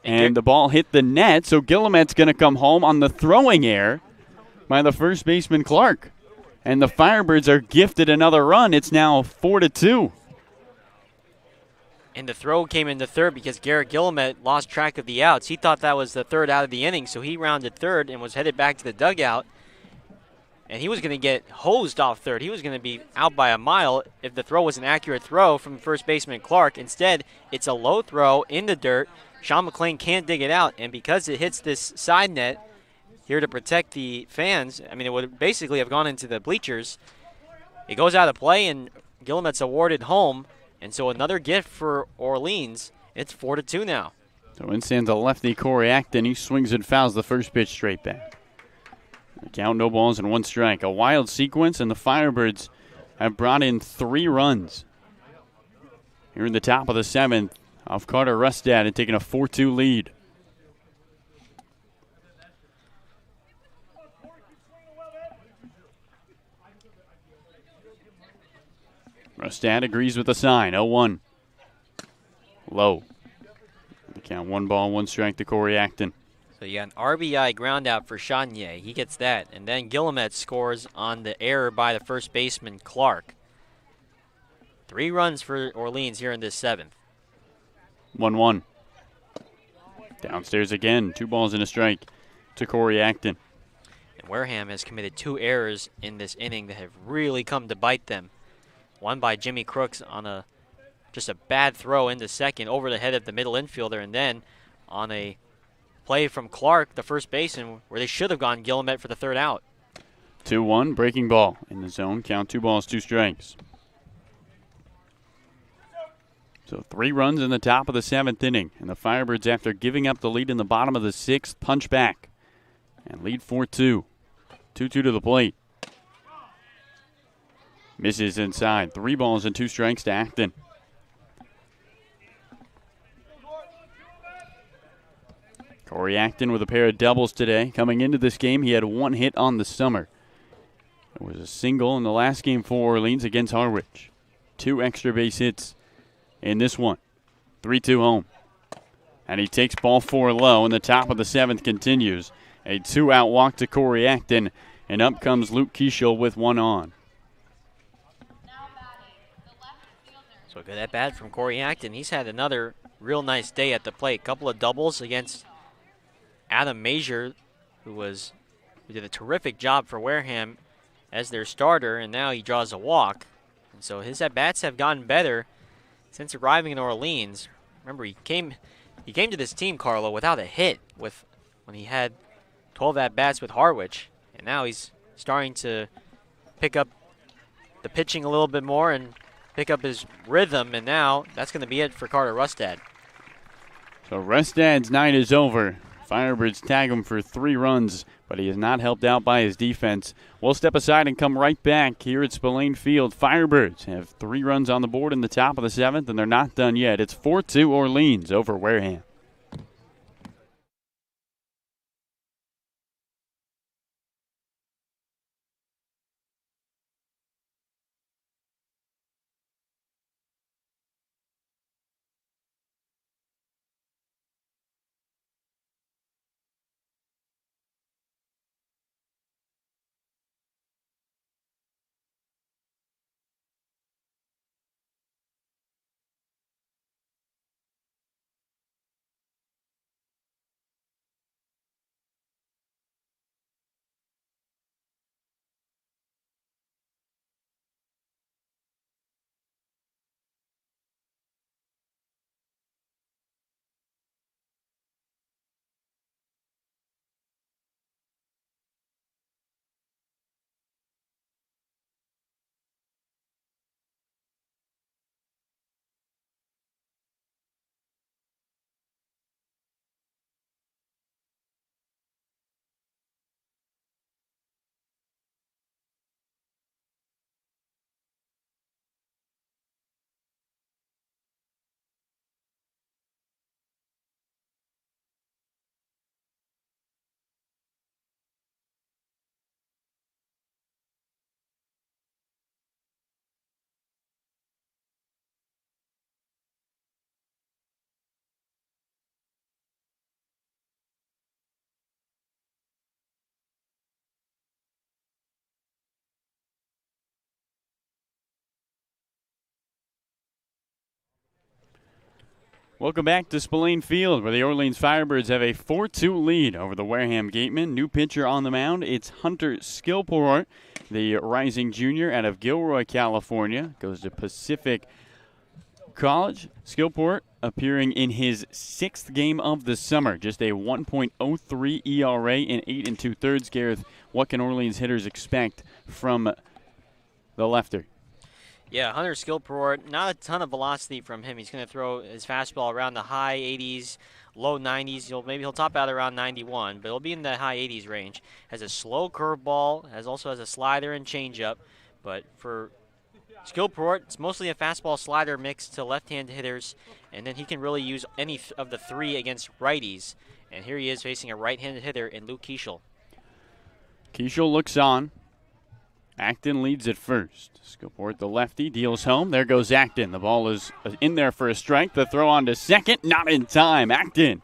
And the ball hit the net, so Guillemette's going to come home on the throwing error by the first baseman, Clark. And the Firebirds are gifted another run. It's now 4-2. And the throw came into third because Garrett Guillemette lost track of the outs. He thought that was the third out of the inning, so he rounded third and was headed back to the dugout. And he was going to get hosed off third. He was going to be out by a mile if the throw was an accurate throw from first baseman Clark. Instead, it's a low throw in the dirt. Sean McLean can't dig it out, and because it hits this side net here to protect the fans, I mean, it would basically have gone into the bleachers. It goes out of play, and Guillemette's awarded home, and so another gift for Orleans. It's 4-2 now. So in stands a lefty, Corey Acton. He swings and fouls the first pitch straight back. The count, no balls and 1 strike. A wild sequence, and the Firebirds have brought in 3 runs. Here in the top of the 7th. Off Carter Rustad and taking a 4-2 lead. Rustad agrees with the sign. 0-1. Low. The count, 1 ball, 1 strike to Corey Acton. So you got an RBI ground out for Chatinier. He gets that. And then Guillemette scores on the error by the first baseman, Clark. 3 runs for Orleans here in this 7th. 1-1. Downstairs again. 2 balls and a strike to Corey Acton. And Wareham has committed 2 errors in this inning that have really come to bite them. One by Jimmy Crooks on just a bad throw into second over the head of the middle infielder, and then on a play from Clark, the first baseman, where they should have gone Guillemette for the third out. 2-1, breaking ball in the zone. Count 2 balls, 2 strikes. So 3 runs in the top of the 7th inning. And the Firebirds, after giving up the lead in the bottom of the 6th, punch back and lead 4-2. 2-2 to the plate. Misses inside. 3 balls and 2 strikes to Acton. Corey Acton with a pair of doubles today. Coming into this game, he had 1 hit on the summer. It was a single in the last game for Orleans against Harwich. 2 extra base hits in this one. 3-2 home. And he takes ball 4 low, and the top of the 7th continues. A 2-out walk to Corey Acton, and up comes Luke Kieshel with 1 on. So good at bat from Corey Acton. He's had another real nice day at the plate. Couple of doubles against Adam Major, who did a terrific job for Wareham as their starter, and now he draws a walk. And so his at-bats have gotten better since arriving in Orleans. Remember, he came to this team, Carlo, without a hit when he had 12 at-bats with Harwich, and now he's starting to pick up the pitching a little bit more and pick up his rhythm, and now that's going to be it for Carter Rustad. So Rustad's night is over. Firebirds tag him for 3 runs, but he is not helped out by his defense. We'll step aside and come right back here at Spillane Field. Firebirds have 3 runs on the board in the top of the 7th, and they're not done yet. It's 4-2 Orleans over Wareham. Welcome back to Spillane Field, where the Orleans Firebirds have a 4-2 lead over the Wareham Gatemen. New pitcher on the mound, it's Hunter Skillport, the rising junior out of Gilroy, California. Goes to Pacific College. Skillport appearing in his 6th game of the summer. Just a 1.03 ERA in 8 2/3. Gareth, what can Orleans hitters expect from the lefter? Yeah, Hunter Skillport, not a ton of velocity from him. He's going to throw his fastball around the high 80s, low 90s. Maybe he'll top out around 91, but he'll be in the high 80s range. Has a slow curveball, also has a slider and changeup. But for Skillport, it's mostly a fastball slider mix to left-hand hitters, and then he can really use any of the 3 against righties. And here he is facing a right-handed hitter in Luke Kieshel. Kieshel looks on. Acton leads at first. Skillport, the lefty, deals home. There goes Acton. The ball is in there for a strike. The throw on to second, not in time. Acton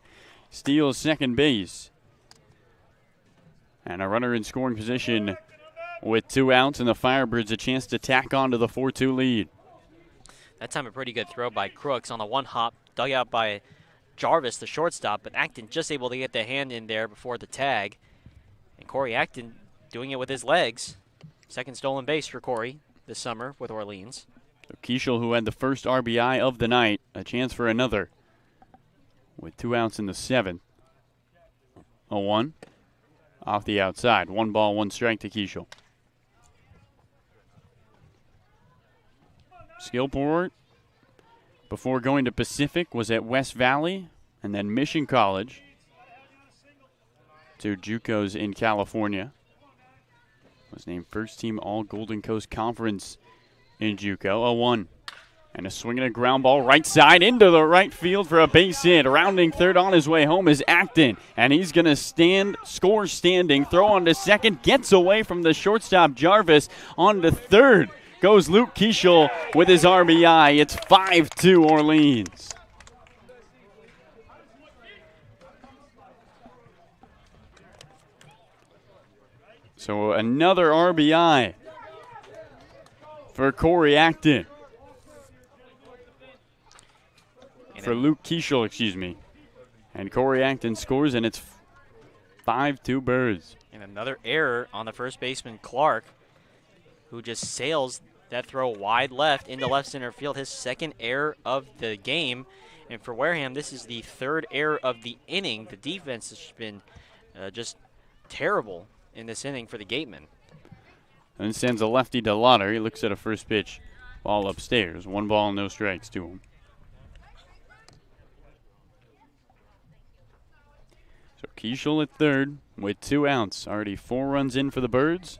steals second base. And a runner in scoring position with 2 outs, and the Firebirds a chance to tack on to the 4-2 lead. That time a pretty good throw by Crooks on a 1-hop, dug out by Jarvis, the shortstop, but Acton just able to get the hand in there before the tag. And Corey Acton doing it with his legs. Second stolen base for Corey this summer with Orleans. So Kieshel, who had the first RBI of the night, a chance for another with 2 outs in the 7th. 0-1 off the outside. 1 ball, 1 strike to Kieshel. Skillport, before going to Pacific, was at West Valley and then Mission College. 2 JUCOs in California. Was named first team All Golden Coast Conference in JUCO. 0-1. And a swing and a ground ball right side into the right field for a base hit. Rounding third on his way home is Acton. And he's going to score standing, throw on to second, gets away from the shortstop Jarvis. On to third goes Luke Keischel with his RBI. It's 5-2 Orleans. So another RBI for Corey Acton. For Luke Keischel, excuse me. And Corey Acton scores, and it's 5-2 Birds. And another error on the first baseman, Clark, who just sails that throw wide left into left center field. His second error of the game. And for Wareham, this is the third error of the inning. The defense has been just terrible in this inning for the Gatemen. And sends a lefty to Lauder. He looks at a first pitch ball upstairs. 1 ball, no strikes to him. So Keischel at third with 2 outs. Already 4 runs in for the Birds.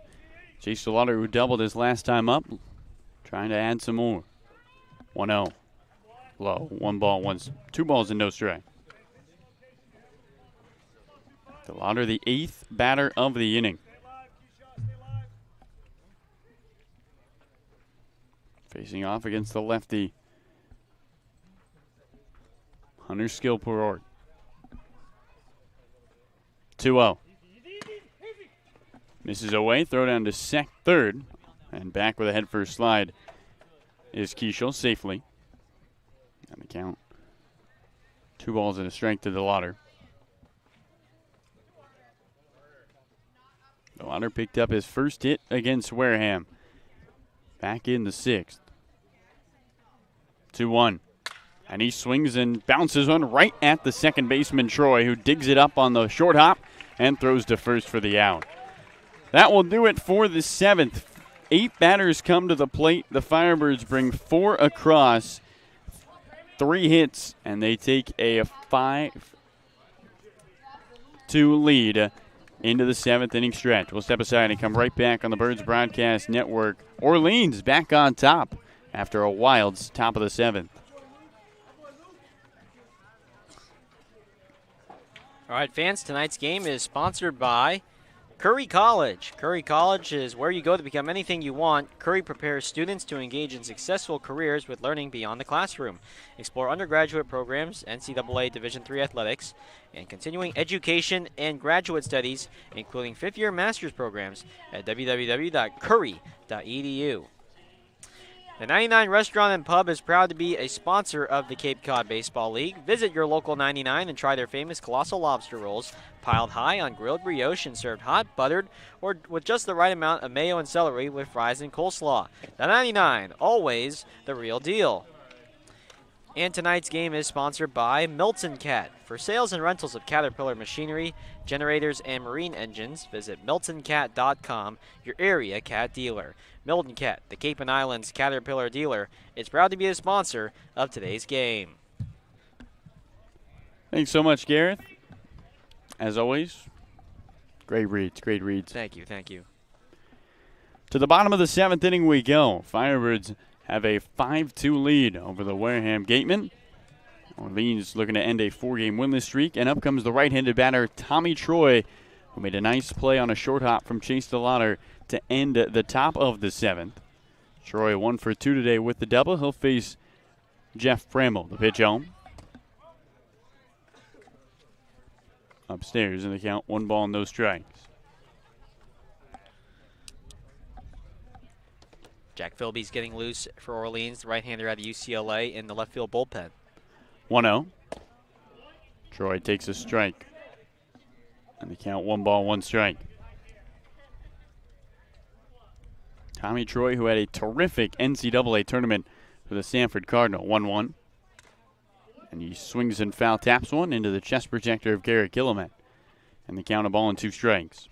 Chase Lauder, who doubled his last time up, trying to add some more. 1-0. Low. 1 ball, 2 balls and no strike. Lauder, the 8th batter of the inning. Facing off against the lefty, Hunter Skillport. 2-0. Misses away, throw down to third, and back with a head first slide is Keischel safely. And the count, 2 balls and a strike to Lauder. Lauder picked up his first hit against Wareham back in the 6th. 2-1. And he swings and bounces one right at the second baseman, Troy, who digs it up on the short hop and throws to first for the out. That will do it for the 7th. 8 batters come to the plate. The Firebirds bring 4 across, 3 hits, and they take a 5-2 lead into the 7th inning stretch. We'll step aside and come right back on the Birds Broadcast Network. Orleans back on top after a wild top of the 7th. All right, fans, tonight's game is sponsored by Curry College. Curry College is where you go to become anything you want. Curry prepares students to engage in successful careers with learning beyond the classroom. Explore undergraduate programs, NCAA Division III athletics, and continuing education and graduate studies, including 5th-year master's programs at www.curry.edu. The 99 Restaurant and Pub is proud to be a sponsor of the Cape Cod Baseball League. Visit your local 99 and try their famous colossal lobster rolls, piled high on grilled brioche and served hot, buttered, or with just the right amount of mayo and celery with fries and coleslaw. The 99, always the real deal. And tonight's game is sponsored by Milton Cat. For sales and rentals of Caterpillar machinery, generators, and marine engines, visit MiltonCat.com, your area cat dealer. Milton Cat, the Cape and Islands Caterpillar dealer, is proud to be a sponsor of today's game. Thanks so much, Gareth. As always, great reads, great reads. Thank you, thank you. To the bottom of the 7th inning we go. Firebirds have a 5-2 lead over the Wareham Gatemen. Orleans looking to end a 4-game winless streak, and up comes the right-handed batter Tommy Troy, who made a nice play on a short hop from Chase DeLauder to end the top of the 7th. Troy 1 for 2 today with the double. He'll face Jeff Bramble. The pitch home. Upstairs in the count, 1 ball, no strikes. Jack Philby's getting loose for Orleans, the right-hander out of UCLA in the left field bullpen. 1-0. Troy takes a strike. And the count, 1 ball, 1 strike. Tommy Troy, who had a terrific NCAA tournament for the Sanford Cardinal, 1-1. And he swings and foul taps one into the chest protector of Garrett Gilliman. And the count, 1 ball and 2 strikes.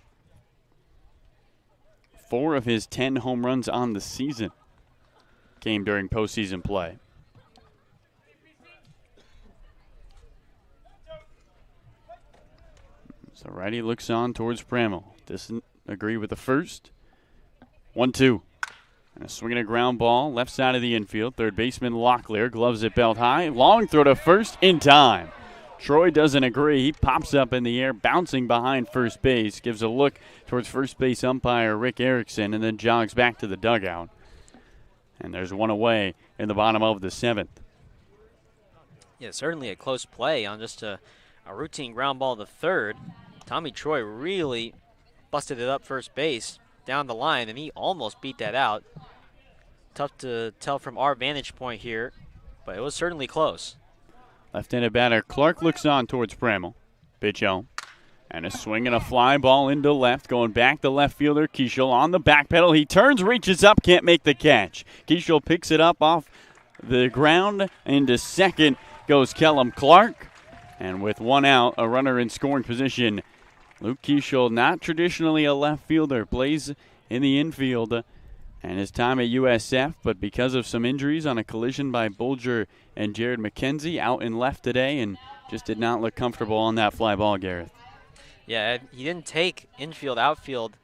4 of his 10 home runs on the season came during postseason play. So righty looks on towards Bramall. Doesn't agree with the first. 1-2. And a swing and a ground ball, left side of the infield. Third baseman Locklear gloves it belt high. Long throw to first in time. Troy doesn't agree. He pops up in the air, bouncing behind first base. Gives a look towards first base umpire Rick Erickson and then jogs back to the dugout. And there's one away in the bottom of the 7th. Yeah, certainly a close play on just a routine ground ball to third. Tommy Troy really busted it up first base down the line, and he almost beat that out. Tough to tell from our vantage point here, but it was certainly close. Left-handed batter Clark looks on towards Bramall. Pitch on. And a swing and a fly ball into left. Going back to left fielder Keishel on the back pedal. He turns, reaches up, can't make the catch. Keishel picks it up off the ground. Into second goes Kellum Clark. And with one out, a runner in scoring position. Luke Keishel, not traditionally a left fielder, plays in the infield and his time at USF, but because of some injuries on a collision by Bolger and Jared McKenzie, out in left today and just did not look comfortable on that fly ball, Gareth. Yeah, he didn't take infield, outfield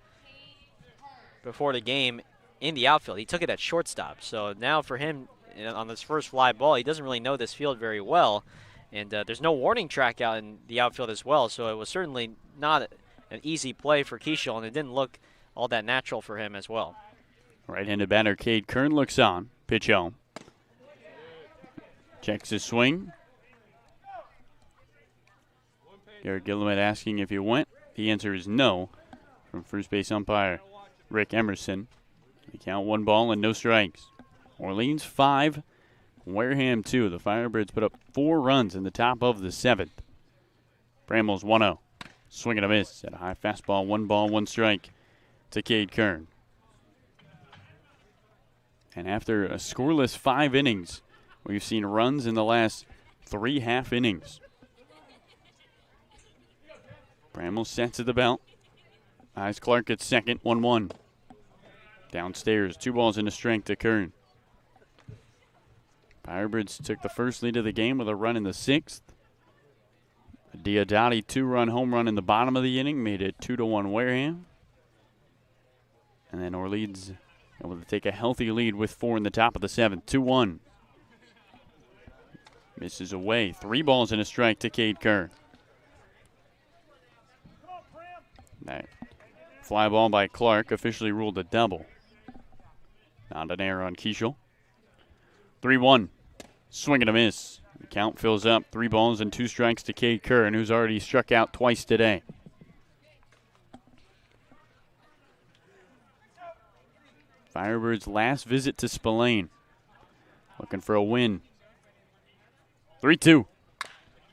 before the game in the outfield. He took it at shortstop. So now for him on this first fly ball, he doesn't really know this field very well. And there's no warning track out in the outfield as well, so it was certainly not an easy play for Keishel, and it didn't look all that natural for him as well. Right-handed batter Cade Kern looks on. Pitch home. Checks his swing. Garrett Gilliman asking if he went. The answer is no from first base umpire Rick Emerson. They count 1 ball and no strikes. Orleans 5. Wareham 2. The Firebirds put up 4 runs in the top of the 7th. Bramall's 1-0. Swing and a miss at a high fastball. 1 ball, 1 strike to Cade Kern. And after a scoreless 5 innings, we've seen runs in the last 3 half innings. Bramall sets at the belt. Eyes Clark at second, 1-1. Downstairs, 2 balls and a strike to Kern. Firebirds took the first lead of the game with a run in the 6th. A Diodati 2-run home run in the bottom of the inning made it 2-1 Wareham. And then Orleans able to take a healthy lead with 4 in the top of the 7th, 2-1. Misses away, 3 balls and a strike to Cade Kern. That fly ball by Clark officially ruled a double. Not an error on Keishel. 3-1. Swing and a miss. The count fills up. 3 balls and 2 strikes to Cade Kern, who's already struck out twice today. Firebirds' last visit to Spillane. Looking for a win. 3-2.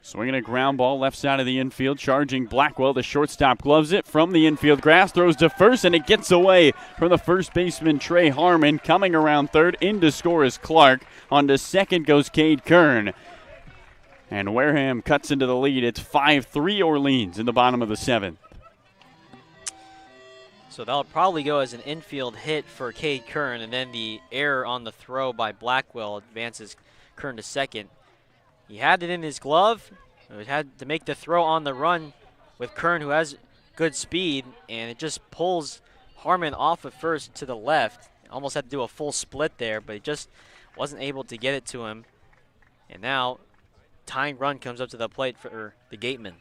Swinging a ground ball left side of the infield. Charging Blackwell. The shortstop gloves it from the infield grass. Throws to first, and it gets away from the first baseman, Trey Harmon. Coming around third. In to score is Clark. On to second goes Cade Kern. And Wareham cuts into the lead. It's 5-3 Orleans in the bottom of the 7th. So that'll probably go as an infield hit for Cade Kern, and then the error on the throw by Blackwell advances Kern to second. He had it in his glove. He had to make the throw on the run with Kern, who has good speed, and it just pulls Harmon off of first to the left. Almost had to do a full split there, but he just wasn't able to get it to him. And now, tying run comes up to the plate for the Gatemen.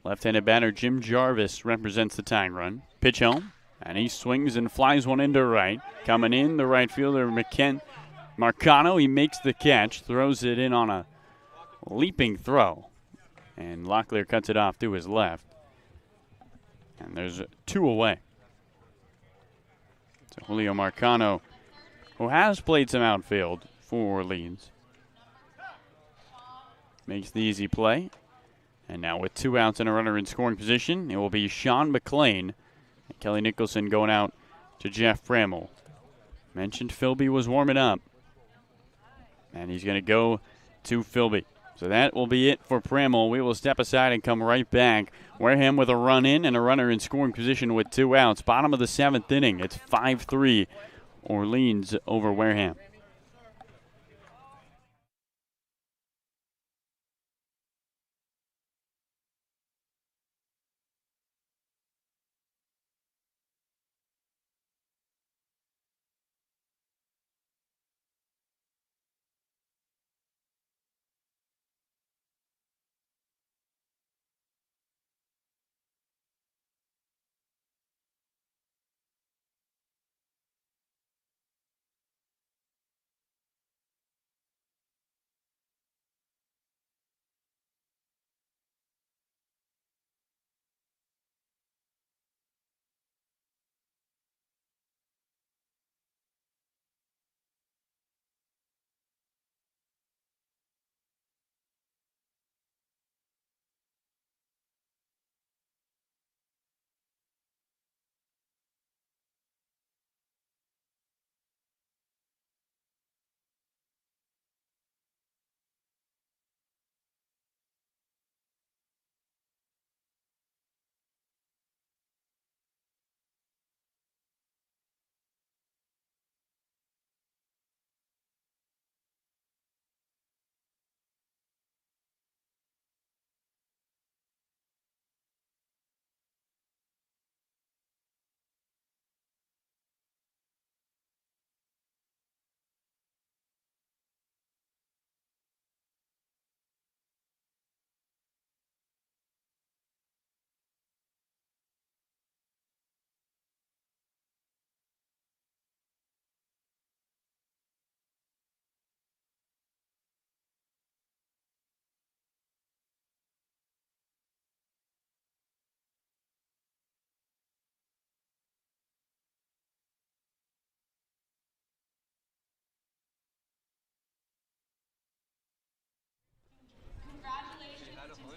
Left-handed batter Jim Jarvis represents the tying run. Pitch home, and he swings and flies one into right. Coming in, the right fielder Marcano. He makes the catch, throws it in on a leaping throw, and Locklear cuts it off to his left. And there's 2 away. So Julio Marcano, who has played some outfield for Orleans, makes the easy play. And now with 2 outs and a runner in scoring position, it will be Sean McLean. And Kelly Nicholson going out to Jeff Bramall. Mentioned Philby was warming up. And he's going to go to Philby. So that will be it for Bramall. We will step aside and come right back. Wareham with a run in and a runner in scoring position with 2 outs. Bottom of the 7th inning. It's 5-3 Orleans over Wareham.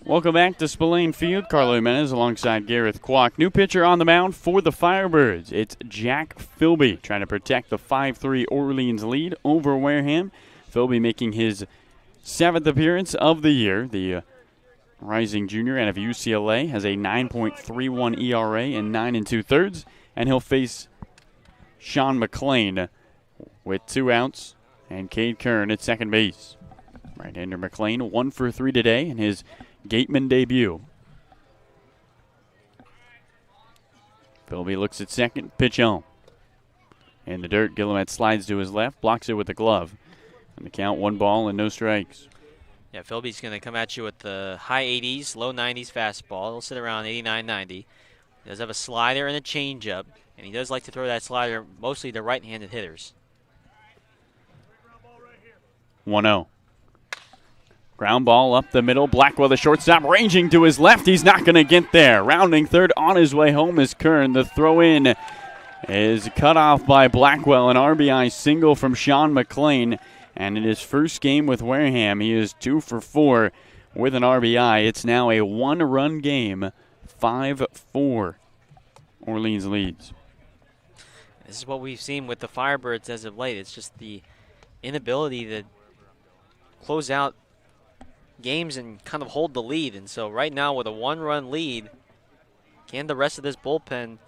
Welcome back to Spillane Field. Carlo Jimenez alongside Gareth Kwok. New pitcher on the mound for the Firebirds. It's Jack Philby trying to protect the 5-3 Orleans lead over Wareham. Philby making his 7th appearance of the year. The rising junior out of UCLA has a 9.31 ERA in 9 2/3, and he'll face Sean McLean with 2 outs and Cade Kern at second base. Right-hander McLean 1 for 3 today in his Gatemen debut. Philby looks at second, pitch on. In the dirt, Guillemette slides to his left, blocks it with the glove. And the count 1 ball and no strikes. Yeah, Philby's going to come at you with the high 80s, low 90s fastball. He'll sit around 89, 90. He does have a slider and a changeup, and he does like to throw that slider mostly to right-handed hitters. 1-0. Ground ball up the middle. Blackwell, the shortstop, ranging to his left. He's not going to get there. Rounding third on his way home is Kern. The throw in is cut off by Blackwell. An RBI single from Sean McLean. And in his first game with Wareham, he is 2 for 4 with an RBI. It's now a 1-run game, 5-4. Orleans leads. This is what we've seen with the Firebirds as of late. It's just the inability to close out games and kind of hold the lead. And so right now with a 1-run lead, can the rest of this bullpen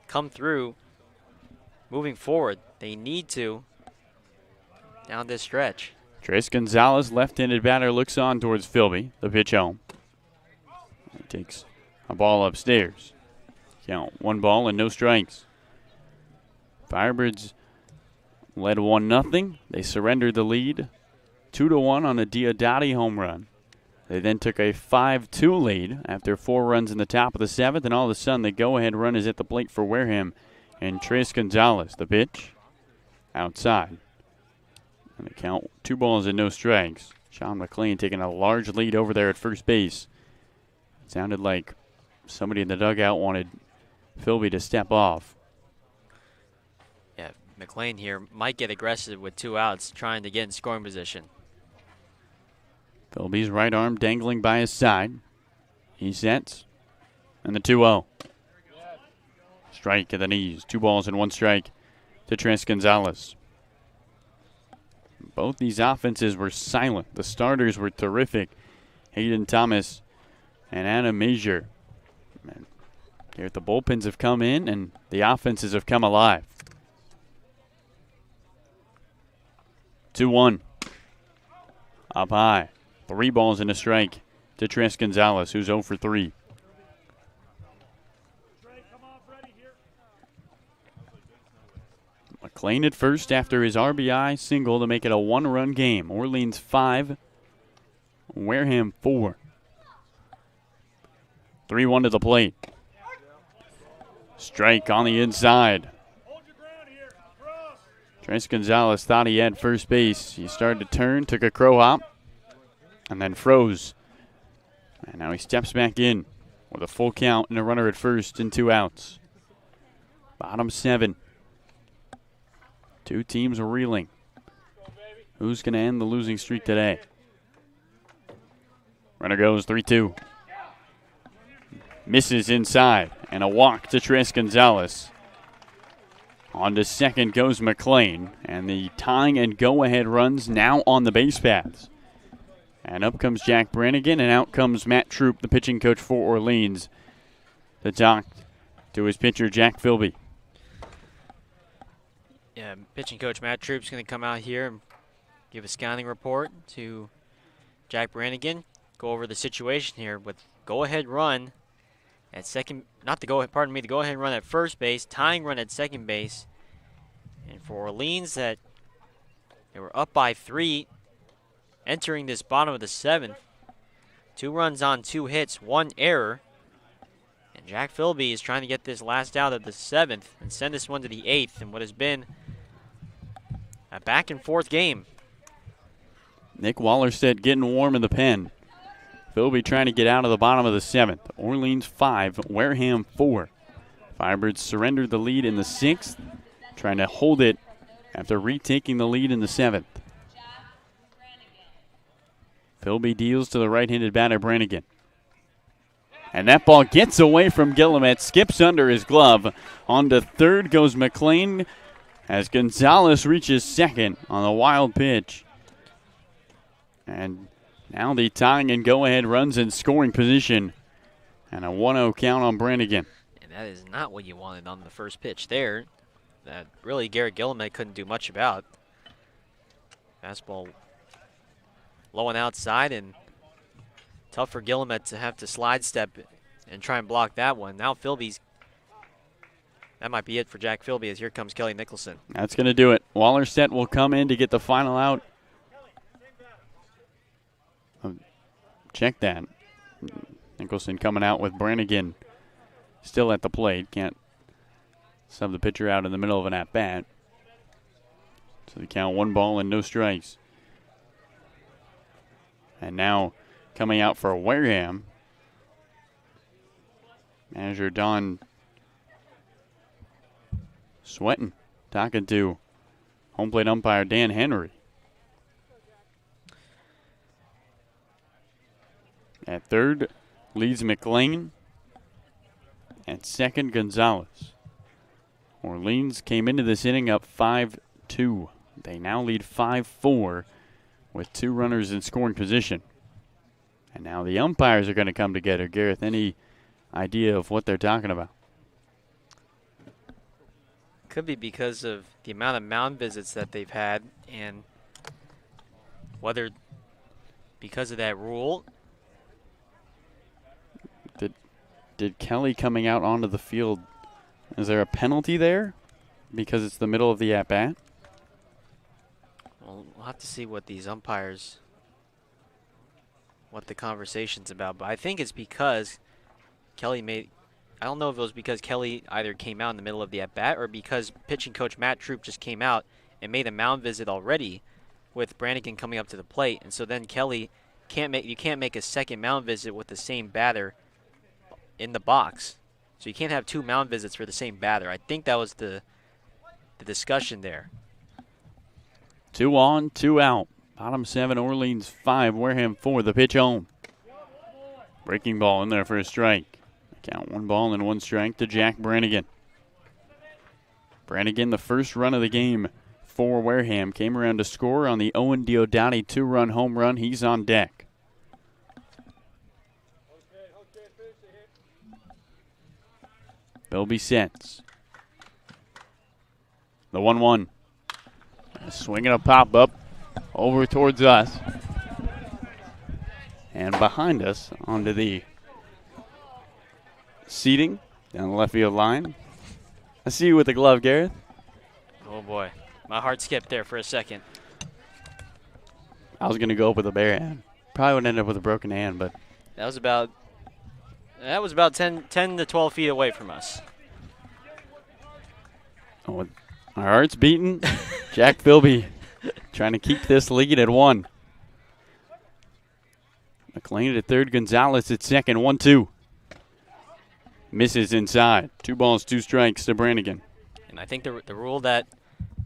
come through moving forward? They need to down this stretch. Trace Gonzalez, left-handed batter, looks on towards Philby. The pitch home. He takes a ball upstairs. Count 1 ball and no strikes. Firebirds led 1-0. They surrendered the lead 2-1 on a Diodati home run. They then took a 5-2 lead after 4 runs in the top of the 7th, and all of a sudden the go-ahead run is at the plate for Wareham and Trace Gonzalez. The pitch outside. And the count 2 balls and no strikes. Sean McLean taking a large lead over there at first base. It sounded like somebody in the dugout wanted Philby to step off. Yeah, McLean here might get aggressive with 2 outs, trying to get in scoring position. Philby's right arm dangling by his side. He sets. And the 2-0. Strike at the knees. 2 balls and 1 strike to Trace Gonzalez. Both these offenses were silent. The starters were terrific. Hayden Thomas and Adam Major. Here the bullpens have come in and the offenses have come alive. 2-1. Up high. 3 balls and a strike to Trace Gonzalez, who's 0 for 3. McLean at first after his RBI single to make it a 1-run game. Orleans 5, Wareham 4. 3-1 to the plate. Strike on the inside. Trace Gonzalez thought he had first base. He started to turn, took a crow hop, and then froze. And now he steps back in with a full count and a runner at first and 2 outs. Bottom 7. 2 teams reeling. Who's going to end the losing streak today? Runner goes 3-2. Misses inside, and a walk to Trace Gonzalez. On to second goes McLean, and the tying and go-ahead runs now on the base paths. And up comes Jack Brannigan, and out comes Matt Troop, the pitching coach for Orleans, to talk to his pitcher, Jack Philby. Yeah, pitching coach Matt Troop's going to come out here and give a scouting report to Jack Brannigan, go over the situation here with go-ahead run at second, the go-ahead run at first base, tying run at second base. And for Orleans, that they were up by 3 entering this bottom of the 7th. 2 runs on 2 hits, 1 error. And Jack Philby is trying to get this last out of the 7th and send this one to the 8th in what has been a back-and-forth game. Nick Wallerstedt getting warm in the pen. Philby trying to get out of the bottom of the 7th. Orleans 5, Wareham 4. Firebirds surrendered the lead in the 6th, trying to hold it after retaking the lead in the 7th. Philby deals to the right-handed batter, Brannigan. And that ball gets away from Guillemette, skips under his glove. On to third goes McLean as Gonzalez reaches second on the wild pitch. And now the tying and go-ahead runs in scoring position. And a 1-0 count on Brannigan. And that is not what you wanted on the first pitch there. That really Garrett Guillemette couldn't do much about. Fastball low and outside, and tough for Guillemette to have to slide step and try and block that one. Now that might be it for Jack Philby, as here comes Kelly Nicholson. That's going to do it. Wallerstedt will come in to get the final out. Check that. Nicholson coming out with Brannigan still at the plate. Can't sub the pitcher out in the middle of an at-bat. So the count 1 ball and no strikes. And now coming out for Wareham, manager Don Sweatin talking to home plate umpire Dan Henry. At third leads McLean. At second, Gonzalez. Orleans came into this inning up 5-2. They now lead 5-4 with 2 runners in scoring position. And now the umpires are going to come together. Gareth, any idea of what they're talking about? Could be because of the amount of mound visits that they've had, and whether because of that rule. Did Kelly coming out onto the field, is there a penalty there because it's the middle of the at-bat? Well, we'll have to see what these umpires, what the conversation's about. But I think it's because Kelly I don't know if it was because Kelly either came out in the middle of the at-bat or because pitching coach Matt Troop just came out and made a mound visit already with Brannigan coming up to the plate. And so then Kelly you can't make a second mound visit with the same batter in the box. So you can't have 2 mound visits for the same batter. I think that was the discussion there. 2 on, 2 out. Bottom 7, Orleans 5, Wareham 4. The pitch home. Breaking ball in there for a strike. Count 1 ball and 1 strike to Jack Brannigan. Brannigan, the first run of the game for Wareham, came around to score on the Owen Diodati 2-run home run. He's on deck. Philby sets. The 1-1. Swinging a pop-up over towards us. And behind us onto the seating down the left field line. I see you with the glove, Gareth. Oh, boy. My heart skipped there for a second. I was going to go up with a bare hand. Probably would end up with a broken hand, but That was about 10 to 12 feet away from us. our heart's beating. Jack Philby trying to keep this lead at 1. McLean at third, Gonzalez at second, 1-2. Misses inside. 2 balls, 2 strikes to Brannigan. And I think the rule that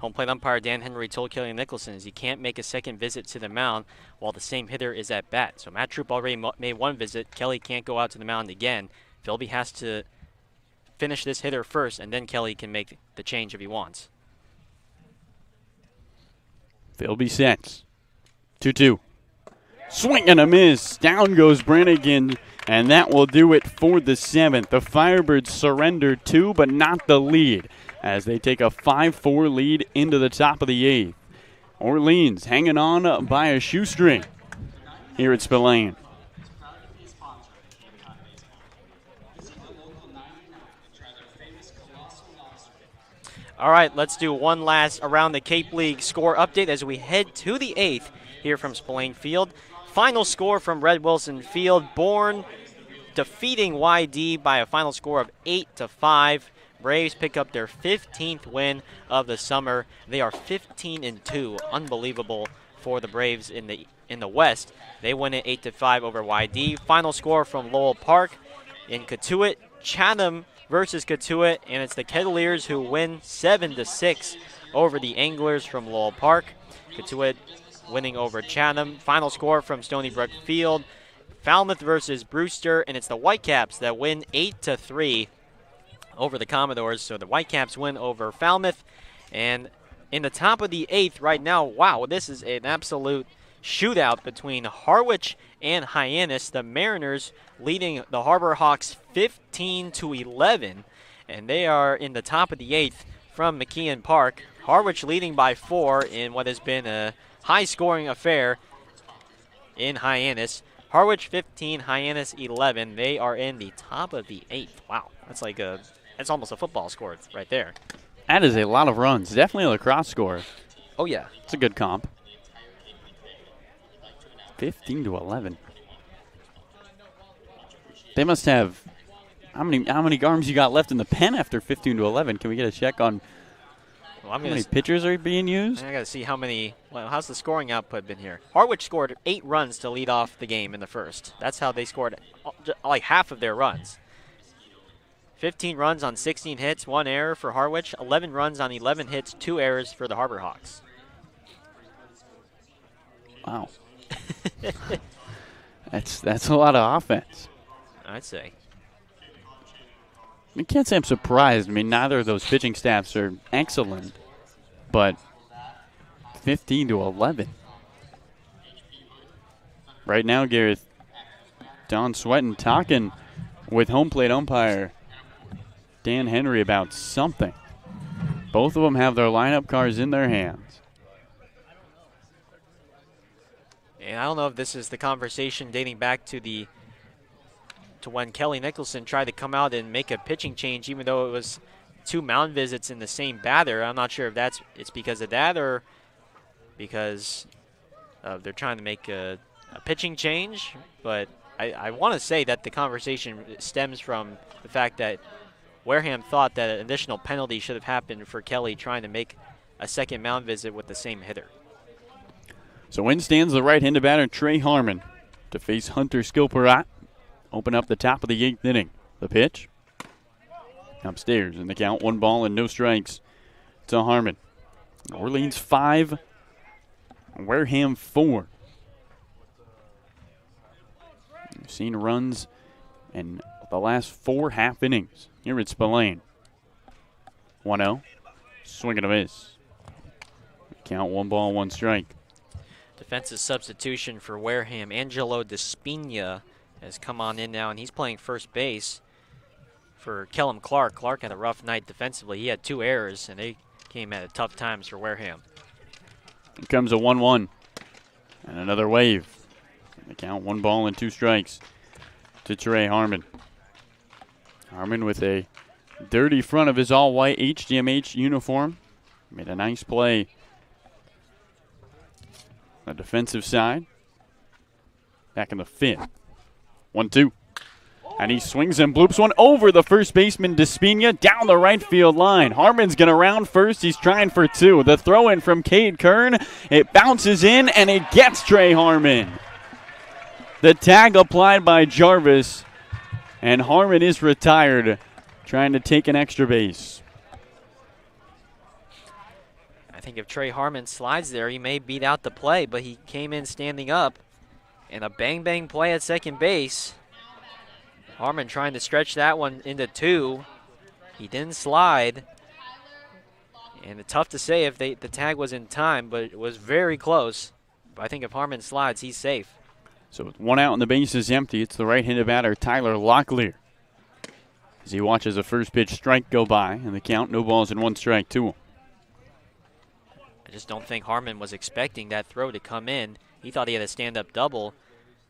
home plate umpire Dan Henry told Kelly Nicholson is you can't make a second visit to the mound while the same hitter is at bat. So Matt Troop already made 1 visit. Kelly can't go out to the mound again. Philby has to finish this hitter first, and then Kelly can make the change if he wants. Philby sets. 2-2. Swing and a miss. Down goes Brannigan, and that will do it for the 7th. The Firebirds surrender 2, but not the lead, as they take a 5-4 lead into the top of the 8th. Orleans hanging on by a shoestring here at Spillane. All right, let's do one last Around the Cape League score update as we head to the 8th here from Spillane Field. Final score from Red Wilson Field, Bourne defeating YD by a final score of 8-5. Braves pick up their 15th win of the summer. They are 15-2. Unbelievable for the Braves in the West. They win it 8-5 over YD. Final score from Lowell Park in Cotuit, Chatham versus Cotuit, and it's the Kettleers who win 7-6 over the Anglers from Lowell Park. Cotuit winning over Chatham. Final score from Stony Brook Field. Falmouth versus Brewster, and it's the Whitecaps that win 8-3 over the Commodores. So the Whitecaps win over Falmouth. And in the top of the 8th right now, wow, this is an absolute shootout between Harwich and Hyannis. The Mariners leading the Harbor Hawks 15-11, and they are in the top of the 8th from McKeon Park. Harwich leading by 4 in what has been a high-scoring affair in Hyannis. Harwich 15, Hyannis 11. They are in the top of the 8th. Wow, that's almost a football score right there. That is a lot of runs. Definitely a lacrosse score. Oh yeah, it's a good comp. 15-11. They must have how many arms you got left in the pen after 15-11? Can we get a check on how many pitchers are being used? I got to see how many. Well, how's the scoring output been here? Harwich scored 8 runs to lead off the game in the first. That's how they scored like half of their runs. 15 runs on 16 hits, 1 error for Harwich. 11 runs on 11 hits, 2 errors for the Harbor Hawks. Wow. That's a lot of offense. I'd say. I can't say I'm surprised. I mean, neither of those pitching staffs are excellent, but 15-11. Right now, Gareth, Don Sweatin talking with home plate umpire Dan Henry about something. Both of them have their lineup cards in their hands. And I don't know if this is the conversation dating back to when Kelly Nicholson tried to come out and make a pitching change, even though it was 2 mound visits in the same batter. I'm not sure if it's because of that or because they're trying to make a pitching change. But I want to say that the conversation stems from the fact that Wareham thought that an additional penalty should have happened for Kelly trying to make a second mound visit with the same hitter. So in stands the right-handed batter, Trey Harmon, to face Hunter Skilparat. Open up the top of the 8th inning. The pitch. Upstairs in the count, 1 ball and no strikes to Harmon. Orleans 5, Wareham 4. We've seen runs in the last 4 half innings here at Spillane. 1-0. Swing and a miss. Count, 1 ball, 1 strike. Defensive substitution for Wareham. Angelo Despina has come on in now, and he's playing first base for Kellum Clark. Clark had a rough night defensively. He had 2 errors, and they came at tough times for Wareham. Here comes a 1-1. And another wave. The count, 1 ball and 2 strikes to Trey Harmon. Harmon with a dirty front of his all-white HDMH uniform. Made a nice play on the defensive side. Back in the 5th. 1-2. And he swings and bloops one over the first baseman, Despina, down the right field line. Harmon's going to round first. He's trying for 2. The throw in from Cade Kern. It bounces in, and it gets Trey Harmon. The tag applied by Jarvis, and Harmon is retired, trying to take an extra base. I think if Trey Harmon slides there, he may beat out the play, but he came in standing up. And a bang-bang play at second base. Harmon trying to stretch that one into 2. He didn't slide. And it's tough to say if the tag was in time, but it was very close. But I think if Harmon slides, he's safe. So with 1 out and the base is empty, it's the right-handed batter, Tyler Locklear. As he watches a first pitch strike go by, and the count, no balls and 1 strike to him. I just don't think Harmon was expecting that throw to come in. He thought he had a stand-up double,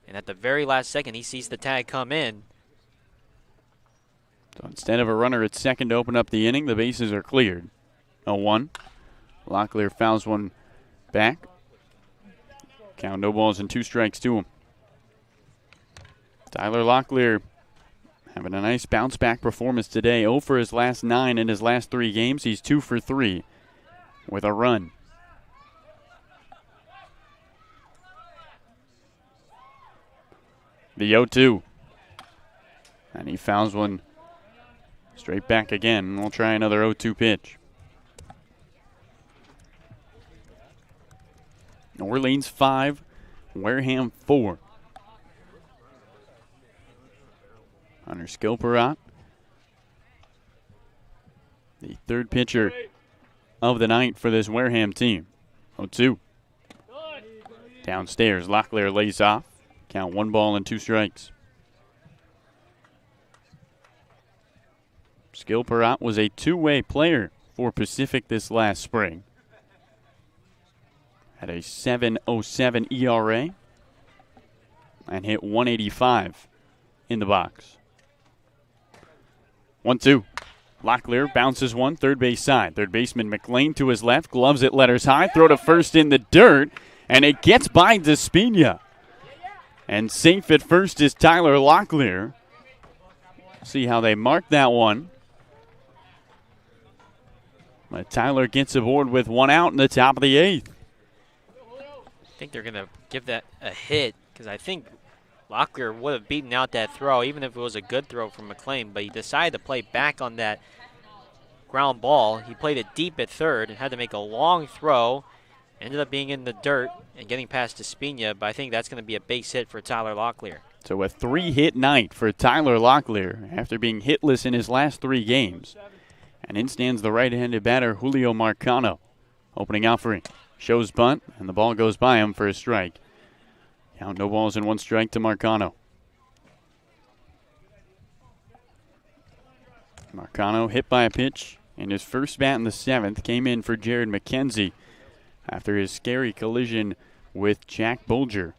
and at the very last second, he sees the tag come in. So instead of a runner at second to open up the inning, the bases are cleared. 0-1. Locklear fouls one back. Count, no balls and 2 strikes to him. Tyler Locklear having a nice bounce-back performance today. 0 for his last 9 in his last 3 games. He's 2 for 3 with a run. The 0-2. And he fouls one straight back again. We'll try another 0-2 pitch. Orleans 5, Wareham 4. Here's Skilperat, the third pitcher of the night for this Wareham team. 0-2. Downstairs, Locklear lays off. Count 1 ball and 2 strikes. Skilperat was a two-way player for Pacific this last spring. Had a 7.07 ERA and hit 185 in the box. 1-2. Locklear bounces one, third base side. Third baseman McLean to his left, gloves it letters high, throw to first in the dirt, and it gets by Despina. And safe at first is Tyler Locklear. See how they mark that one. But Tyler gets aboard with 1 out in the top of the 8th. I think they're going to give that a hit because I think Locklear would have beaten out that throw even if it was a good throw from McLean, but he decided to play back on that ground ball. He played it deep at third and had to make a long throw. Ended up being in the dirt and getting past Despina, but I think that's going to be a base hit for Tyler Locklear. So a 3-hit night for Tyler Locklear after being hitless in his last 3 games. And in stands the right-handed batter, Julio Marcano. Opening offering. Shows bunt, and the ball goes by him for a strike. Count no balls and 1 strike to Marcano. Marcano hit by a pitch, and his first bat in the 7th came in for Jared McKenzie after his scary collision with Jack Bolger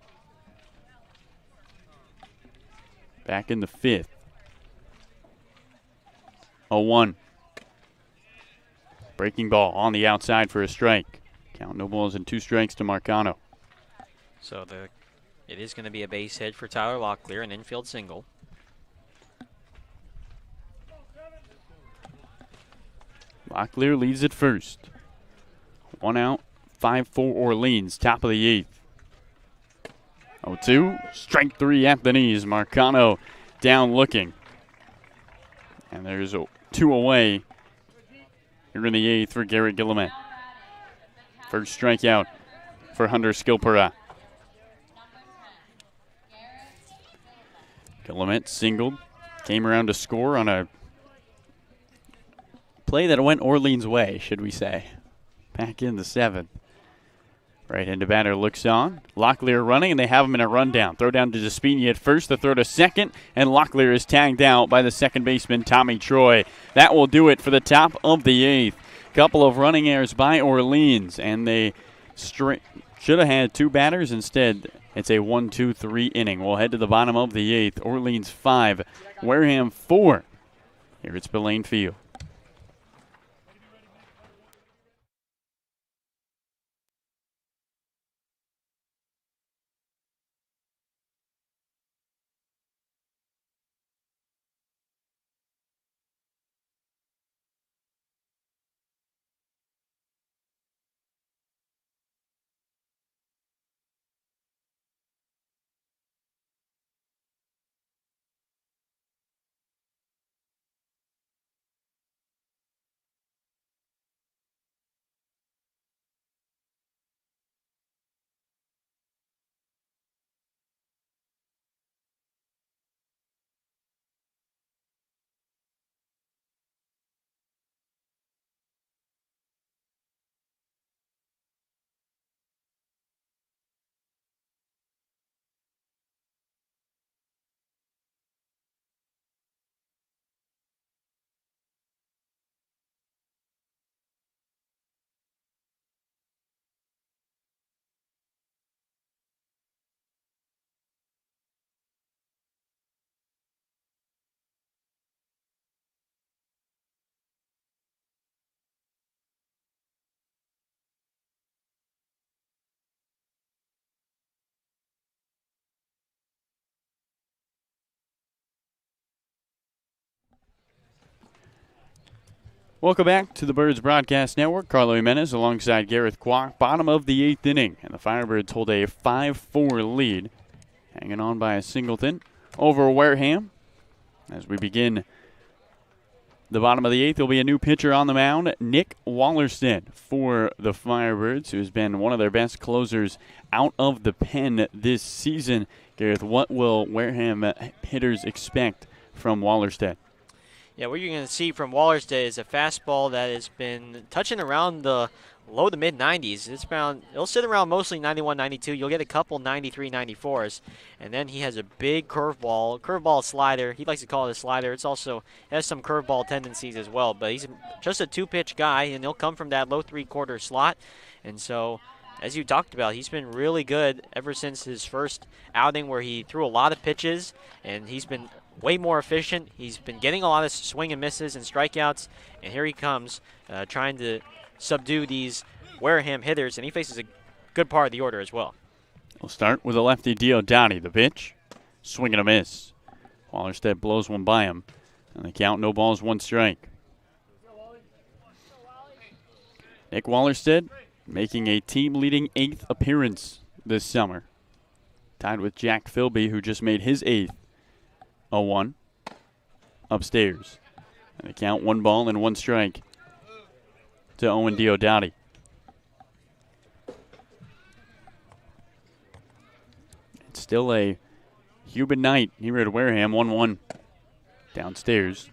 back in the 5th. 0-1. Breaking ball on the outside for a strike. Count no balls and 2 strikes to Marcano. So it is going to be a base hit for Tyler Locklear, an infield single. Locklear leads at first. 1 out, 5-4 Orleans, top of the 8th. 0-2, strike 3 at the knees. Marcano down looking. And there's 2 away here in the 8th for Garrett Guillemette. First strikeout for Hunter Skilperat. Guillemette singled, came around to score on a play that went Orleans' way, should we say. Back in the 7th. Right-handed batter looks on. Locklear running, and they have him in a rundown. Throw down to Despina at first, the throw to second, and Locklear is tagged out by the second baseman, Tommy Troy. That will do it for the top of the 8th. Couple of running errors by Orleans, and they should have had 2 batters. Instead, it's a 1-2-3 inning. We'll head to the bottom of the 8th. Orleans 5, Wareham 4. Here at Spillane Field. Welcome back to the Birds Broadcast Network. Carlo Jimenez alongside Gareth Kwok. Bottom of the 8th inning, and the Firebirds hold a 5-4 lead. Hanging on by a singleton over Wareham. As we begin the bottom of the 8th, there'll be a new pitcher on the mound, Nick Wallerstedt for the Firebirds, who's been one of their best closers out of the pen this season. Gareth, what will Wareham hitters expect from Wallerstedt. Yeah, what you're going to see from Wallerstedt is a fastball that has been touching around the low to mid 90s. It'll sit around mostly 91, 92. You'll get a couple 93, 94s, and then he has a big curveball slider. He likes to call it a slider. It has some curveball tendencies as well, but he's just a two-pitch guy, and he'll come from that low three-quarter slot. And so, as you talked about, he's been really good ever since his first outing where he threw a lot of pitches, and he's been way more efficient. He's been getting a lot of swing and misses and strikeouts, and here he comes trying to subdue these Wareham hitters, and he faces a good part of the order as well. We'll start with a lefty, Diodati. The pitch, swing and a miss. Wallerstedt blows one by him, and the count, no balls, one strike. Nick Wallerstedt making a team-leading 8th appearance this summer. Tied with Jack Philby, who just made his 8th. 0-1 upstairs. And the count, 1 ball and 1 strike to Owen Diodati. It's still a humid night here at Wareham. 1-1 downstairs.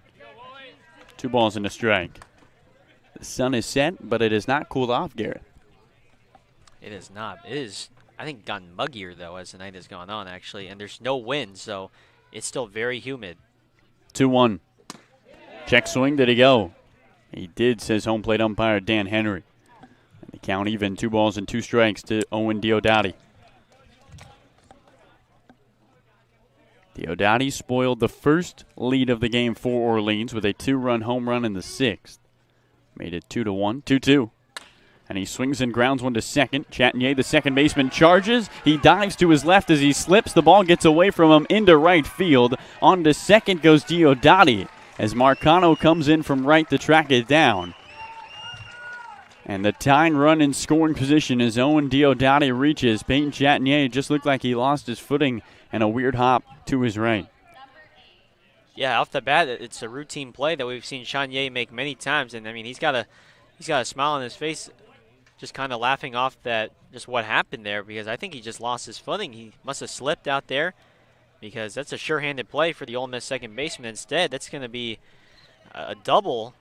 2 balls and a strike. The sun is set, but it has not cooled off, Garrett. It is not. It is, I think, gotten muggier, though, as the night has gone on, actually. And there's no wind, so it's still very humid. 2-1. Check swing. Did he go? He did, says home plate umpire Dan Henry. And the count even, 2 balls and 2 strikes to Owen Diodati. Diodati spoiled the first lead of the game for Orleans with a 2-run home run in the 6th. Made it 2-1, 2-2. And he swings and grounds one to second. Chatinier, the second baseman, charges. He dives to his left as he slips. The ball gets away from him into right field. On to second goes Diodati as Marcano comes in from right to track it down. And the tying run in scoring position as Owen Diodati reaches. Peyton Chatinier just looked like he lost his footing and a weird hop to his right. Yeah, off the bat, it's a routine play that we've seen Chatinier make many times. And, I mean, he's got a smile on his face, just kind of laughing off that, just what happened there, because I think he just lost his footing. He must have slipped out there, because that's a sure-handed play for the Ole Miss second baseman. Instead, that's going to be a double,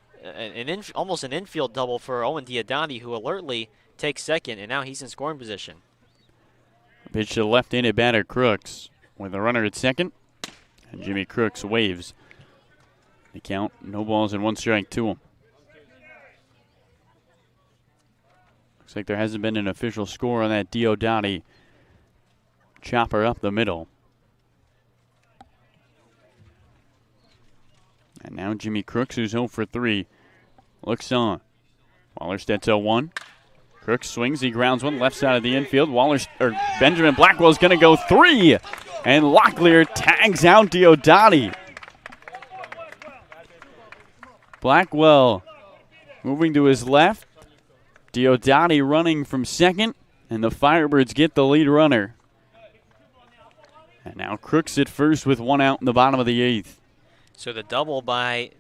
almost an infield double for Owen Diodati, who alertly takes second, and now he's in scoring position. Pitch to the left-handed batter Crooks with a runner at second, and Jimmy Crooks waves. The count, no balls and 1 strike to him. Looks like there hasn't been an official score on that Diodati chopper up the middle. And now Jimmy Crooks, who's 0 for 3, looks on. Wallerstedt's 0-1. Crooks swings, he grounds one left side of the infield. Benjamin Blackwell's going to go 3, and Locklear tags out Diodati. Blackwell moving to his left. Diodati running from second, and the Firebirds get the lead runner. And now Crooks at first with 1 out in the bottom of the 8th. So the double they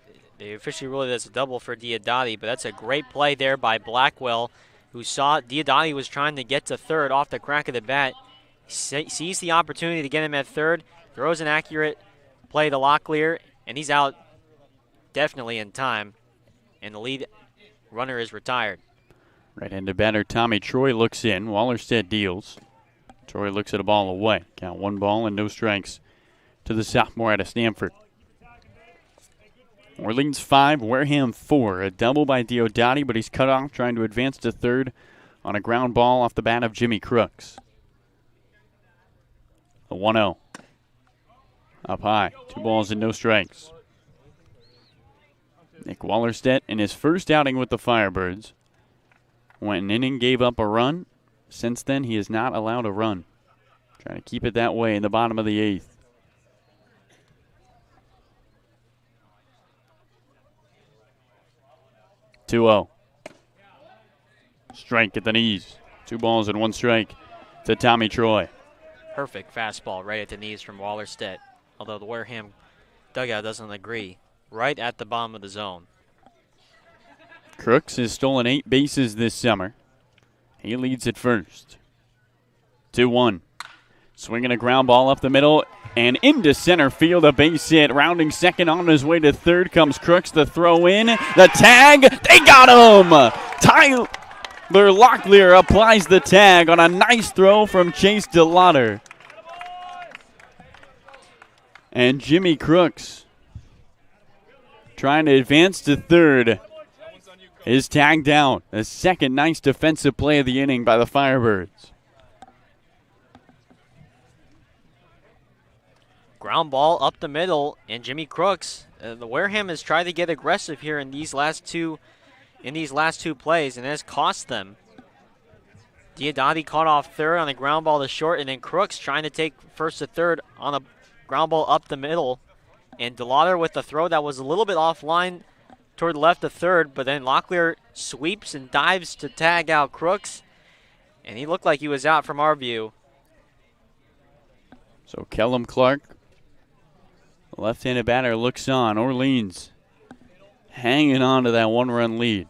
officially ruled it as a double for Diodati, but that's a great play there by Blackwell, who saw Diodati was trying to get to third off the crack of the bat. Sees the opportunity to get him at third, throws an accurate play to Locklear, and he's out definitely in time, and the lead runner is retired. Right-handed batter Tommy Troy looks in. Wallerstedt deals. Troy looks at a ball away. Count 1 ball and no strikes to the sophomore out of Stanford. Orleans 5, Wareham 4. A double by Diodati, but he's cut off trying to advance to third on a ground ball off the bat of Jimmy Crooks. The 1-0. Up high. 2 balls and no strikes. Nick Wallerstedt in his first outing with the Firebirds went an inning, gave up a run. Since then, he has not allowed a run. Trying to keep it that way in the bottom of the 8th. (2-0). Strike at the knees. 2 balls and 1 strike to Tommy Troy. Perfect fastball right at the knees from Wallerstedt, although the Wareham dugout doesn't agree. Right at the bottom of the zone. Crooks has stolen 8 bases this summer. He leads at first. 2-1. Swinging a ground ball up the middle. and into center field, a base hit. Rounding second on his way to third comes Crooks. The throw in, the tag, they got him! Tyler Locklear applies the tag on a nice throw from Chase DeLauder. And Jimmy Crooks, trying to advance to third, is tagged out. The second nice defensive play of the inning by the Firebirds. Ground ball up the middle, and Jimmy Crooks. The Wareham has tried to get aggressive here in these last two plays, and it has cost them. Diodati caught off third on a ground ball to short, and then Crooks trying to take first to third on a ground ball up the middle. And DeLauder with the throw that was a little bit offline toward the left of third, but then Locklear sweeps and dives to tag out Crooks, and he looked like he was out from our view. So Kellum Clark, left-handed batter, looks on. Orleans hanging on to that one-run lead.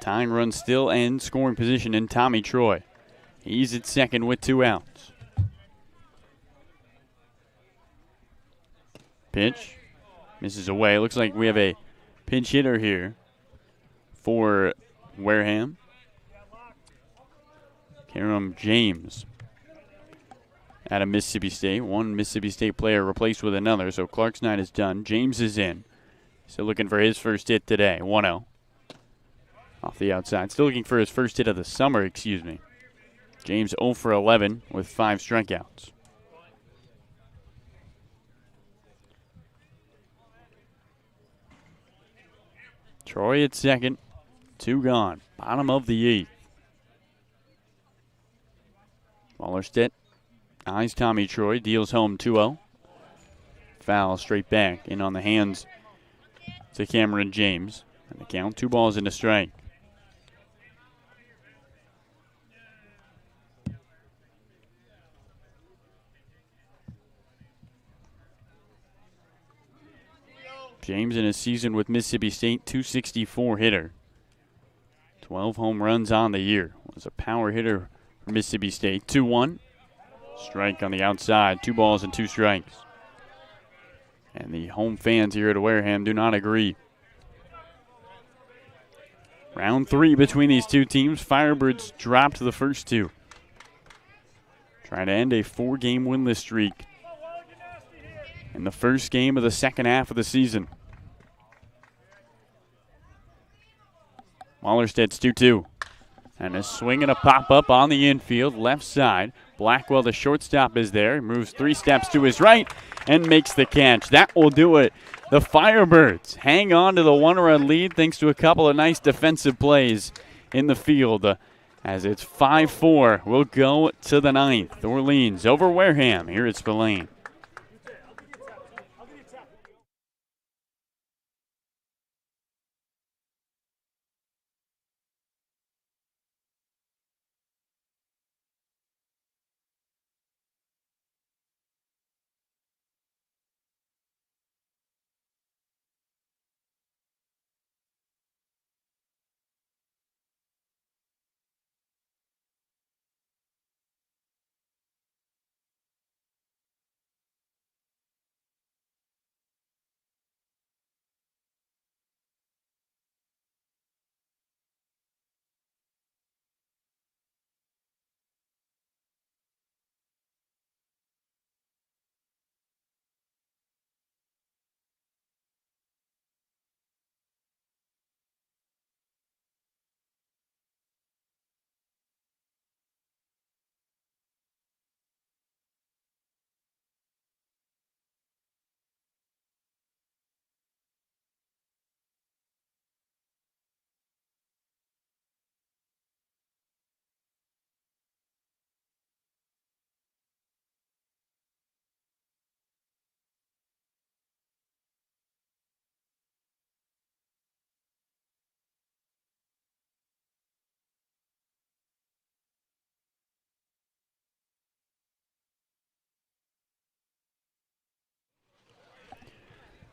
Tying run still in scoring position in Tommy Troy. He's at second with 2 outs. Pitch misses away. Looks like we have a pinch hitter here for Wareham. Karam James out of Mississippi State. One Mississippi State player replaced with another, so Clark's night is done. James is in. Still looking for his first hit today. 1-0. Off the outside. Still looking for his first hit of the summer, excuse me. James 0 for 11 with 5 strikeouts. Troy at second. 2 gone. Bottom of the 8th. Wallerstedt eyes Tommy Troy. Deals home 2-0. Foul straight back. In on the hands to Cameron James. And the count 2 balls and a strike. James in his season with Mississippi State, 264 hitter. 12 home runs on the year. Was a power hitter for Mississippi State. 2-1. Strike on the outside. 2 balls and 2 strikes. And the home fans here at Wareham do not agree. Round 3 between these two teams. Firebirds dropped the first 2. Trying to end a 4-game winless streak in the first game of the second half of the season. Wallerstedt's 2-2. And a swing and a pop-up on the infield, left side. Blackwell, the shortstop, is there. He moves 3 steps to his right and makes the catch. That will do it. The Firebirds hang on to the 1-run lead thanks to a couple of nice defensive plays in the field. As it's 5-4, we'll go to the 9th. Orleans over Wareham here at Spillane.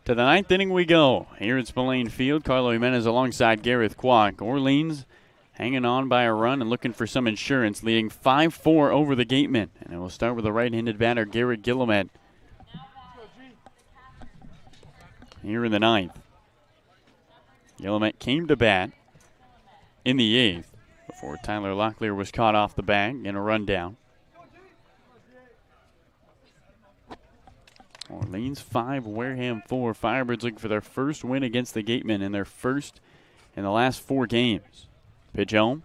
To the 9th inning we go. Here at Spillane Field, Carlo Jimenez alongside Gareth Kwok. Orleans hanging on by a run and looking for some insurance, leading 5-4 over the Gatemen. And it will start with the right-handed batter, Garrett Guillemette, here in the ninth. Gillimet came to bat in the eighth before Tyler Locklear was caught off the bag in a rundown. Orleans 5, Wareham 4. Firebirds looking for their first win against the Gatemen and their first in the last 4 games. Pitch home.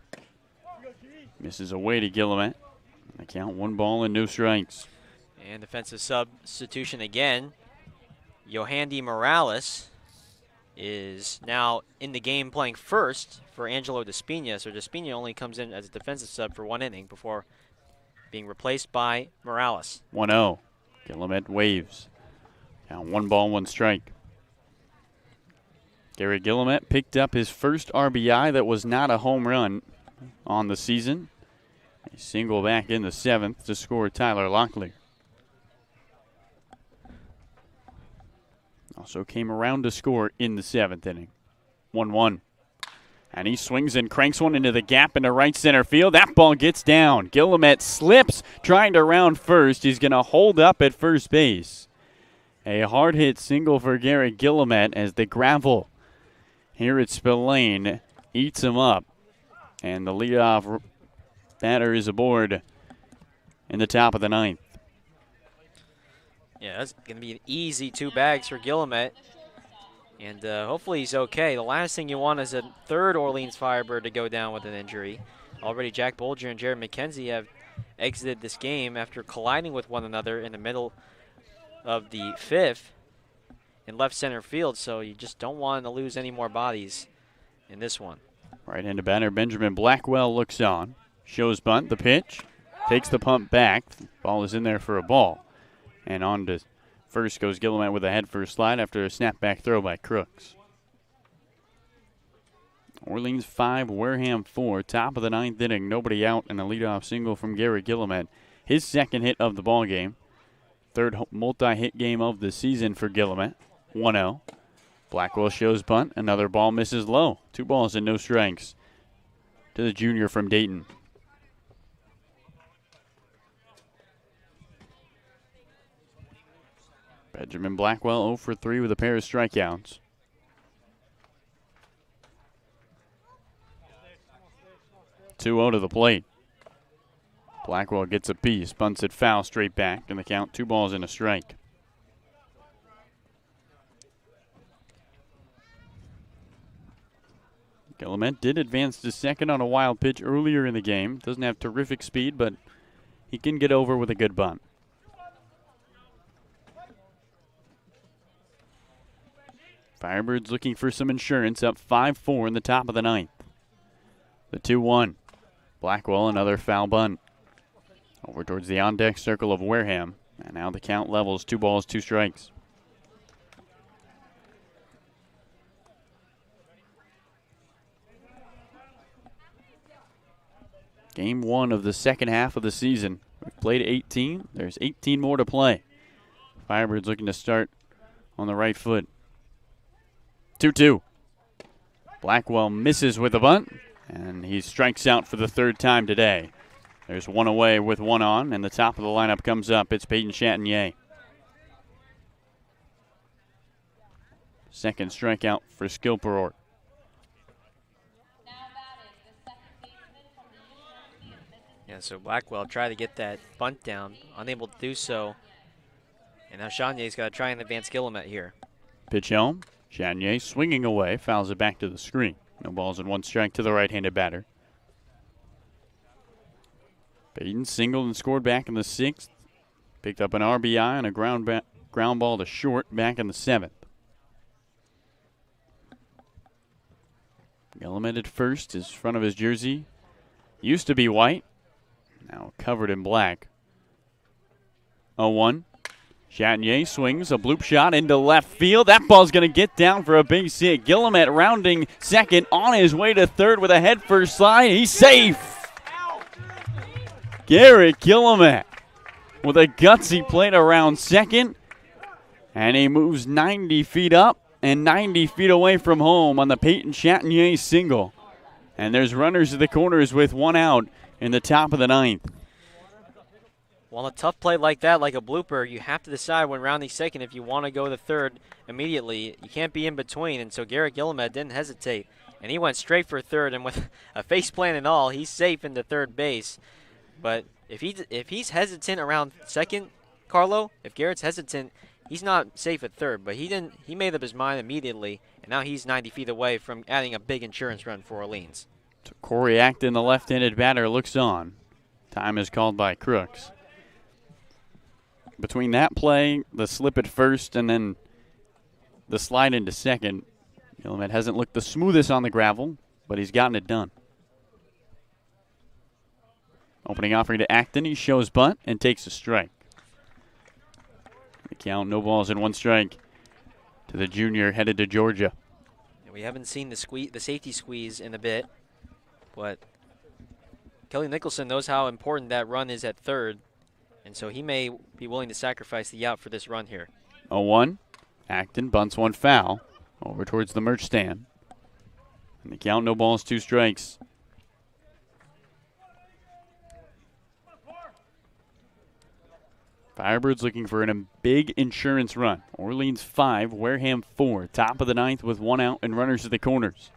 Misses away to Gillimet. The count 1 ball and no strikes. And defensive substitution again. Yohandy Morales is now in the game playing first for Angelo Despina. So Despina only comes in as a defensive sub for 1 inning before being replaced by Morales. 1-0. Gillimet waves. Count 1 ball, 1 strike. Gary Gillimet picked up his first RBI that was not a home run on the season. A single back in the 7th to score Tyler Locklear. Also came around to score in the 7th inning. 1-1. And he swings and cranks one into the gap into right center field. That ball gets down. Gillimet slips trying to round first. He's going to hold up at first base. A hard hit single for Garrett Gillimet as the gravel here at Spillane eats him up. And the leadoff batter is aboard in the top of the 9th. Yeah, that's going to be an easy 2 bags for Gillimet. And hopefully he's okay. The last thing you want is a third Orleans Firebird to go down with an injury. Already Jack Bolger and Jared McKenzie have exited this game after colliding with one another in the middle of the 5th in left center field. So you just don't want to lose any more bodies in this one. Right-handed batter Benjamin Blackwell looks on. Shows bunt, the pitch. Takes the pump back. Ball is in there for a ball. And on to first goes Gillimet with a head-first slide after a snapback throw by Crooks. Orleans 5, Wareham 4. Top of the 9th inning. Nobody out and a leadoff single from Gary Gillimet. His second hit of the ball game. Third multi-hit game of the season for Gillimet. 1-0. Blackwell shows bunt. Another ball misses low. 2 balls and no strikes to the junior from Dayton. Benjamin Blackwell 0 for 3 with a pair of strikeouts. To the plate. Blackwell gets a piece, bunts it foul straight back, and the count 2 balls and a strike. Gillimet did advance to second on a wild pitch earlier in the game. Doesn't have terrific speed, but he can get over with a good bunt. Firebirds looking for some insurance, up 5-4 in the top of the 9th. The 2-1. Blackwell, another foul bunt. Over towards the on-deck circle of Wareham. And now the count levels, 2 balls, 2 strikes. Game 1 of the second half of the season. We've played 18. There's 18 more to play. Firebirds looking to start on the right foot. 2-2. Blackwell misses with a bunt, and he strikes out for the 3rd time today. There's 1 away with 1 on, and the top of the lineup comes up. It's Peyton Chatinier. Second strikeout for Skilperort. Yeah, so Blackwell tried to get that bunt down, unable to do so. And now Chanier's got to try and advance Gillimet here. Pitch home. Chanier swinging away, fouls it back to the screen. No balls and 1 strike to the right-handed batter. Peyton singled and scored back in the 6th. Picked up an RBI and a ground ball to short back in the 7th. Gillimet at first, his front of his jersey used to be white, now covered in black. 0-1. Chatinier swings a bloop shot into left field. That ball's going to get down for a base hit. Gillimet rounding second, on his way to third with a head-first slide. He's safe. Garrett Gillimet with a gutsy play around second. And he moves 90 feet up and 90 feet away from home on the Peyton Chatinier single. And there's runners at the corners with 1 out in the top of the 9th. Well, a tough play like that, like a blooper, you have to decide when rounding second if you want to go to third immediately. You can't be in between, and so Garrett Gillimed didn't hesitate, and he went straight for third, and with a face plant and all, he's safe into third base. But if he's hesitant around second, Carlo, if Garrett's hesitant, he's not safe at third. But he didn't. He made up his mind immediately, and now he's 90 feet away from adding a big insurance run for Orleans. So Corey Acton, the left-handed batter, looks on. Time is called by Crooks. Between that play, the slip at first, and then the slide into second, Gillimed hasn't looked the smoothest on the gravel, but he's gotten it done. Opening offering to Acton, he shows bunt and takes a strike. The count, no balls and one strike to the junior headed to Georgia. And we haven't seen the safety squeeze in a bit, but Kelly Nicholson knows how important that run is at third, and so he may be willing to sacrifice the out for this run here. 0-1. Acton bunts one foul over towards the merch stand. And the count, no balls, two strikes. Firebirds looking for a big insurance run. Orleans 5, Wareham 4. Top of the ninth with one out and runners at the corners.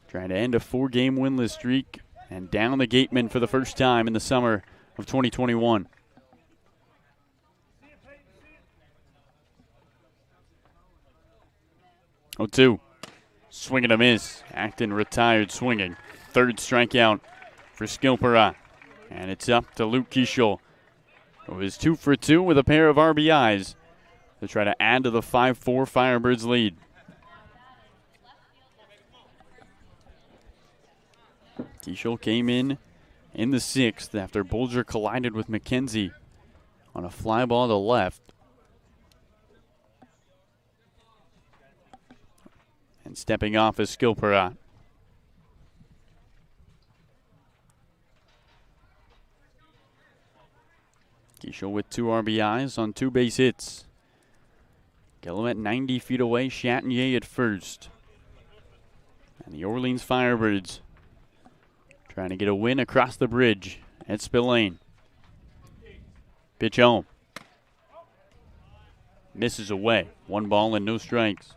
Trying to end a 4-game winless streak and down the Gatemen for the first time in the summer of 2021. Oh, 2. Swing and a miss. Acton retired swinging. Third strikeout for Skilpera. And it's up to Luke Kieshel, who is 2 for 2 with a pair of RBIs to try to add to the 5-4 Firebirds lead. Kieshel came in the 6th after Bolger collided with McKenzie on a fly ball to left. And stepping off is Skilpera. Kieshel with 2 RBIs on 2 base hits. Gillimed 90 feet away, Chatinier at first. And the Orleans Firebirds trying to get a win across the bridge at Spillane. Pitch home. Misses away. 1 ball and no strikes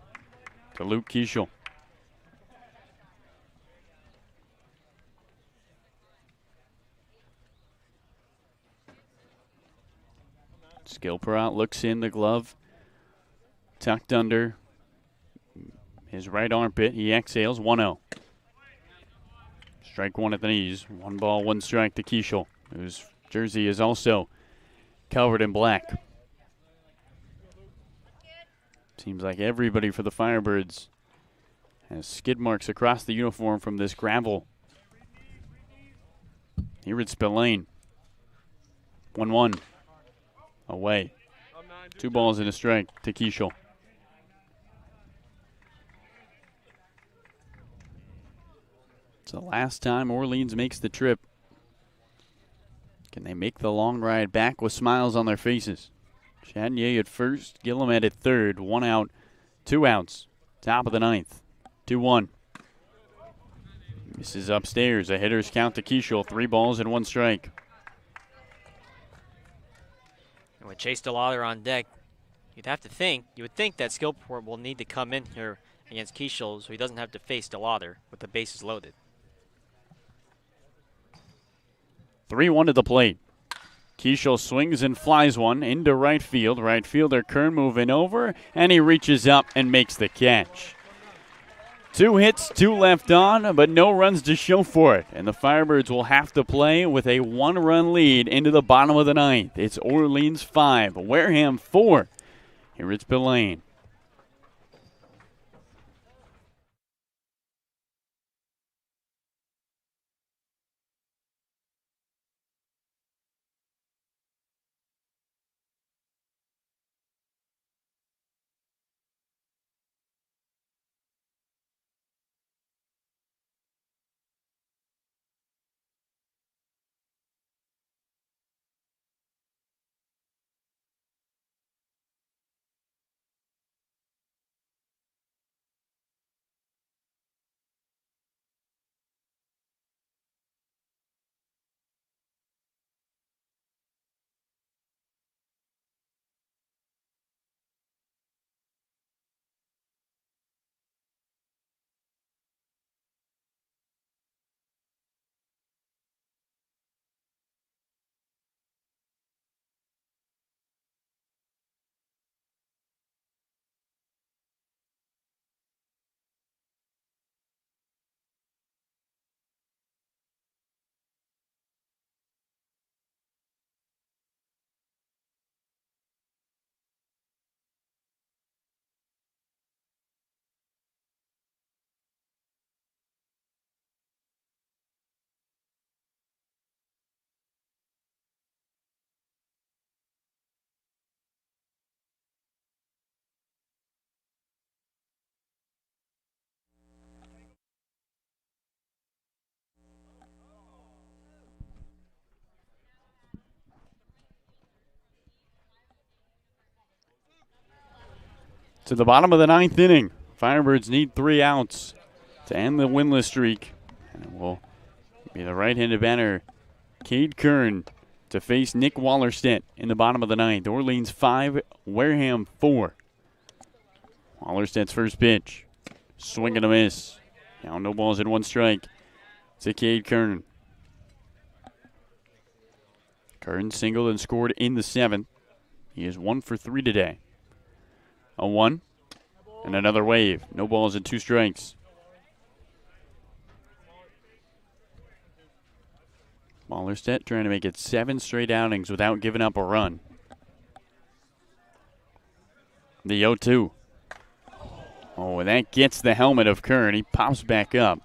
to Luke Kieshel. Skilpera looks in the glove, tucked under his right armpit. He exhales. 1-0. Strike 1 at the knees. 1 ball, 1 strike to Kieshel, whose jersey is also covered in black. Seems like everybody for the Firebirds has skid marks across the uniform from this gravel. Here at Spillane. 1-1. Away. 2 balls and a strike to Kieshel. It's the last time Orleans makes the trip. Can they make the long ride back with smiles on their faces? Chatinier at first, Gillimed at third. 1 out, 2 outs. Top of the ninth. 2-1. This is upstairs. A hitter's count to Kieshel. 3 balls and 1 strike. And with Chase DeLauder on deck, you would think that Skilport will need to come in here against Kieshel so he doesn't have to face DeLauder with the bases loaded. 3-1 to the plate. Kieshel swings and flies one into right field. Right fielder Kern moving over, and he reaches up and makes the catch. 2 hits, 2 left on, but no runs to show for it. And the Firebirds will have to play with a 1-run lead into the bottom of the ninth. It's Orleans 5, Wareham 4. Here it's Spillane. To the bottom of the 9th inning. Firebirds need 3 outs to end the winless streak. And it will be the right-handed batter, Cade Kern, to face Nick Wallerstedt in the bottom of the 9th. Orleans 5, Wareham 4. Wallerstedt's first pitch. Swing and a miss. Now no balls and 1 strike to Cade Kern. Kern singled and scored in the 7th. He is 1 for 3 today. A 1 and another wave. No balls and 2 strikes. Wallerstedt trying to make it 7 straight outings without giving up a run. The 0-2. Oh, and that gets the helmet of Kern. He pops back up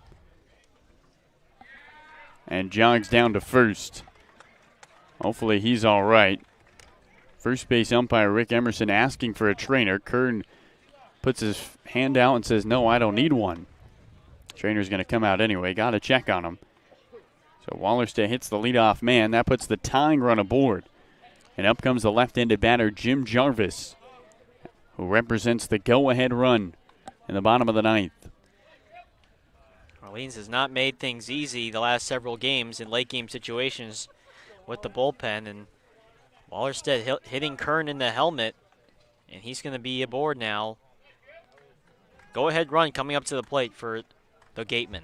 and jogs down to first. Hopefully he's all right. First base umpire Rick Emerson asking for a trainer. Kern puts his hand out and says, no, I don't need one. Trainer's going to come out anyway. Got to check on him. So Wallerstedt hits the leadoff man. That puts the tying run aboard. And up comes the left-handed batter, Jim Jarvis, who represents the go-ahead run in the bottom of the 9th. Orleans has not made things easy the last several games in late-game situations with the bullpen. And Wallerstedt hitting Kern in the helmet, and he's going to be aboard now. Go-ahead run coming up to the plate for the Gatemen.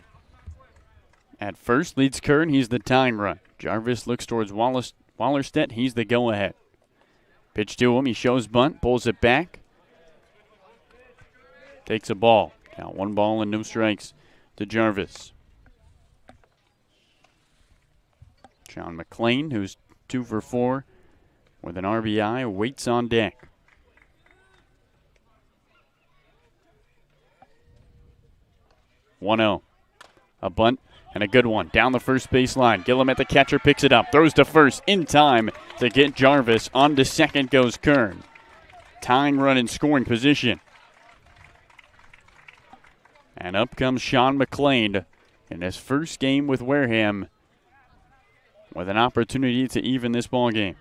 At first leads Kern. He's the tying run. Jarvis looks towards Wallerstedt. He's the go-ahead. Pitch to him. He shows bunt. Pulls it back. Takes a ball. Now 1 ball and no strikes to Jarvis. Sean McLean, who's 2 for 4 with an RBI, waits on deck. (1-0). A bunt and a good one down the first base line. Gillum at the catcher, picks it up, throws to first in time to get Jarvis. On to second goes Kern. Tying run in scoring position. And up comes Sean McLean in his first game with Wareham with an opportunity to even this ball game.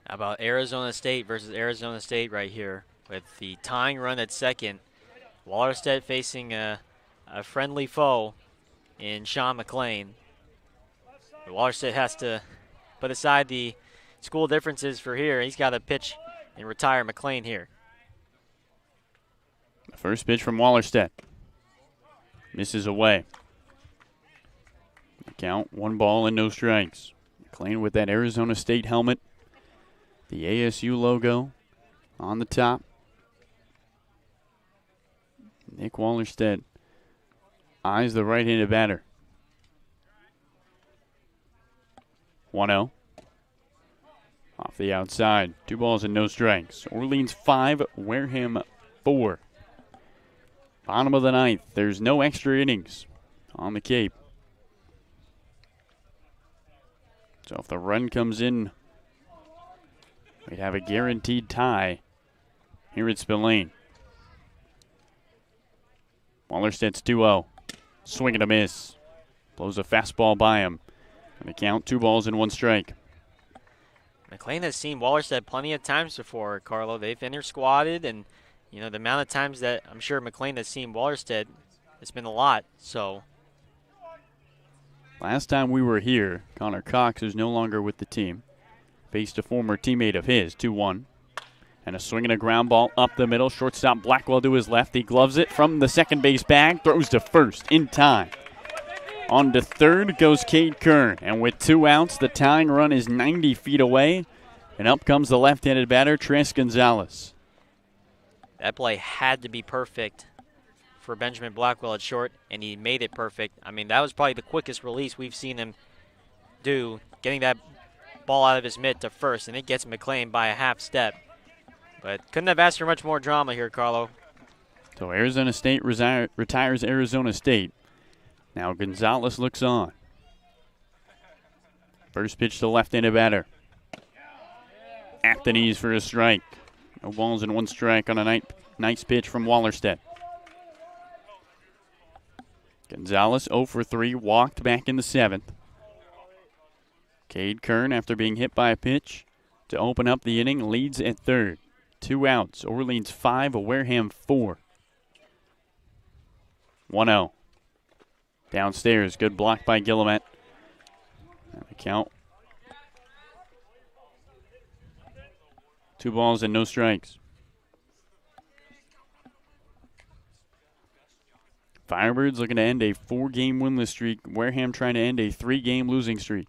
How about Arizona State versus Arizona State right here with the tying run at second. Wallerstedt facing a friendly foe in Sean McLean. But Wallerstedt has to put aside the school differences for here. He's got to pitch and retire McLean here. The first pitch from Wallerstedt. Misses away. Count 1 ball and no strikes. McLean with that Arizona State helmet. The ASU logo on the top. Nick Wallerstedt eyes the right-handed batter. 1-0. Off the outside. 2 balls and no strikes. Orleans 5, Wareham 4. Bottom of the 9th. There's no extra innings on the Cape. So if the run comes in, we'd have a guaranteed tie here at Spillane. Wallerstedt's 2-0. Swing and a miss. Blows a fastball by him. And the count 2 balls and 1 strike. McLean has seen Wallerstedt plenty of times before, Carlo. They've inter-squatted, and you know the amount of times that I'm sure McLean has seen Wallerstedt, it's been a lot. So last time we were here, Connor Cox, who's no longer with the team, faced a former teammate of his, 2-1. And a swing and a ground ball up the middle. Shortstop Blackwell to his left. He gloves it from the second base bag. Throws to first in time. On to third goes Cade Kern. And with 2 outs, the tying run is 90 feet away. And up comes the left-handed batter, Tres Gonzalez. That play had to be perfect for Benjamin Blackwell at short, and he made it perfect. I mean, that was probably the quickest release we've seen him do, getting that ball out of his mitt to first, and it gets McLean by a half step. But couldn't have asked for much more drama here, Carlo. So Arizona State retires Arizona State. Now Gonzalez looks on. First pitch to left-handed batter. At the knees for a strike. No balls and 1 strike on a nice pitch from Wallerstedt. Gonzalez 0 for 3, walked back in the 7th. Cade Kern, after being hit by a pitch to open up the inning, leads at third. 2 outs. Orleans 5, Wareham 4. 1-0. Downstairs, good block by Guillemette. And the count. 2 balls and no strikes. Firebirds looking to end a 4-game winless streak. Wareham trying to end a 3-game losing streak.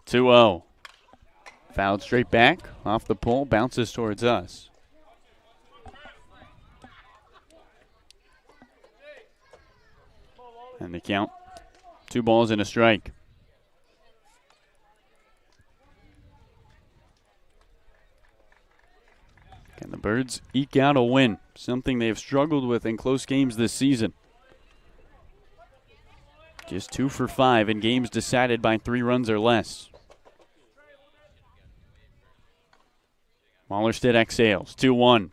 2-0. Fouled straight back, off the pole, bounces towards us. And the count, 2 balls and a strike. Can the Birds eke out a win? Something they have struggled with in close games this season. Just 2 for 5 in games decided by 3 runs or less. Wallerstedt exhales, 2-1.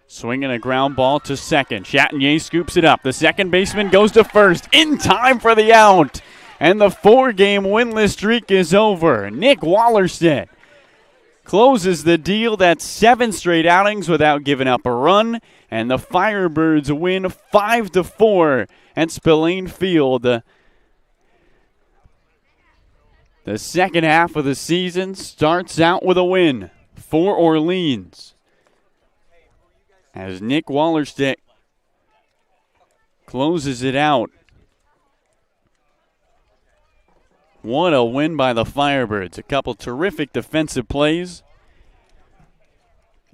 Swinging a ground ball to second. Chatinier scoops it up. The second baseman goes to first in time for the out. And the 4-game winless streak is over. Nick Wallerstedt closes the deal. That's 7 straight outings without giving up a run. And the Firebirds win 5-4 at Spillane Field. The second half of the season starts out with a win for Orleans, as Nick Wallerstedt closes it out. What a win by the Firebirds. A couple terrific defensive plays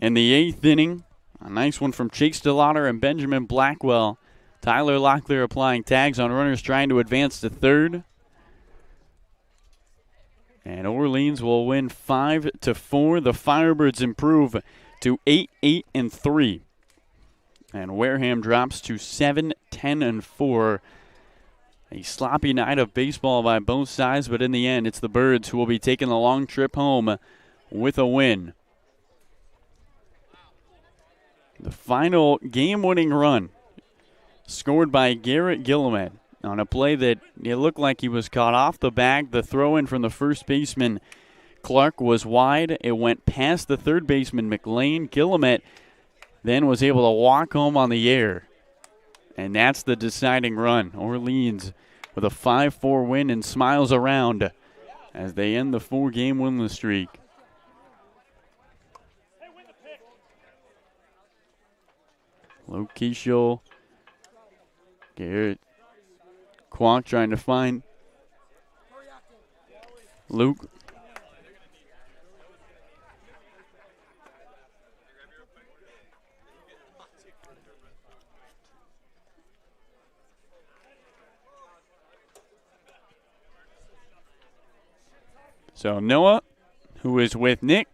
in the 8th inning. A nice one from Chase DeLauder and Benjamin Blackwell. Tyler Locklear applying tags on runners trying to advance to third. And Orleans will win 5-4. The Firebirds improve to 8-3. And Wareham drops to 7-10-4. A sloppy night of baseball by both sides, but in the end, it's the Birds who will be taking the long trip home with a win. The final game-winning run scored by Garrett Guillemette on a play that it looked like he was caught off the bag. The throw-in from the first baseman, Clark, was wide. It went past the third baseman, McLean. Guillemette then was able to walk home on the air. And that's the deciding run. Orleans with a 5-4 win and smiles around as they end the 4-game winless streak. Luke Keishel, Garrett Kwok trying to find Luke. So Noah, who is with Nick.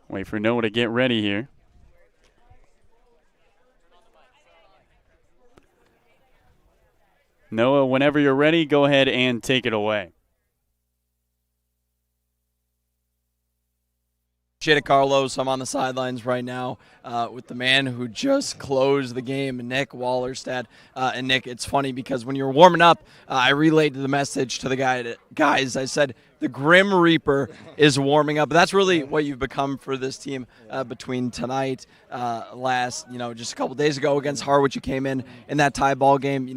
Wait for Noah to get ready here. Noah, whenever you're ready, go ahead and take it away. Appreciate it, Carlos. I'm on the sidelines right now with the man who just closed the game, Nick Wallerstedt. And Nick, it's funny because when you were warming up, I relayed the message to the guys. I said, the Grim Reaper is warming up. That's really what you've become for this team between tonight, just a couple days ago against Harwich. You came in that tie ball game.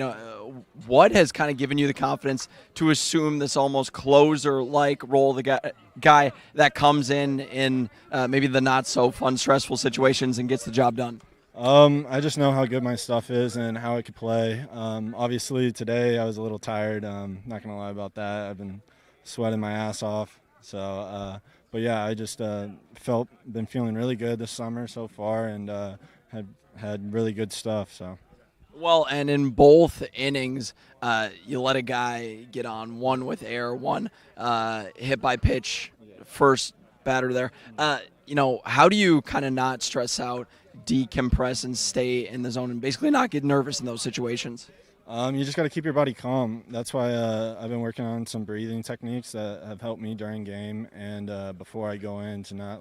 What has kind of given you the confidence to assume this almost closer-like role, the guy that comes in maybe the not-so-fun, stressful situations and gets the job done? I just know how good my stuff is and how I could play. Obviously, today I was a little tired. Not going to lie about that. I've been sweating my ass off. So, but yeah, I just been feeling really good this summer so far and had really good stuff. So. Well, and in both innings, you let a guy get on, one with air, one hit by pitch, first batter there. How do you kind of not stress out, decompress, and stay in the zone and basically not get nervous in those situations? You just got to keep your body calm. That's why I've been working on some breathing techniques that have helped me during game and before I go in to not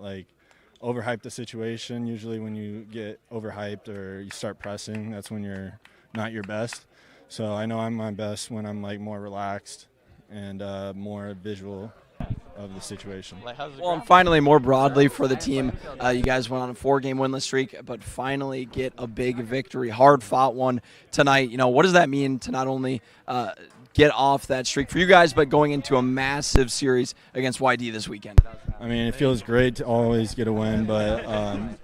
overhype the situation. Usually when you get overhyped or you start pressing, that's when you're not your best. So I know I'm my best when I'm more relaxed and more visual. of the situation. Well, and finally, more broadly for the team, you guys went on a 4-game winless streak, but finally get a big victory, hard-fought one tonight. What does that mean to not only get off that streak for you guys, but going into a massive series against YD this weekend? I mean, it feels great to always get a win, but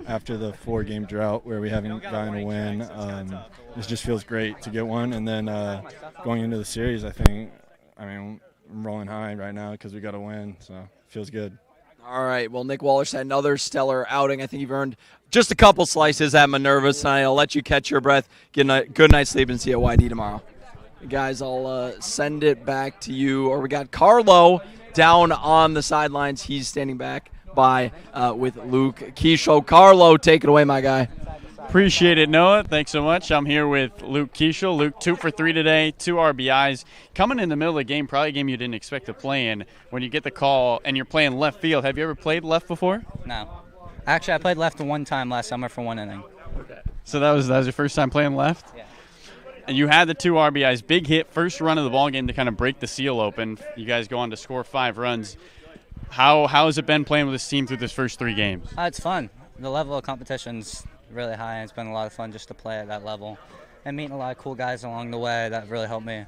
after the 4-game drought where we haven't gotten a win, it just feels great to get one. And then going into the series, I'm rolling high right now because we got a win, so it feels good. All right. Well, Nick Wallish had another stellar outing. I think you've earned just a couple slices at Minerva tonight. I'll let you catch your breath, get a good night's sleep, and see you at YD tomorrow. Guys, I'll send it back to you. Or we got Carlo down on the sidelines. He's standing back by with Luke Keishel. Carlo, take it away, my guy. Appreciate it, Noah. Thanks so much. I'm here with Luke Keishel. Luke, 2 for 3 today, 2 RBIs. Coming in the middle of the game, probably a game you didn't expect to play in. When you get the call and you're playing left field, have you ever played left before? No. Actually, I played left one time last summer for 1 inning. Okay. So that was your first time playing left? Yeah. And you had the 2 RBIs. Big hit, first run of the ball game to kind of break the seal open. You guys go on to score 5 runs. How has it been playing with this team through this first 3 games? It's fun. The level of competition's really high, and it's been a lot of fun just to play at that level. And meeting a lot of cool guys along the way that really helped me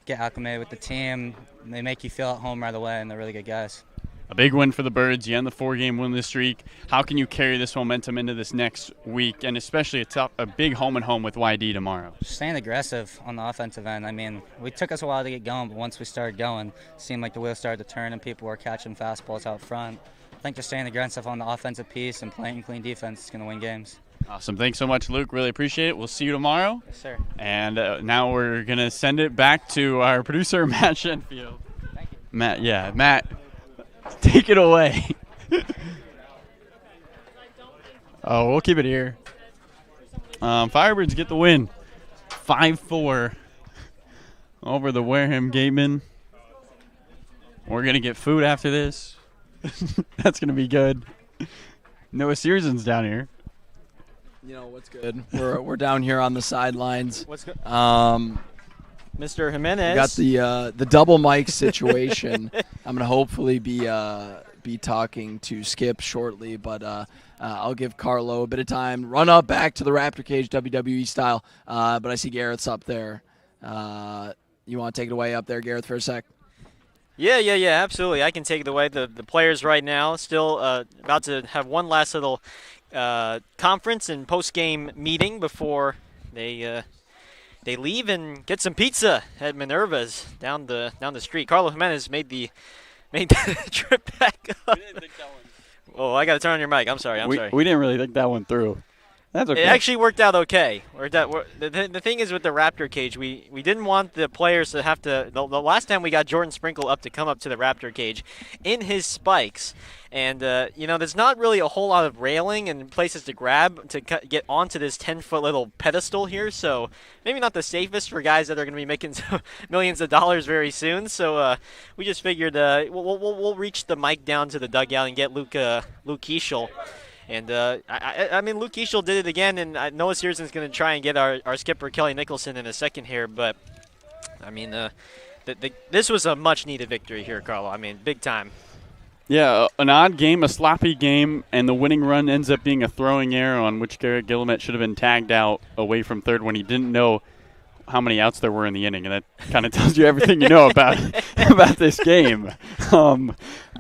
get acclimated with the team. They make you feel at home right away, and they're really good guys. A big win for the Birds. You end the 4-game winless streak. How can you carry this momentum into this next week, and especially a big home-and-home with YD tomorrow? Staying aggressive on the offensive end. I mean, it took us a while to get going, but once we started going, it seemed like the wheels started to turn and people were catching fastballs out front. I think just staying aggressive on the offensive piece and playing clean defense is going to win games. Awesome. Thanks so much, Luke. Really appreciate it. We'll see you tomorrow. Yes, sir. And now we're going to send it back to our producer, Matt Shenfield. Thank you. Matt, take it away. Oh, we'll keep it here. Firebirds get the win. 5-4 over the Wareham Gatemen. We're going to get food after this. That's going to be good. Noah Searson's down here. What's good? We're down here on the sidelines. What's good? Mr. Jimenez. We got the double mic situation. I'm gonna hopefully be talking to Skip shortly, but I'll give Carlo a bit of time. Run up back to the Raptor cage, WWE style. But I see Garrett's up there. You want to take it away up there, Garrett, for a sec? Yeah, absolutely. I can take it away. The players right now still about to have one last little conference and post-game meeting before they leave and get some pizza at Minerva's down the street. Carlo Jimenez made the trip back up. We didn't think that one. Oh, I got to turn on your mic. I'm sorry. We didn't really think that one through. That's okay. It actually worked out okay. The thing is with the Raptor cage, we didn't want the players to have to. The last time we got Jordan Sprinkle up to come up to the Raptor cage in his spikes. And, there's not really a whole lot of railing and places to grab to get onto this 10-foot little pedestal here. So maybe not the safest for guys that are going to be making millions of dollars very soon. So we just figured we'll reach the mic down to the dugout and get Luke Keishel. And, Luke Keishel did it again, and Noah Searson's going to try and get our skipper, Kelly Nicholson, in a second here. But, this was a much-needed victory here, Carlo. Big time. Yeah, an odd game, a sloppy game, and the winning run ends up being a throwing error on which Garrett Guillemette should have been tagged out away from third when he didn't know how many outs there were in the inning, and that kind of tells you everything you know about this game.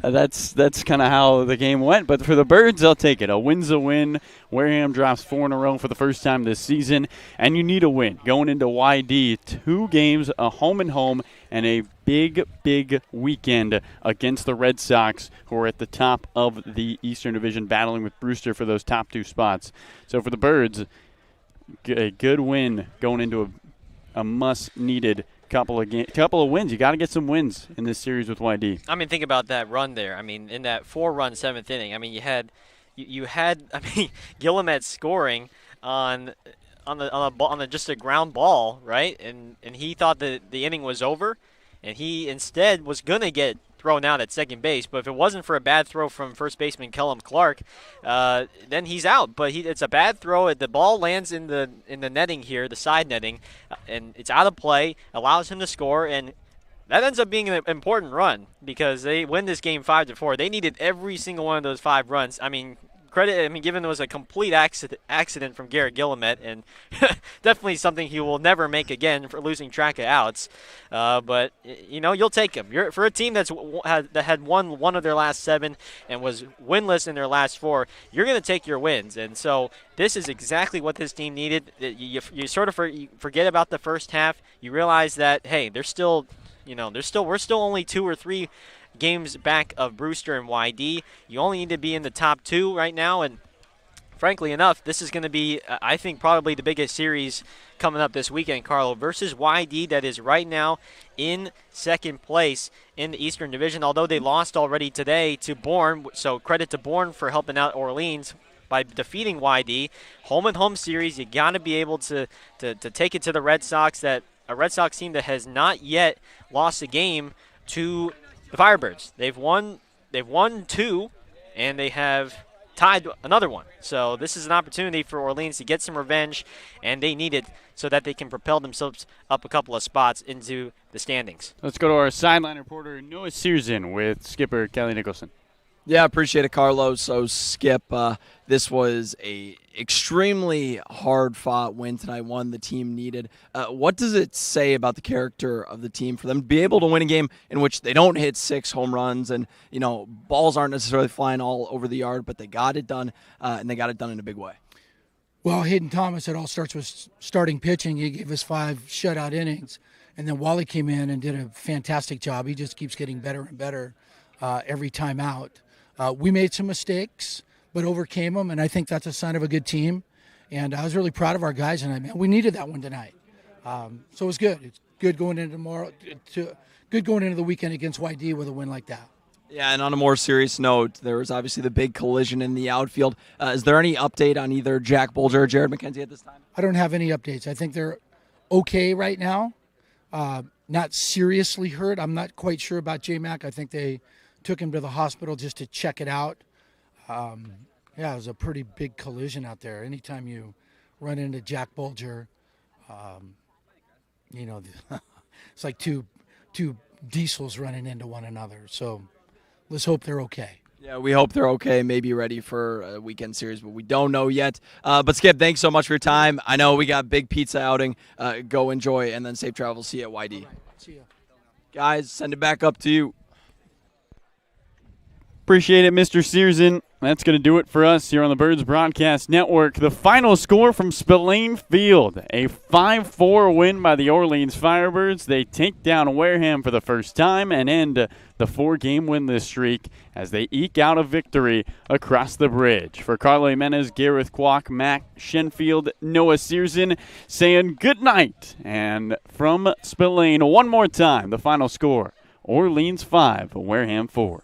That's kind of how the game went. But for the Birds, they'll take it. A win's a win. Wareham drops 4 in a row for the first time this season, and you need a win. Going into YD, 2 games, a home and home, and a big weekend against the Red Sox, who are at the top of the Eastern Division, battling with Brewster for those top 2 spots. So for the Birds, a good win going into a much-needed couple of wins. You got to get some wins in this series with YD. Think about that run there. In that 4-run 7th inning, you had Guillemette scoring on just a ground ball, right? And he thought that the inning was over, and he instead was gonna get thrown out at second base. But if it wasn't for a bad throw from first baseman Kellum Clark, then he's out. But it's a bad throw. The ball lands in the netting here, the side netting, and it's out of play. Allows him to score, and that ends up being an important run because they win this game 5-4. They needed every single one of those 5 runs. I mean, given it was a complete accident from Garrett Guillemette, and definitely something he will never make again for losing track of outs. But you'll take him. For a team that had won one of their last 7 and was winless in their last 4, you're going to take your wins. And so this is exactly what this team needed. You sort of forget about the first half. You realize that we're still only 2 or 3 games back of Brewster and YD. You only need to be in the top 2 right now, and frankly enough, this is going to be, I think, probably the biggest series coming up this weekend, Carlo, versus YD that is right now in second place in the Eastern Division, although they lost already today to Bourne, so credit to Bourne for helping out Orleans by defeating YD. Home-and-home series, you got to be able to take it to the Red Sox, a Red Sox team that has not yet lost a game to the Firebirds. They've won 2, and they have tied another one. So this is an opportunity for Orleans to get some revenge, and they need it so that they can propel themselves up a couple of spots into the standings. Let's go to our sideline reporter, Noah Searson, with skipper Kelly Nicholson. Yeah, appreciate it, Carlos. So, Skip, this was a extremely hard-fought win tonight, one the team needed. What does it say about the character of the team for them to be able to win a game in which they don't hit 6 home runs and, balls aren't necessarily flying all over the yard, but they got it done, and they got it done in a big way? Well, Hayden Thomas, it all starts with starting pitching. He gave us 5 shutout innings, and then Wally came in and did a fantastic job. He just keeps getting better and better every time out. We made some mistakes, but overcame them, and I think that's a sign of a good team. And I was really proud of our guys tonight, man. We needed that one tonight. So it was good. It's good going into tomorrow. Good going into the weekend against YD with a win like that. Yeah, and on a more serious note, there was obviously the big collision in the outfield. Is there any update on either Jack Bolger or Jared McKenzie at this time? I don't have any updates. I think they're okay right now. Not seriously hurt. I'm not quite sure about J-Mac. I think they took him to the hospital just to check it out. It was a pretty big collision out there. Anytime you run into Jack Bolger, it's like two diesels running into one another. So let's hope they're okay. Yeah, we hope they're okay, maybe ready for a weekend series, but we don't know yet. But Skip, thanks so much for your time. I know we got big pizza outing. Go enjoy, and then safe travels. See you at YD. Right. See ya. Guys, send it back up to you. Appreciate it, Mr. Searson. That's going to do it for us here on the Birds Broadcast Network. The final score from Spillane Field, a 5-4 win by the Orleans Firebirds. They take down Wareham for the first time and end the 4-game winless streak as they eke out a victory across the bridge. For Carlo Jimenez, Gareth Kwok, Mac Shenfield, Noah Searson saying good night. And from Spillane, one more time, the final score, Orleans 5, Wareham 4.